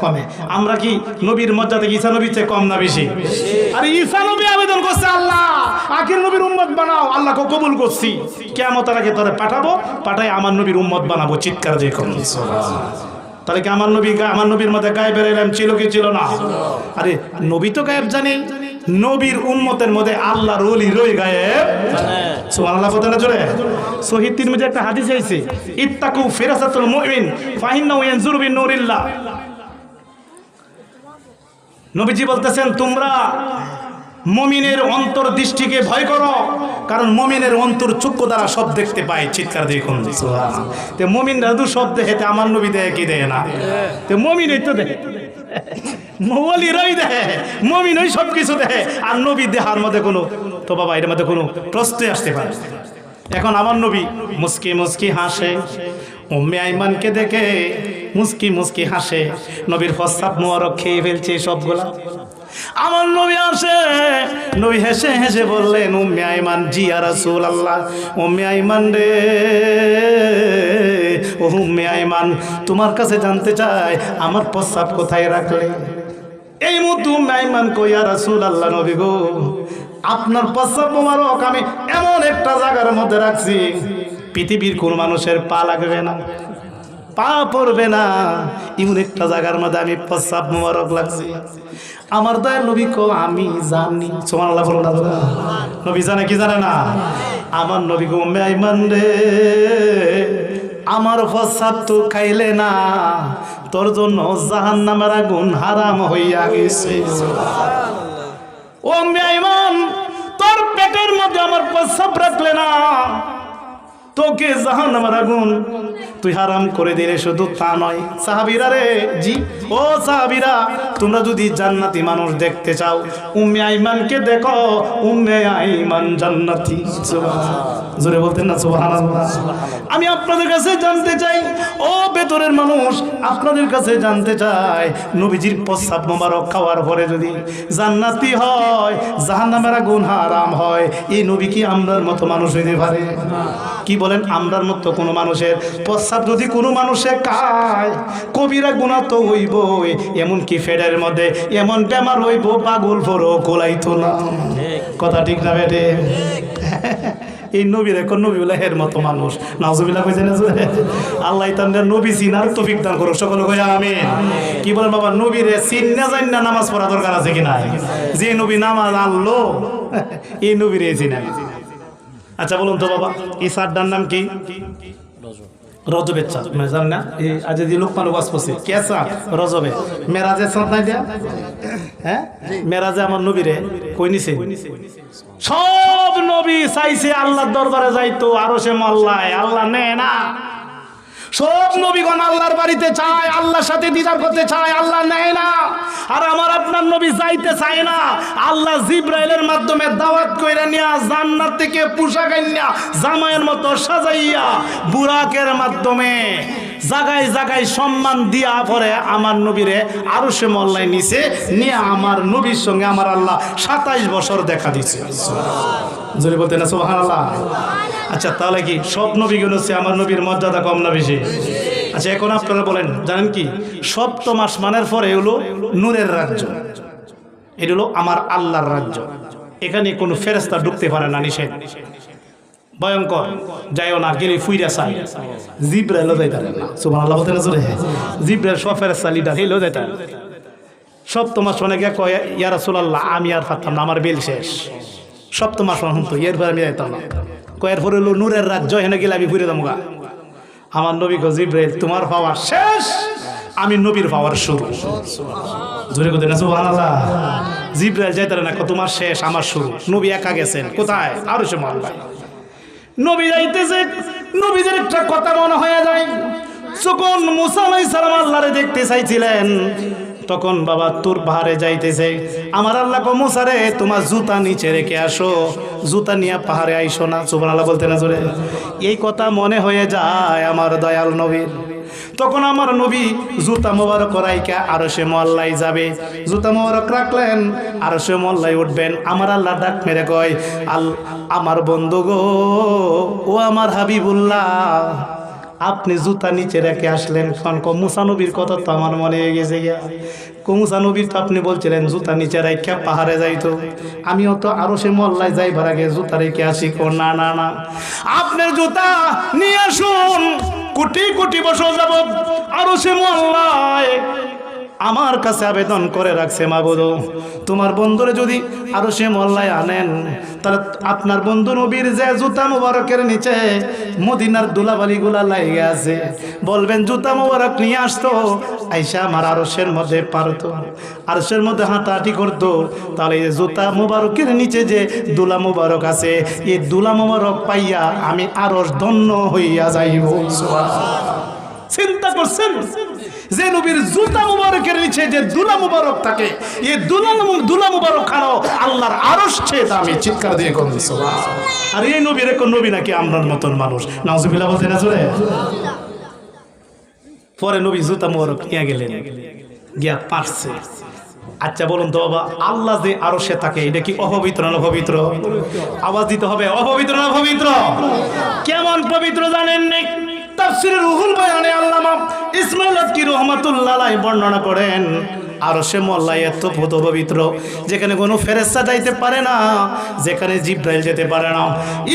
কমে। আমরা কি নবীর মর্যাদা ঈসা নবীর চেয়ে কম না বেশি? আর ঈসা নবী আবেদন করছে, আল্লাহ আখির নবীর উম্মত বানাও, আল্লাহকে কবুল করছি, কিয়ামতের আগে তোরে পাঠাবো, পাঠাই আমার নবীর উম্মত বানাবো। চিৎকার দিয়ে কম। তাহলে কি আমার নবীর মধ্যে গায়েবের ইলম ছিল কি ছিল না? আরে নবী তো গায়েব জানে, নবীর উম্মতের মধ্যে আল্লাহর ওলি রই গায়েব সুবহানাল্লাহ বলতে না জোরে। সহিহ তিরমিজি একটা হাদিস আছে, ইত্তাকু ফিরাসাতুল মুমিন ফাইন্নাহু ইয়ানজুরু বিনুরিল্লাহ। নবীজি বলতেছেন, তোমরা মুমিনের অন্তর্দৃষ্টিকে ভয় করো, কারণ মুমিনের অন্তর চক্ষু দ্বারা সব দেখতে পায়। চিৎকার দিয়ে কোন সুবহানাল্লাহ। তে মুমিনরা তো সব দেখে, তে আমার নবী দেখে কি দেখে না? তে মুমিনই তো দেখে, ওলিরাই দেখে, মুমিনই সব কিছু দেখে, আর নবী দেখার মধ্যে কোনো তো বাবা এর মধ্যে কোনো প্রশ্নই আসতে পারে। এখন আমার নবী মুস্কি মুস্কি হাসে, উম্মে আইমানকে দেখে মুস্কি মুস্কি হাসে, নবীর প্রস্রাব মুবারক খেয়ে ফেলছে সবগুলা। আমার নবী আসে, নবী হেসে হেসে বললেন উম্মে আইমান, জি ইয়া রাসূলুল্লাহ। উম্মে আইমান রে, ও উম্মে আইমান, তোমার কাছে জানতে চাই আমার প্রস্রাব কোথায় রাখলে? এই মুহূর্তে উম্মে আইমান কই, ইয়া রাসূলুল্লাহ, নবী গো, আপনার প্রস্রাব মোবারক আমি এমন একটা জায়গার মধ্যে রাখছি পৃথিবীর কোন মানুষের পা লাগবে না, পা পড়বে না, এমন একটা জায়গার মধ্যে আমি প্রস্রাব মোবারক লাগছি। আমার দয়াল নবী কো, আমি জানি। সুবহানাল্লাহ বলুন না। নবী জানে কি জানে না? আমার নবী গো, উম্মে আইমান রে, আমার প্রস্রাব তো খাইলে না, তোর জন্য জাহান্নামের আগুন হারাম হইয়া গেছে। ও উম্মে আইমান, তোর পেটের মধ্যে আমার প্রস্রাব রাখলে না, তোকে জাহান্নামের আগুন তুই হারাম করে দিলে। শুধু তা নয় সাহাবীরা রে, জি ও সাহাবীরা, তোমরা যদি জান্নাতি মানুষ দেখতে চাও উম্মে আইমানকে দেখো, উম্মে আইমান জান্নাতি। জোরে বলতেন না সুবহানাল্লাহ। আমি আপনাদের কাছে জানতে চাই, ও ভেতরের মানুষ, আপনাদের কাছে জানতে চাই, নবীজির প্রস্রাব মোবারক খাওয়ার পরে যদি জান্নাতি হয়, জাহান্নামের আগুন হারাম হয়, এই নবী কি আমরার মতো মানুষ হইতে পারে? কি বলেন? আমরার মতো কোনো মানুষের প্রস্রাব যদি কোনো মানুষে খায়, কবিরা গুনাহ তো হইবই, এমনকি ফেডের মধ্যে এমন বেমার হইব পাগল ফরো কোলাইতো না। কথা ঠিক না বেটে? এই নবীর এখন নবী বলে হের মতো মানুষ, নাউজুবিল্লাহ কইছেন না? আল্লাহ তাআলা নবী চিনার তৌফিক দান করুক, সকলে কই আমিন। কি বলেন বাবা, নবীরে চিন্না জান্না নামাজ পড়া দরকার আছে কি নাই? যে নবী নামাজ আনলো, এই নবীরে চিনা। আচ্ছা বলুন তো বাবা, এই চাঁদটার নাম কি? রজবের চাঁদ, জান না? এই আজ যে লোকমান ওয়াজ করছে, কে চাঁদ? রজবে। মেরাজের চাঁদ নাই দেয়া? হ্যাঁ, মেরাজে আমার নবীরে কই নিছে? সব নবী চাইছে আল্লাহর দরবারে যাইতো, আরশে মহল্লায়, আল্লাহ নেয় না। সব নবীগণ আল্লাহর বাড়িতে চায়, আল্লাহর সাথে দিদার করতে চায়, আল্লাহ নেয় না। আর আমার আপনার নবী যাইতে চায় না, আল্লাহ জিব্রাইলের মাধ্যমে দাওয়াত কইরা নিয়া জান্নাত থেকে পোশাক আইনা জামাইয়ের মতো সাজাইয়া বুরাকের মাধ্যমে জায়গায় জায়গায় সম্মান দিয়া পরে আমার নবীরে আরশে মহল্লায় নিছে, নিয়ে আমার নবীর সঙ্গে আমার আল্লাহ 27 বছর দেখা দিছে। জোরে বলতে না সুবহানাল্লাহ। আচ্ছা তাহলে কি সব নবীগুলো হচ্ছে আমার নবীর মর্যাদা কম না বেশি? আচ্ছা এখন আপনারা বলেন, জানেন কি সপ্তম আসমানের পরে হলো নূরের রাজ্য, এটা হলো আমার আল্লাহর রাজ্য। এখানে কোনো ফেরেশতা ঢুকতে পারে না, নিষেধ, ভয়ঙ্কর, যাইও না, গেলে ফুইরা চাই। জিব্রাইলও যাইতে পারে না। সুবহানাল্লাহ বলতে না? জোরে। জিব্রাইল সব ফেরেশতা লিডার, হেলেও যাইতে পারে। সপ্তম আসমানে গিয়ে কয়, ইয়া রাসূলুল্লাহ, আমি আর পারতাম না, আমার বেল শেষ। সপ্তম আসমান হতো, এরপর আমি যাইতাম না। কয়ের পরে হলো নূরের রাজ্য, হেনে গেলে আমি ঘুরে যাবো গা। আমার নবী কো, জিব্রাইল তোমার পাওয়ার শেষ, আমি নবীর পাওয়ার শুরু। জোরে কথা না সুবহানাল্লাহ। জিব্রাইল যাইতে না, তোমার শেষ আমার শুরু। নবী একা গেছেন কোথায়? আরশে মহল্লায়। নবী যাইতেছে, নবীদের একটা কথা মনে হয়ে যায়, যখন মুসা আলাইহিস সালাম আল্লাহরে দেখতে চাইছিলেন, তখন বাবা তুর পাহাড়ে যাইতেছে, আমার আল্লাহ কো, মুসা রে তোমার জুতা নিচে রেখে আসো, জুতা নিয়ে পাহাড়ে আইসো না। সুবহানাল্লাহ বলতে না জোরে? এই কথা মনে হয়ে যায় আমার দয়াল নবীর। তখন আমার নবী জুতা মোবারক রাইকা আরশে মহল্লায় যাবে, জুতা মোবারক রাখলেন, আরশে মহল্লায় উঠবেন। আমার আল্লাহ ডাক মেরে কয়, আমার বন্ধু গো, ও আমার হাবিবুল্লাহ, আপনি জুতা নিচে রেখে আসলেন। মুসা নবীর কথা তো আমার মনে হয়ে গেছে গিয়া। মুসা নবীর তো আপনি বলছিলেন জুতা নিচে রেখে পাহাড়ে যাইতো, আমিও তো আরশে মহল্লায় যাইবার আগে জুতা রেখে আসি। না না না, আপনার জুতা নিয়ে আসুন, কোটি কোটি বছর যাবত আরশে মহল্লায় আমার কাছে আবেদন করে রাখছে, মাবুদ তোমার বন্ধুরে যদি আরশে মহল্লায় আনেন, তাহলে আপনার বন্ধু নবীর যে জুতা মুবারকের নিচে মদিনার ধুলাবালিগুলা লাগিয়ে আছে, বলবেন জুতা মুবারক নিয়ে আসতো, আইসা আমার আরশের মধ্যে পারতো, আরশের মধ্যে হাঁটাহাঁটি করতো, তাহলে এই জুতা মুবারকের নিচে যে দুলা মুবারক আছে, এই দুলা মুবারক পাইয়া আমি আরশ ধন্য হইয়া যাইব। চিন্তা করছেন যে নবীর জুতা মুবারকের নিচে যে দুলা মুবারক থাকে, এই দুলা মুবারক খানো আল্লাহর আরশ চেয়ে দামি। চিৎকার দিয়ে কোন সুবহানাল্লাহ। আর এই নবীর কোন নবী নাকি আমরার মতন মানুষ? নাউজুবিল্লাহ বলতে না জোরে? পরে নবী জুতা মুবারক নিয়ে গেলেন, গিয়া পারছে, আচ্ছা বলুন তো বাবা, আল্লাহ যে আরশে থাকে এটা কি অপবিত্র না পবিত্র? আওয়াজ দিতে হবে, অপবিত্র না পবিত্র? কেমন পবিত্র জানেন নি? তাফসীরে রুহুল বয়ানে আল্লামা ইসমাইল আদকি রাহমাতুল্লাহ আলাইহি বর্ণনা করেন আরশে মোল্লা এত পবিত্র, যেখানে কোনো ফেরেশতা যাইতে পারে না, যেখানে জিব্রাইল যেতে পারে না,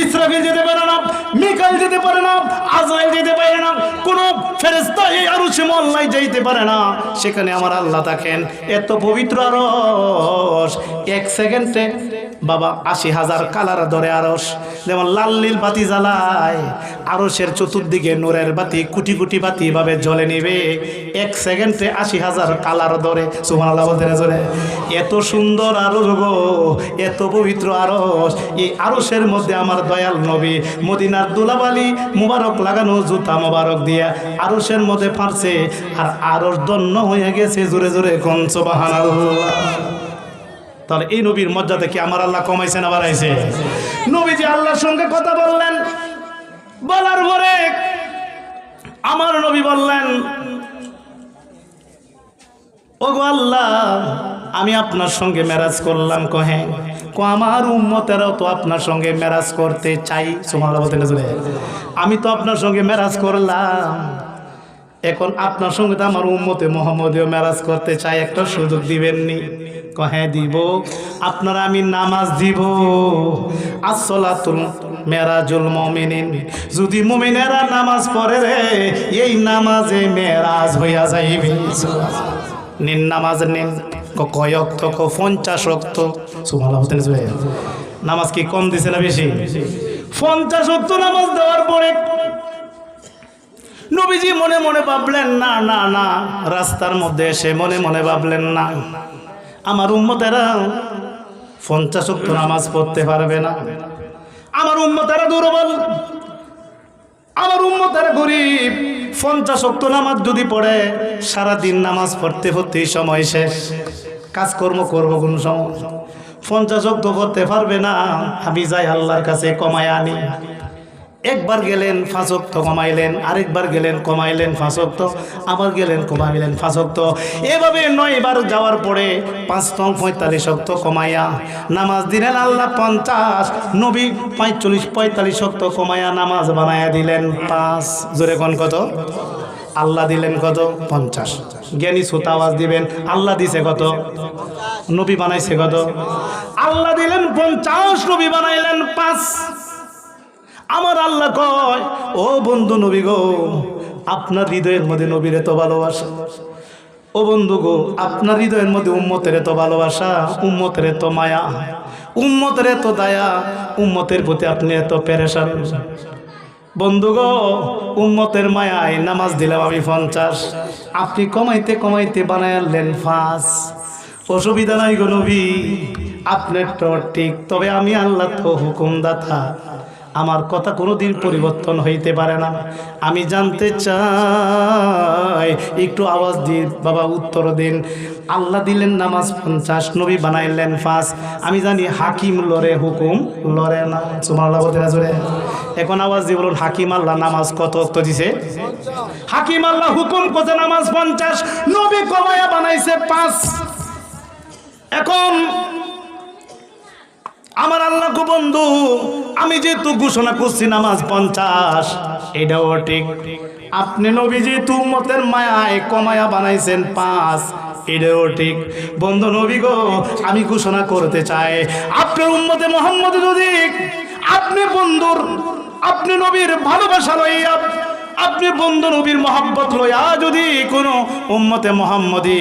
ইসরাফিল যেতে পারে না, মিকাইল যেতে পারে না, আজরাইল যেতে পারে না, কোনো ফেরেশতা এই আরশে মোল্লায় যাইতে পারে না, সেখানে আমার আল্লাহ থাকেন। এত পবিত্র আরশ, এক সেকেন্ডে বাবা ৮০,০০০ কালার ধরে আরশ, যেমন লাল নীল বাতি জ্বালায়, আরশের চতুর্দিকে নূরের বাতি কোটি কোটি বাতি ভাবে জ্বলে নিবে, এক সেকেন্ডে ৮০,০০০ কালার ধরে। সুবহানাল্লাহ বলতে জোরে। এত সুন্দর আরশ গো, এত পবিত্র আরশ। এই আরশের মধ্যে আমার দয়াল নবী মদিনার দুলাবালি মুবারক লাগানো জুতা মুবারক দিয়া আরশের মধ্যে ফাঁসছে, আর আরশ ধন্য হয়ে গেছে। জোরে জোরে কোন সুবহানাল্লাহ। তাহলে এই নবীর মর্যাদা কি আমার আল্লাহ কমাইছে না বাড়াইছে? নবীজি আল্লাহর সঙ্গে কথা বললেন, বলার পরে আমার নবী বললেন, ওগো আল্লাহ, আমি আপনার সঙ্গে মেরাজ করলাম। কহে আমার উম্মতেরাও তো আপনার সঙ্গে মেরাজ করতে চাই। সুবহানাল্লাহ বলতে চলে, আমি তো আপনার সঙ্গে মেরাজ করলাম, এখন আপনার সঙ্গে তো আমার উম্মতে মুহাম্মদীয় মেরাজ করতে চাই, একটা সুযোগ দিবেননি? কহে দিব। আপনারা আমি নামাজ দিব, আসসালাতুল মেরাজুল মুমিনিন, যদি মুমিনেরা নামাজ পড়ে রে, এই নামাজে মেরাজ হইয়া যাইবে। নিন নামাজ নিন, কয় ওয়াক্ত? 50 ওয়াক্ত। সুবহানাল্লাহ বলতে চলে। নামাজ কি কম দিছে না বেশি? 50 ওয়াক্ত নামাজ দেওয়ার পরে নবীজি মনে মনে ভাবলেন, না না না, রাস্তার মধ্যে এসে মনে মনে ভাবলেন, না, আমার উম্মতেরা 50 ওয়াক্ত নামাজ পড়তে পারবে না, আমার উম্মতেরা দুর্বল, আমার উম্মতেরা গরিব, 50 ওয়াক্ত নামাজ যদি পড়ে সারা দিন নামাজ পড়তে পড়তে সময় শেষ, কাজকর্ম করবো কোন সময়? 50 ওয়াক্ত পড়তে পারবে না, আমি যাই আল্লাহর কাছে কমায় আনি। একবার গেলেন 5 ওয়াক্ত কমাইলেন, আরেকবার গেলেন কমাইলেন 5 ওয়াক্ত, আবার গেলেন কমাইলেন 5 ওয়াক্ত, এভাবে 9 বার যাওয়ার পরে 5 × 45 ওয়াক্ত কমাইয়া নামাজ দিলেন আল্লাহ 50, নবী 45 ওয়াক্ত কমাইয়া নামাজ বানায়া দিলেন 5। জোরে কোন কত? আল্লাহ দিলেন কত? 50। জ্ঞানী শ্রোতা আওয়াজ দিবেন, আল্লাহ দিছে কত? নবী বানাইছে কত? আল্লাহ দিলেন 50, নবী বানাইলেন 5। আমার আল্লাহ কয়, ও বন্ধু নবী গো, আপনার হৃদয়ের মধ্যে নবীর এত ভালোবাসা, ও বন্ধু গো, আপনার হৃদয়ের মধ্যে উম্মতের এত ভালোবাসা, উম্মতের এত মায়া, উম্মতের এত দয়া, উম্মতের প্রতি আপনি এত পেরেশান। বন্ধু গো, উম্মতের মায়ায় নামাজ দিলাম আমি 50, আপনি কমাইতে কমাইতে বানায় আনলেন 5। অসুবিধা নাই গো নবী, আপনার তো ঠিক, তবে আমি আল্লাহ তো হুকুমদাতা, আমার কথা কোনোদিন পরিবর্তন হইতে পারে না। আমি জানতে চাই, একটু আওয়াজ দিন বাবা, উত্তর দিন। আল্লাহ দিলেন নামাজ 50, নবী বানাইলেন 5। আমি জানি হাকিম লড়ে, হুকুম লড়ে না। সুবহানাল্লাহ বলতে না জোরে? এখন আওয়াজ দিয়ে বলুন, হাকিম আল্লাহ নামাজ কত ওয়াক্ত দিছে? হাকিম আল্লাহ হুকুম করতে নামাজ 50, নবী কমায়া বানাইছে 5। এখন আমার আল্লাহ গো বন্ধু, আমি যেহেতু ঘোষণা করছি নামাজ 50, এটাও ঠিক। আপনি নবী যেহেতু উম্মতের মায়ায় কমায়া বানাইছেন 5, এটাও ঠিক। বন্ধু নবী গো, আমি ঘোষণা করতে চাই, আপনার উম্মতে মুহাম্মদ যদি আপনি বন্ধুর, আপনি নবীর ভালোবাসা লইয়া, আপনি বন্ধু নবীর মহব্বত লইয়া যদি কোনো উম্মতে মুহাম্মদী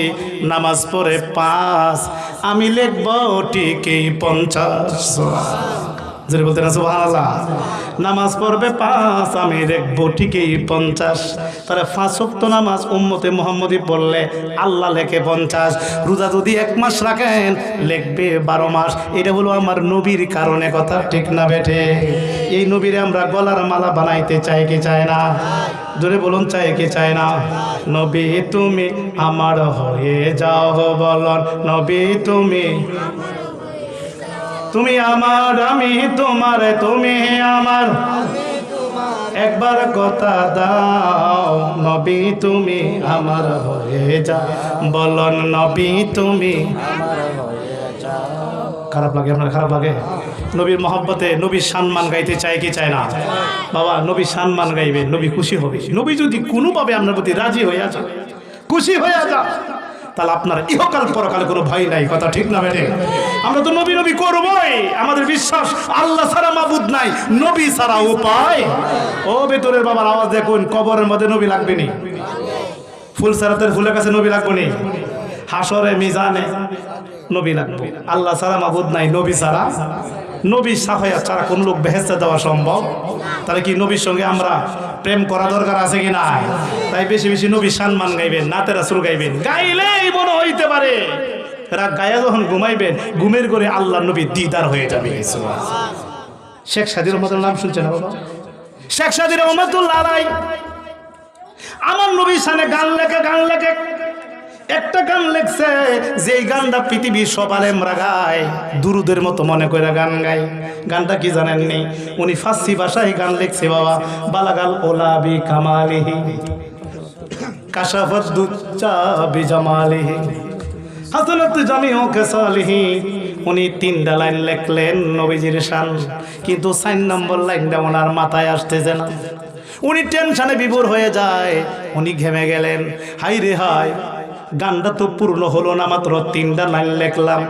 নামাজ পড়ে 5, আমি লিখব ঠিকই 50। যদি বলতে না সুবহানাল্লাহ, নামাজ পড়বে 5, আমি লিখব ঠিকই 50। তাহলে 5 ওয়াক্ত নামাজ উম্মতে মুহাম্মদী পড়লে আল্লাহ লেখে 50। রোজা যদি 1 মাস রাখেন লিখবে 12 মাস। এটা হলো আমার নবীর কারণে, কথা ঠিক না বেঠে? এই নবীরে আমরা গলার মালা বানাইতে চাই কি চাই না? জোরে বলুন, চাই কি চাই না? নবী তুমি আমার হয়ে যাও, বলন নবী তুমি, তুমি আমার, আমি তোমার, তুমি আমার, একবার কথা দাও নবী তুমি আমার হয়ে যাও বলন নবী তুমি আমার হয়ে যাও। খারাপ লাগে আপনার খারাপ লাগে নবীর মহব্বতে নবীর সম্মান গাইতে চায় কি চায় না বাবা নবীর সম্মান গাইবে নবী খুশি হবে নবী যদি কোনোভাবে আপনার প্রতি রাজি হয়ে যান খুশি হয়ে যান তাহলে আপনার ইহকাল পরকালে কোনো ভয় নাই কথা ঠিক না বেরে আমরা তো নবী নবী করবই আমাদের বিশ্বাস আল্লাহ ছাড়া মাবুদ নাই নবী ছাড়া উপায় ও ভেতরের বাবার আওয়াজ দেখুন কবরের মধ্যে নবী লাগবে নি ফুল সারাতের ফুলের কাছে নবী লাগবে নি হাসরে মিজানে নবী লাগবে আল্লাহ ছাড়া মাবুদ নাই নবী ছাড়া নবী সাফাইয়া ছাড়া কোন লোক বেহেস্তে দেওয়া সম্ভব তাহলে কি নবীর সঙ্গে আমরা প্রেম করা দরকার আছে কি না তাই বেশি বেশি নবী সম্মান গাইবেন নাতে রাসূল গাইবেন গাইলেই মনে হইতে পারে রাত গায়া যখন ঘুমাইবেন ঘুমের করে আল্লাহ নবী দিদার হয়ে যাবে শেখ সাদির রহমতুল্লাহ নাম শুনছেন বাবা শেখ সাদির রহমতুল্লাহ আলাই আমার নবীর সামনে গান লেখে একটা গান লেখছে যে গানটা পৃথিবীর সব আলেমরা গায় দুরুদের মতো মনে করে গান গায় গানটা কি জানেননি উনি ফার্সি ভাষায় গান লিখছে বাবা বালাগাল ওলাবি কামালিহি কাশাফাত দুচ্চা বিজামালিহি হাসানাত জামিউ কাসালিহি উনি 3টা লাইন লিখলেন নবীজির শান কিন্তু 4 নম্বর লাইনটা ওনার মাথায় আসতেছে না উনি টেনশনে বিভোর হয়ে যায় উনি ঘেমে গেলেন হাই রে হাই গানটা তো পূর্ণ হলো না মাত্র 3টা লাইন লিখলাম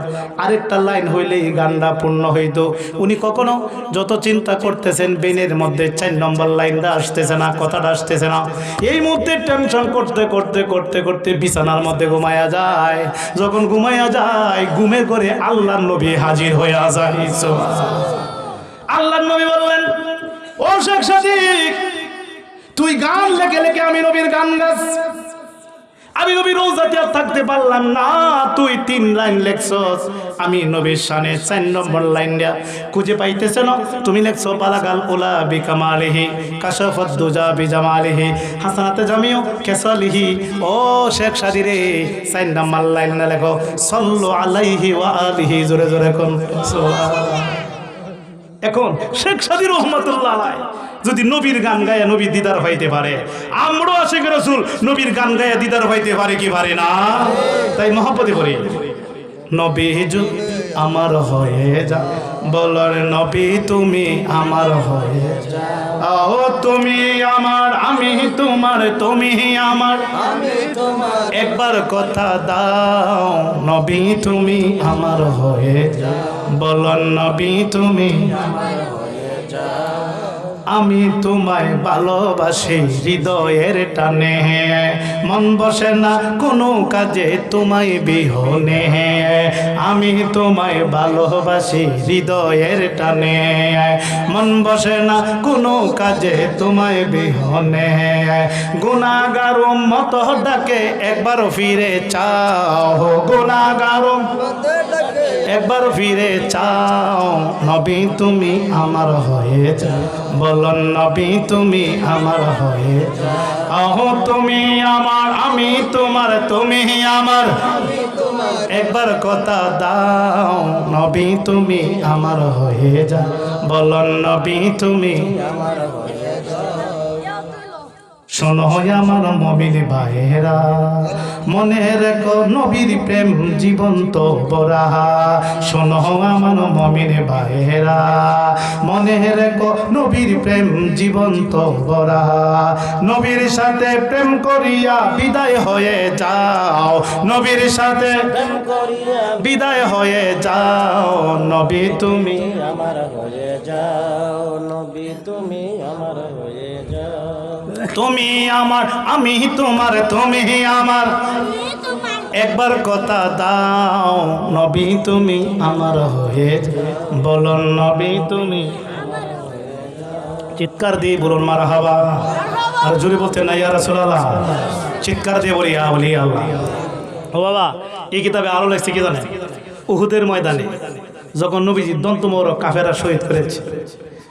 আরেকটা লাইন হইলেই গানটা পূর্ণ হইতো উনি কখনো যত চিন্তা করতেছেন বেনের মধ্যে 4 নম্বর লাইনটা আসতেছে না কথাটা আসতেছে না এই মুহূর্তে টেনশন করতে বিছানার মধ্যে ঘুমায়া যায় যখন ঘুমায়া যায় ঘুমে করে আল্লাহর নবী হাজির হয়ে যায় আল্লাহর নবী বললেন ও শেখ সাদিক তুই গান লেখে আমি নবীর গান গাছ আমি নবীর রওজাতে আর থাকতে পারলাম না তুই 3 লাইন লেখছস আমি নবীর শানে 4 নম্বর লাইনটা খুঁজে পাইতেছ না তুমি লেখছো বালাগাল উলা বিকামালিহি কাশাফাত দুজা বিজামালিহি হাসানাতে জামিউ কাসালিহি ও শেখ সাদি রে 4 নম্বর লাইন না লেখো সাল্লু আলাইহি ওয়া আলিহি জোরে জোরে কোন সুবহানাল্লাহ এখন শেখ সাদি রহমাতুল্লাহ আলাইহি যদি নবীর গান গায়ে নবী দিদার পাইতে পারে আমরাও আশিক রাসূল নবীর গান গায়ে দিদার পাইতে পারে কি পারে না তাই মহব্বতে করি নবী আমার হয়ে যা বলার নবী তুমি আমার হয়ে যাও তুমি আমার আমি তোমার তুমি আমার আমি তোমার একবার কথা দাও নবী তুমি আমার হয়ে যাও বলার নবী তুমি আমার হয়ে যাও। আমি তোমায় ভালোবাসি হৃদয়ের টানে মন বসে না কোনো কাজে তোমায় বিহনে আমি তোমায় ভালোবাসি হৃদয়ের টানে মন বসে না কোনো কাজে তোমায় বিহনে গুনাহগার মত ডাকে একবার ফিরে চাও গুনাহগার একবার ফিরে চাও নবী তুমি আমার হয়ে যাও বলন নবী তুমি আমার হয়ে যাও তুমি আমার আমি তোমার তুমি আমার একবার কথা দাও নবী তুমি আমার হয়ে যাও বলন নবী তুমি আমার হয়ে যাও। শোনো আমার মুমিন ভাইয়েরা মনে রেখো নবীর প্রেম জীবন্ত বরা শোনো আমার মুমিন ভাইয়েরা মনে রেখো নবীর প্রেম জীবন্ত বরা নবীর সাথে প্রেম করিয়া বিদায় হয়ে যাও নবীর সাথে প্রেম করিয়া বিদায় হয়ে যাও নবী তুমি আমার হয়ে যাও নবী তুমি আমার হয়ে যাও। তুমি আমার আমি তোমার তুমি আমার একবার কথা দাও নবী তুমি আমার হয়ে বলুন নবী তুমি চিৎকার দিয়ে বলুন মারহাবা আর জোরে বলতে না ইয়া রাসূলুল্লাহ চিৎকার দিয়ে বলি ইয়া ওলি আল্লাহ ও বাবা এই কিতাবে আরো লেখছে কি জানেন উহুদের ময়দানে যখন নবীজি দন্তমোহরক কাফেররা শহীদ করেছে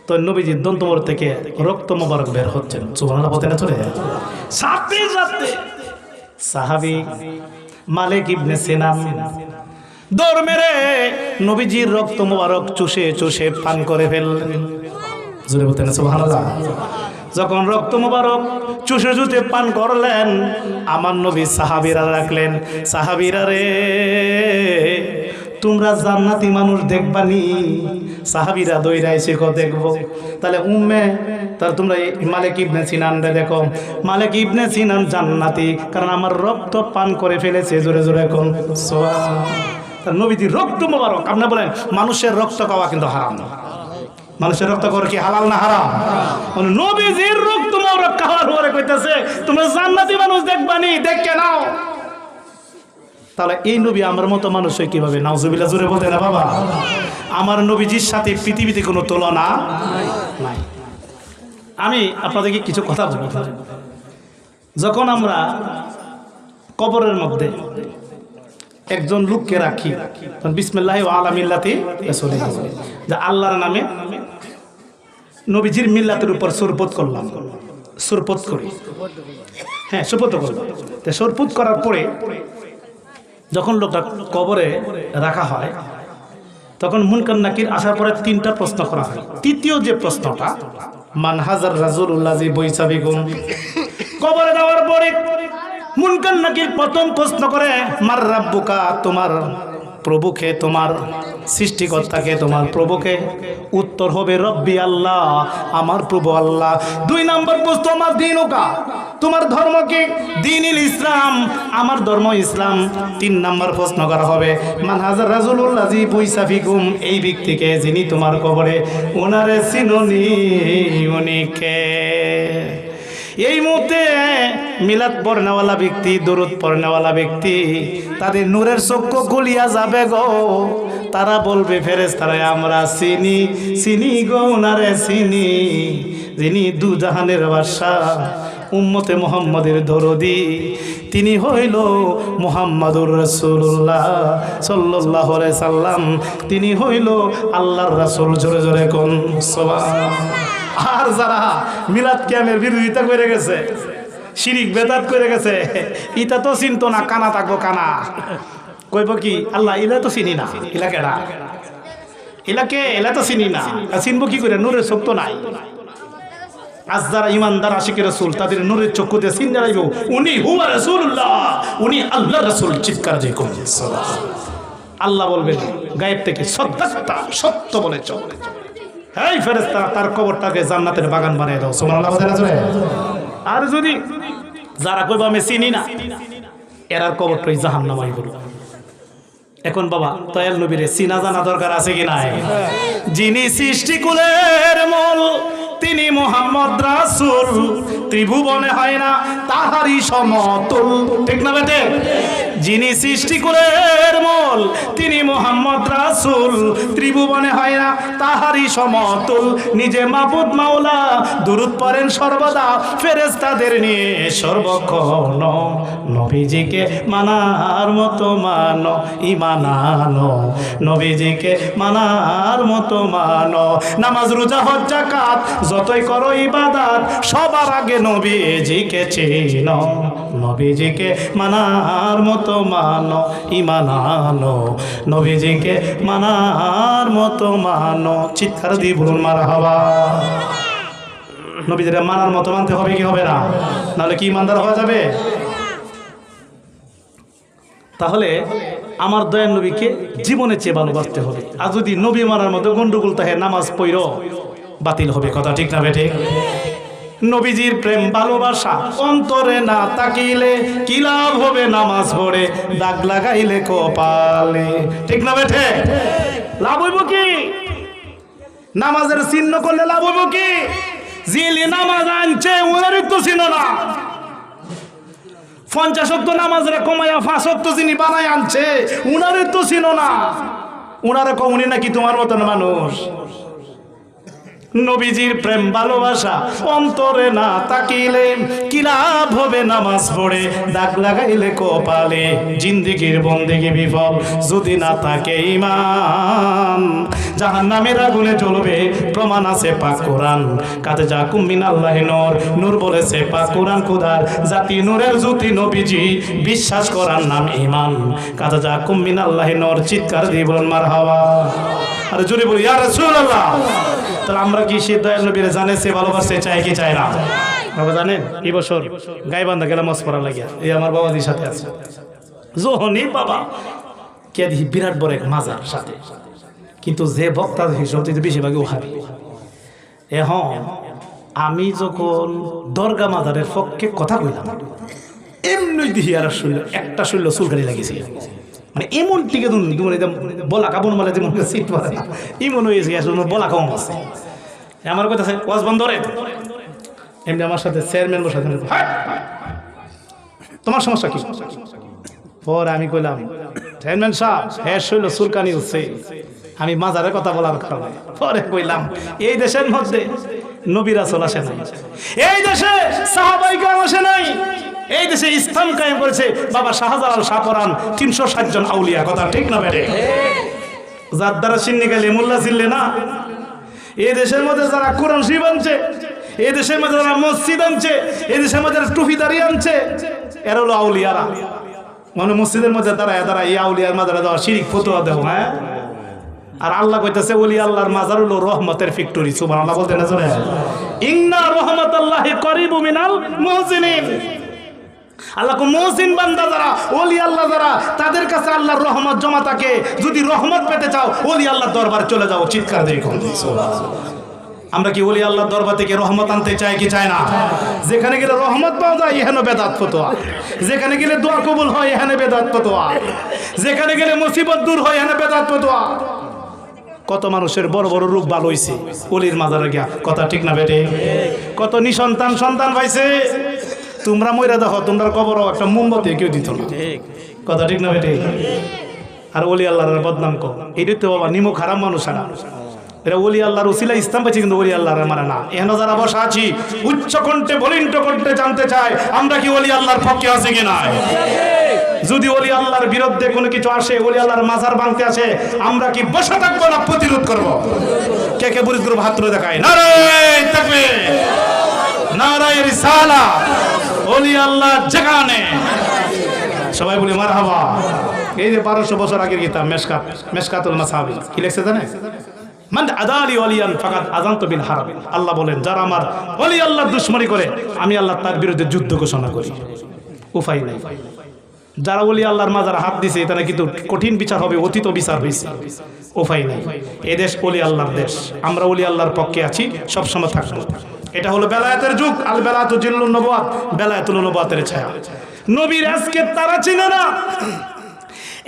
তো নবীজির দন্তমোহর থেকে রক্ত মোবারক বের হচ্ছে সুবহানাল্লাহ বলতে না চলে সাথে সাথে সাহাবী মালিক ইবনে সিনান দৌড় মেরে নবীজির রক্ত মোবারক চুষে চুষে পান করে ফেললেন জোরে বলতে না সুবহানাল্লাহ যখন রক্ত মোবারক চুষে চুষে পান করলেন, আমার নবী সাহাবীরা রাখলেন, সাহাবীরা রে তোমরা জান্নাতি মানুষ দেখবানি। সাহাবীরা দৌড়াইছে কো দেখবো। তাহলে উম্মে তার তোমরা মালিক ইবনে সিনান রে দেখো, মালিক ইবনে সিনান জান্নাতি, কারণ আমার রক্ত পান করে ফেলেছে। জোরে জোরে কোন সুবহানাল্লাহ। তার নবীজির রক্ত মোবারক। আপনি বলেন মানুষের রক্ত খাওয়া কিন্তু হারাম না? মানুষের রক্ত খাওয়া কি হালাল না হারাম? নবীজির রক্ত মোবারক খাওয়ার পরে কইতাছে তোমরা জান্নাতি মানুষ দেখবানি, দেখে নাও। তাহলে এই নবী আমার মতো মানুষ হয় কিভাবে? নাউজুবিল্লাহ, জোরে বলতে না বাবা। আমার নবীজির সাথে পৃথিবীতে কোনো তুলনা নাই। আমি আপনাদেরকে কিছু কথা বলবো। যখন আমরা কবরের মধ্যে একজন লোককে রাখি, তখন বিসমিল্লাহি ওয়া আলা মিল্লাতি রাসূলিহি, যে আল্লাহর নামে নবীজির মিল্লাতের উপর সুরপত করলাম, সুরপত করি। হ্যাঁ, সুরপত করলাম। তো সুরপত করার পরে যখন লোকটা কবরে রাখা হয়, তখন মুনকার নাকির আসার পরে 3টা প্রশ্ন করা হয়। তৃতীয় যে প্রশ্নটা, মান হাজার রাজুলুল্লাহি বৈসাবিকুম, কবরে দেওয়ার পরে মুনকার নাকির প্রথম প্রশ্ন করে মার রাব্বুকা, তোমার প্রভুকে, তোমার সৃষ্টিকর্তাকে, তোমার প্রভুকে। উত্তর হবে রব্বি আল্লাহ, আমার প্রভু আল্লাহ। 2 নম্বর প্রশ্ন আমার দিনুকা, তোমার ধর্ম কি? দ্বীনুল ইসলাম, আমার ধর্ম ইসলাম। 3 নম্বর প্রশ্ন করা হবে মান হাজার রাজুলুল্লাহি বৈসাফিকুম, এই ব্যক্তিকে যিনি তোমার কবরে, ওনারে চিননি, উনি কে? এই মুহূর্তে মিলাদ পড়নেওয়ালা ব্যক্তি, দরুদ পড়নেওয়ালা ব্যক্তি, তাদের নূরের চক্ষু খুলিয়া যাবে গো। তারা বলবে ফেরেশতারা আমরা চিনি, চিনি গো ওনারে চিনি, যিনি দুজাহানের বাদশাহ, উম্মতে মুহাম্মাদের দরদি, তিনি হইল মুহাম্মাদুর রাসূলুল্লাহ সাল্লাল্লাহু আলাইহি সাল্লাম, তিনি হইল আল্লাহর রাসূল। জোরে জোরে কোন সুবহানাল্লাহ। আর যারা মিলাদ কিয়ামের বিরোধিতা করে গেছে, শিরিক বেদাত করে গেছে, ইটা তো চিনতো না, কানা থাকবো কানা। কইব কি আল্লাহ ইলা তো চিনি না, ইলা কেডা, ইলাকে এলা তো চিনি না, চিনবো কি করে? নূরের চোখ তো নাই। আজ যারা ইমানদার আশিকের রাসূল, তাদের নূরের চক্ষু দিয়ে চিন্তা রাখব উনি হুয়া রাসূলুল্লাহ, উনি আল্লাহর রাসূল। চিৎকার দিয়ে কোন আল্লাহ বলবেন গায়েব থেকে, সত্যাত্তা, সত্য বলেছ। এই ফেরেশতা তার কবরটাকে জান্নাতের বাগান বানিয়ে দাও। সুবহানাল্লাহ। আর যদি যারা কইব আমি চিনি না, এরার কবরটাই জাহান্নামাই বলবো। এখন বাবা দয়াল নবীরে চিনা জানা দরকার আছে কি নাই? যিনি সৃষ্টিকুলের মূল, তিনি মুহাম্মদ রাসূল, ত্রিভুবনে হয় না তাহারই সমতুল। ঠিক না বেটে? যিনি সৃষ্টিকুলের মূল, তিনি মুহাম্মদ রাসূল, ত্রিভুবনে হয় না তাহারই সমতুল। নিজে মাবুদ মাওলা দুরূদ পড়েন সর্বদা, ফেরেশতাদের নিয়ে সর্বক্ষণ। নবীজিকে মানার মতো মানো, ঈমান আনো, নবীজিকে মানার মতো মানো। নামাজ রোজা হজ যাকাত যতই করো ইবাদত, সবার আগে নবীজিকে চিনো, নবীজিকে মানার মতো মানো, ঈমান আনো, নবীজিকে মানার মতো মানো। চিৎকার দিয়ে বলুন মারহাবা। নবীজিকে মানার মতো মানতে হবে কি হবে না? নাহলে কি ইমানদার হওয়া যাবে? তাহলে আমার দয়াল নবীকে জীবনে চেয়ে ভালোবাসতে হবে। আর যদি নবী মানার মতো গন্ডগোল তাহে নামাজ পড়ো, বাতিল হবে। কথা ঠিক না বেঠে? নবীজির প্রেম ভালোবাসা অন্তরে না তাকিলে কি লাভ হবে? নামাজ পড়ে দাগ লাগাইলে কপালে। ঠিক না বেঠে? লাভ হইব কি? নামাজের চিহ্ন করলে লাভ হইব কি? যিনি নামাজ আনছে ওনার তো চিহ্ন না। 50 ওয়াক্ত নামাজরে কমাইয়া 5 ওয়াক্ত যিনি বানায় আনছে উনারে তো চিনো না। উনারে উনি নাকি তোমার মতন মানুষ? নবীজির প্রেম ভালোবাসা অন্তরে না তাকিলে কি লাভ হবে? নামাজ পড়ে দাগ লাগাইলে কপালে। জিন্দেগির বন্দেগি বিফল যদি না থাকে ঈমান, জাহান্নামের আগুনে জ্বলবে। প্রমাণ আছে পাক কোরআন, কাতে যাকুম মিনাল্লাহি নূর। নূর বলেছে পাক কোরআন খোদার জাতি, নূরের জ্যোতি নবীজি। বিশ্বাস করার নাম ঈমান, কাতে যাকুম মিনাল্লাহি নূর। চিৎকার দিয়ে বলুন মারহাবা। আর জোরে বলি ইয়া রাসূলুল্লাহ। তাহলে আমরা কি সেই দয়াল নবীর জানে সে ভালোবাসতে চাই কি চাই না? বাবা জানেন এই বছর গাইবান্ধা গেলাম মস পড়া লাগিয়া, এই আমার বাবাজির সাথে আছে জোহনি বাবা কে দেখি বিরাট বড় এক মাজার সাথে, কিন্তু যে বক্তা সবচেয়ে বেশিরভাগই ওহাবি। এখন আমি যখন দরগা মাজারের পক্ষে কথা কইলাম, এমনি দিহি আর শুনল একটা শুনল চুলকানি লাগিয়েছিল, মানে এমন টিকে বলা কাবন মালে যেমন সিট মারে না এমন হয়েছে আসলে বলা কম আছে। আমার কথা আছে ওয়াজ বন্ধ রে, এমনি আমার সাথে চেয়ারম্যান বসে তোমার সমস্যা কি? পরে আমি কইলাম চেয়ারম্যান সাহেব হ্যাঁ শৈল চুলকানি হচ্ছে, আমি মাজারের কথা বলার কারণে। পরে কইলাম এই দেশের মধ্যে নবী রাসূল আসে নাই, এই দেশে সাহাবায়ে কেরাম আসে নাই, এই দেশে ইসলাম কায়েম করেছে বাবা শাহজালাল শাহপরান 360 জন আউলিয়া। কথা ঠিক না বেরে? যার দ্বারা সিন্নি গেলে মোল্লা ছিললে না। এই দেশের মধ্যে যারা কোরআন শরীফ আনছে, এই দেশের মধ্যে যারা মসজিদ আনছে, এই দেশের মধ্যে টুপিদারি আনছে, এরা হলো আউলিয়ারা। মানে মসজিদের মধ্যে তারা এই আউলিয়ার মাজারে দেওয়া শিরিক ফতোয়া দেও। হ্যাঁ, আর আল্লাহ কইতাছে ওলি আল্লাহর মাজার হলো রহমতের ফ্যাক্টরি। সুবহানাল্লাহ বলতে না জোরে? ইন্না রাহমাতাল্লাহি করিবু মিনাল মুহসিনিন। আল্লাহ কো মুহসিন বান্দা যারা, ওলি আল্লাহ যারা, তাদের কাছে আল্লাহর রহমত জমা থাকে। যদি রহমত পেতে চাও ওলি আল্লাহর দরবারে চলে যাও। চিৎকার দিয়ে কোন আমরা কি ওলি আল্লাহর দরবার থেকে রহমত আনতে চাই কি চাই না? যেখানে গেলে রহমত পাওয়া যায় এখানে বেদাত ফতোয়া, যেখানে গেলে দোয়া কবুল হয় এখানে বেদাত ফতোয়া, যেখানে গেলে মুসিবত দূর হয় এখানে বেদাত ফতোয়া। কত মানুষের বড় বড় রূপ ভালো হইছে ওলির মাজারে গিয়া। কথা ঠিক না বেটে? কত নিসন্তান সন্তান পাইছে। তোমরা মইরা দেখো, তোমরা কবরও একটা মোমবাতি কেউ দিত না। কথা ঠিক না বেটে? আর ওলি আল্লাহর বদনাম কর, এটাই তো বাবা নিমক হারাম মানুষ। এরা ওলি আল্লাহর উসিলা ইসলাম পাইছে, কিন্তু ওলি আল্লাহর মানে না। এখানে যারা বসা আছি উচ্চ কণ্ঠে বলিষ্ঠ কণ্ঠে জানতে চাই আমরা কি ওলি আল্লাহর পক্ষে আছি কিনা? যদি ওলি আল্লাহর বিরুদ্ধে কোনো কিছু আসে, ওলি আল্লাহর মাজার ভাঙতে আসে, আমরা কি বসে থাকবো না প্রতিরোধ করবো? কে কে বুঝ করবো হাত তুলে দেখায় নারায়ে তাকবীর, নারায়ে রিসালাত, ওলি আল্লাহ যেখানে সবাই বলি মারহাবা। এই যে 1200 বছর আগের কিতাব মেশকাতুল মাসাবি কি লিখছে জানেন? মান আদালি ওয়ালিয়ান ফাকাদ আযানতু বিল হারব। আল্লাহ বলেন যারা আমার ওলি আল্লাহর দুশমনি করে আমি আল্লাহ তার বিরুদ্ধে যুদ্ধ ঘোষণা করি। উপায় নাই। যারা ওলি আল্লাহর মাজারে হাত দিছে তারা কিন্তু কঠিন বিচার হবে, অতীত বিচার হয়েছে। উপায় নাই। এই দেশ ওলি আল্লাহর দেশ, আমরা ওলি আল্লাহর পক্ষে আছি, সব সময় থাকবো। এটা হলো বেলায়েতের যুগ। আল বেলায়েতু জিল্লুন নবুয়াত, বেলায়েতুল নবুয়াতের ছায়া। নবীর আজকে তারা চিনে না।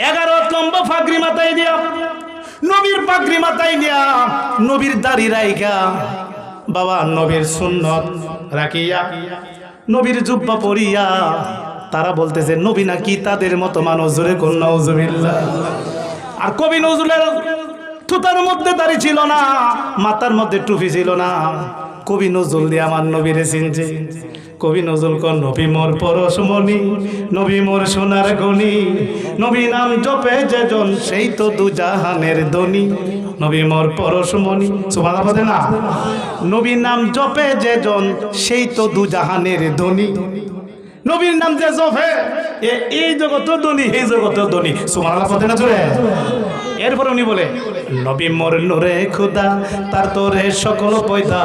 11 লম্বা পাগড়ি মাথায় দিয়া, নবীর পাগড়ি মাথায় দিয়া, নবীর দাড়ি রাইখা, বাবা নবীর সুন্নত রাখিয়া, নবীর জুব্বা পরিয়া তারা বলতেছে নবী নাকি তাদের মতো মানুষ। জোরে কোন নাউজুবিল্লাহ। আর কবি নজরুলের থুতার মধ্যে দাড়ি ছিল না, মাথার মধ্যে টুপি ছিল না। কবি নজরুল দিয়ে আমার নবীরে চিনছে। কবি নজরুল কোন নবী মোর পরশমণি, নবী মোর সোনার গনি, নবী নাম জপে যেজন সেই তো দুজাহানের ধনী। নবী মোর পরশমণি, সুবহানাল্লাহ বলে না? নবী নাম জপে যেজন সেই তো দুজাহানের ধনী। নবীর নাম যে জপে এই জগত ধনী, এই জগত ধনী। সুবহানাল্লাহ বলে না জোরে? এরপর উনি বলে নবী মোর নূরে খোদা তার তোরে সকল পয়দা,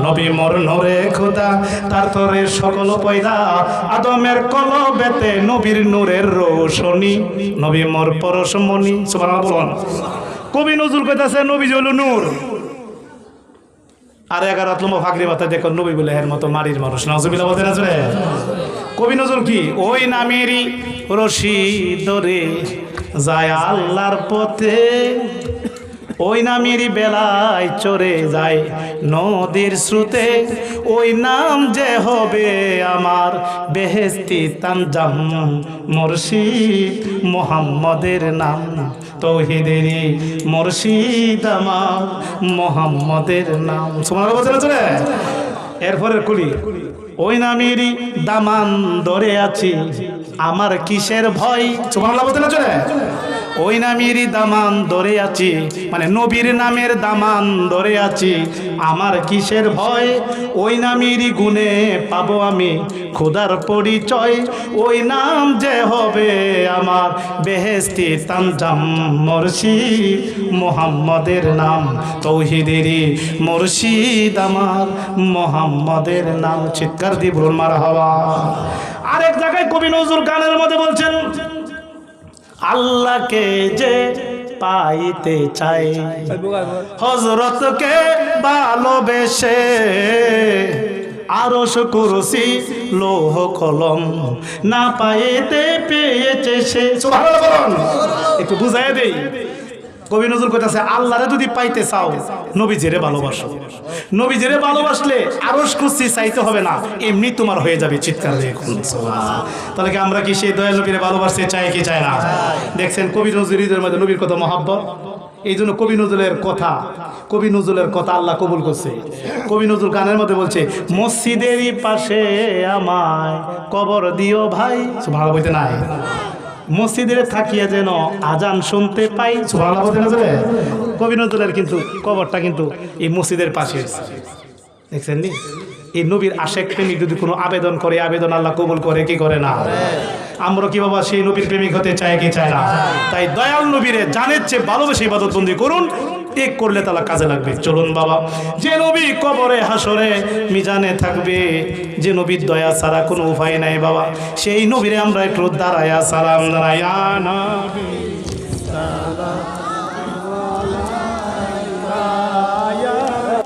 নবী মোর নূরে খোদা তার তোরে সকল পয়দা, আদমের কলবেতে নবীর নূরের রোশনী, নবী মোর পরশমণি। সুবহানাল্লাহ বলুন। কবি নজরুল কইতাছে নবী হলো নূর। আর 11 লম্বা ফাগরি মাথা দেখো নবী বলে এর মতো মারির মানুষ। নাউজুবিল্লাহ বলতে না জোরে? কবি নজরুল কি ওই নামেরই রশি ধরে যায় আল্লাহর পথে, ওই নামেরই বেলায় চড়ে যায় নদীর স্রোতে, ওই নাম যে হবে আমার বেহেশতি তানজাম, মুর্শিদ মুহাম্মদের নাম তৌহিদেরই মুর্শিদ আমার মুহাম্মদের নাম। সুবহানাল্লাহ বলতে চলে। এরপরের কুলি ওই নামেরই দামান ধরে আছি আমার কিসের ভয়। সুবহানাল্লাহ বলতে না চলে? ওই নামেরই দামান ধরে আছি, মানে নবীর নামের দামান ধরে আছি, আমার কিসের ভয়? ওই নামেরই গুণে পাবো আমি খোদার পরিচয়, ওই নাম যে হবে আমার বেহেশতি তানজাম। মুর্শিদ মুহাম্মদের নাম তৌহিদেরই মুর্শিদ আমার মুহাম্মদের নাম। চিৎকার দিয়ে বলুন মারহাবা। আরেক জায়গায় কবি নজরুল গানের মধ্যে বলছেন, আল্লাহকে যে পাইতে চাই হযরতকে ভালোবেসে, আরশ কুরসি লৌহ কলম না পাইতে পেয়েছে সে। সুবহানাল্লাহ বলুন, একটু বুঝাই দেই। কবি নজরুল কইতাছে আল্লাহরে যদি পাইতে চাও নবীজিরে ভালোবাসো, নবীজিরে ভালোবাসলে আরশ কুরসি চাইতে হবে না, এমনি তোমার হয়ে যাবে। চিৎকার দিয়ে সুবহানাল্লাহ। তাহলে কি আমরা কি সেই দয়াল নবীরে ভালোবাসতে চাই কি চাই না? দেখছেন কবি নজরুলের মধ্যে নবীর কত মহব্বত। এই জন্য কবি নজরুলের কথা আল্লাহ কবুল করছে। কবি নজরুল গানের মধ্যে বলছে, মসজিদেরই পাশে আমায় কবর দিও ভাই। সুবহানাল্লাহ বলতে নাই, মসজিদের থাকিয়া যেন আজান শুনতে পাই। সুবহানাল্লাহ বলতে না চলে। কবি নজরুলের কিন্তু কবরটা কিন্তু এই মসজিদের পাশে। দেখছেন নি, এই নবীর আশেক প্রেমিক যদি কোনো আবেদন করে, আবেদন আল্লাহ কবুল করে কি করে না? আমরা কি বাবা সেই নবীর প্রেমিক হতে চাই কি চাই না? তাই দয়াল নবীরে জানের চেয়ে ভালোবেসে ইবাদত বন্দি করুন, এক করলে তালা কাজে লাগবে। চলুন বাবা, যে নবী কবরে হাসরে মিজানে থাকবে, যে নবীর দয়া ছাড়া কোনো উপায় নাই বাবা, সেই নবীরে আমরা একটু দাঁড়ায়া সালাম দাঁড়ায়া নবী।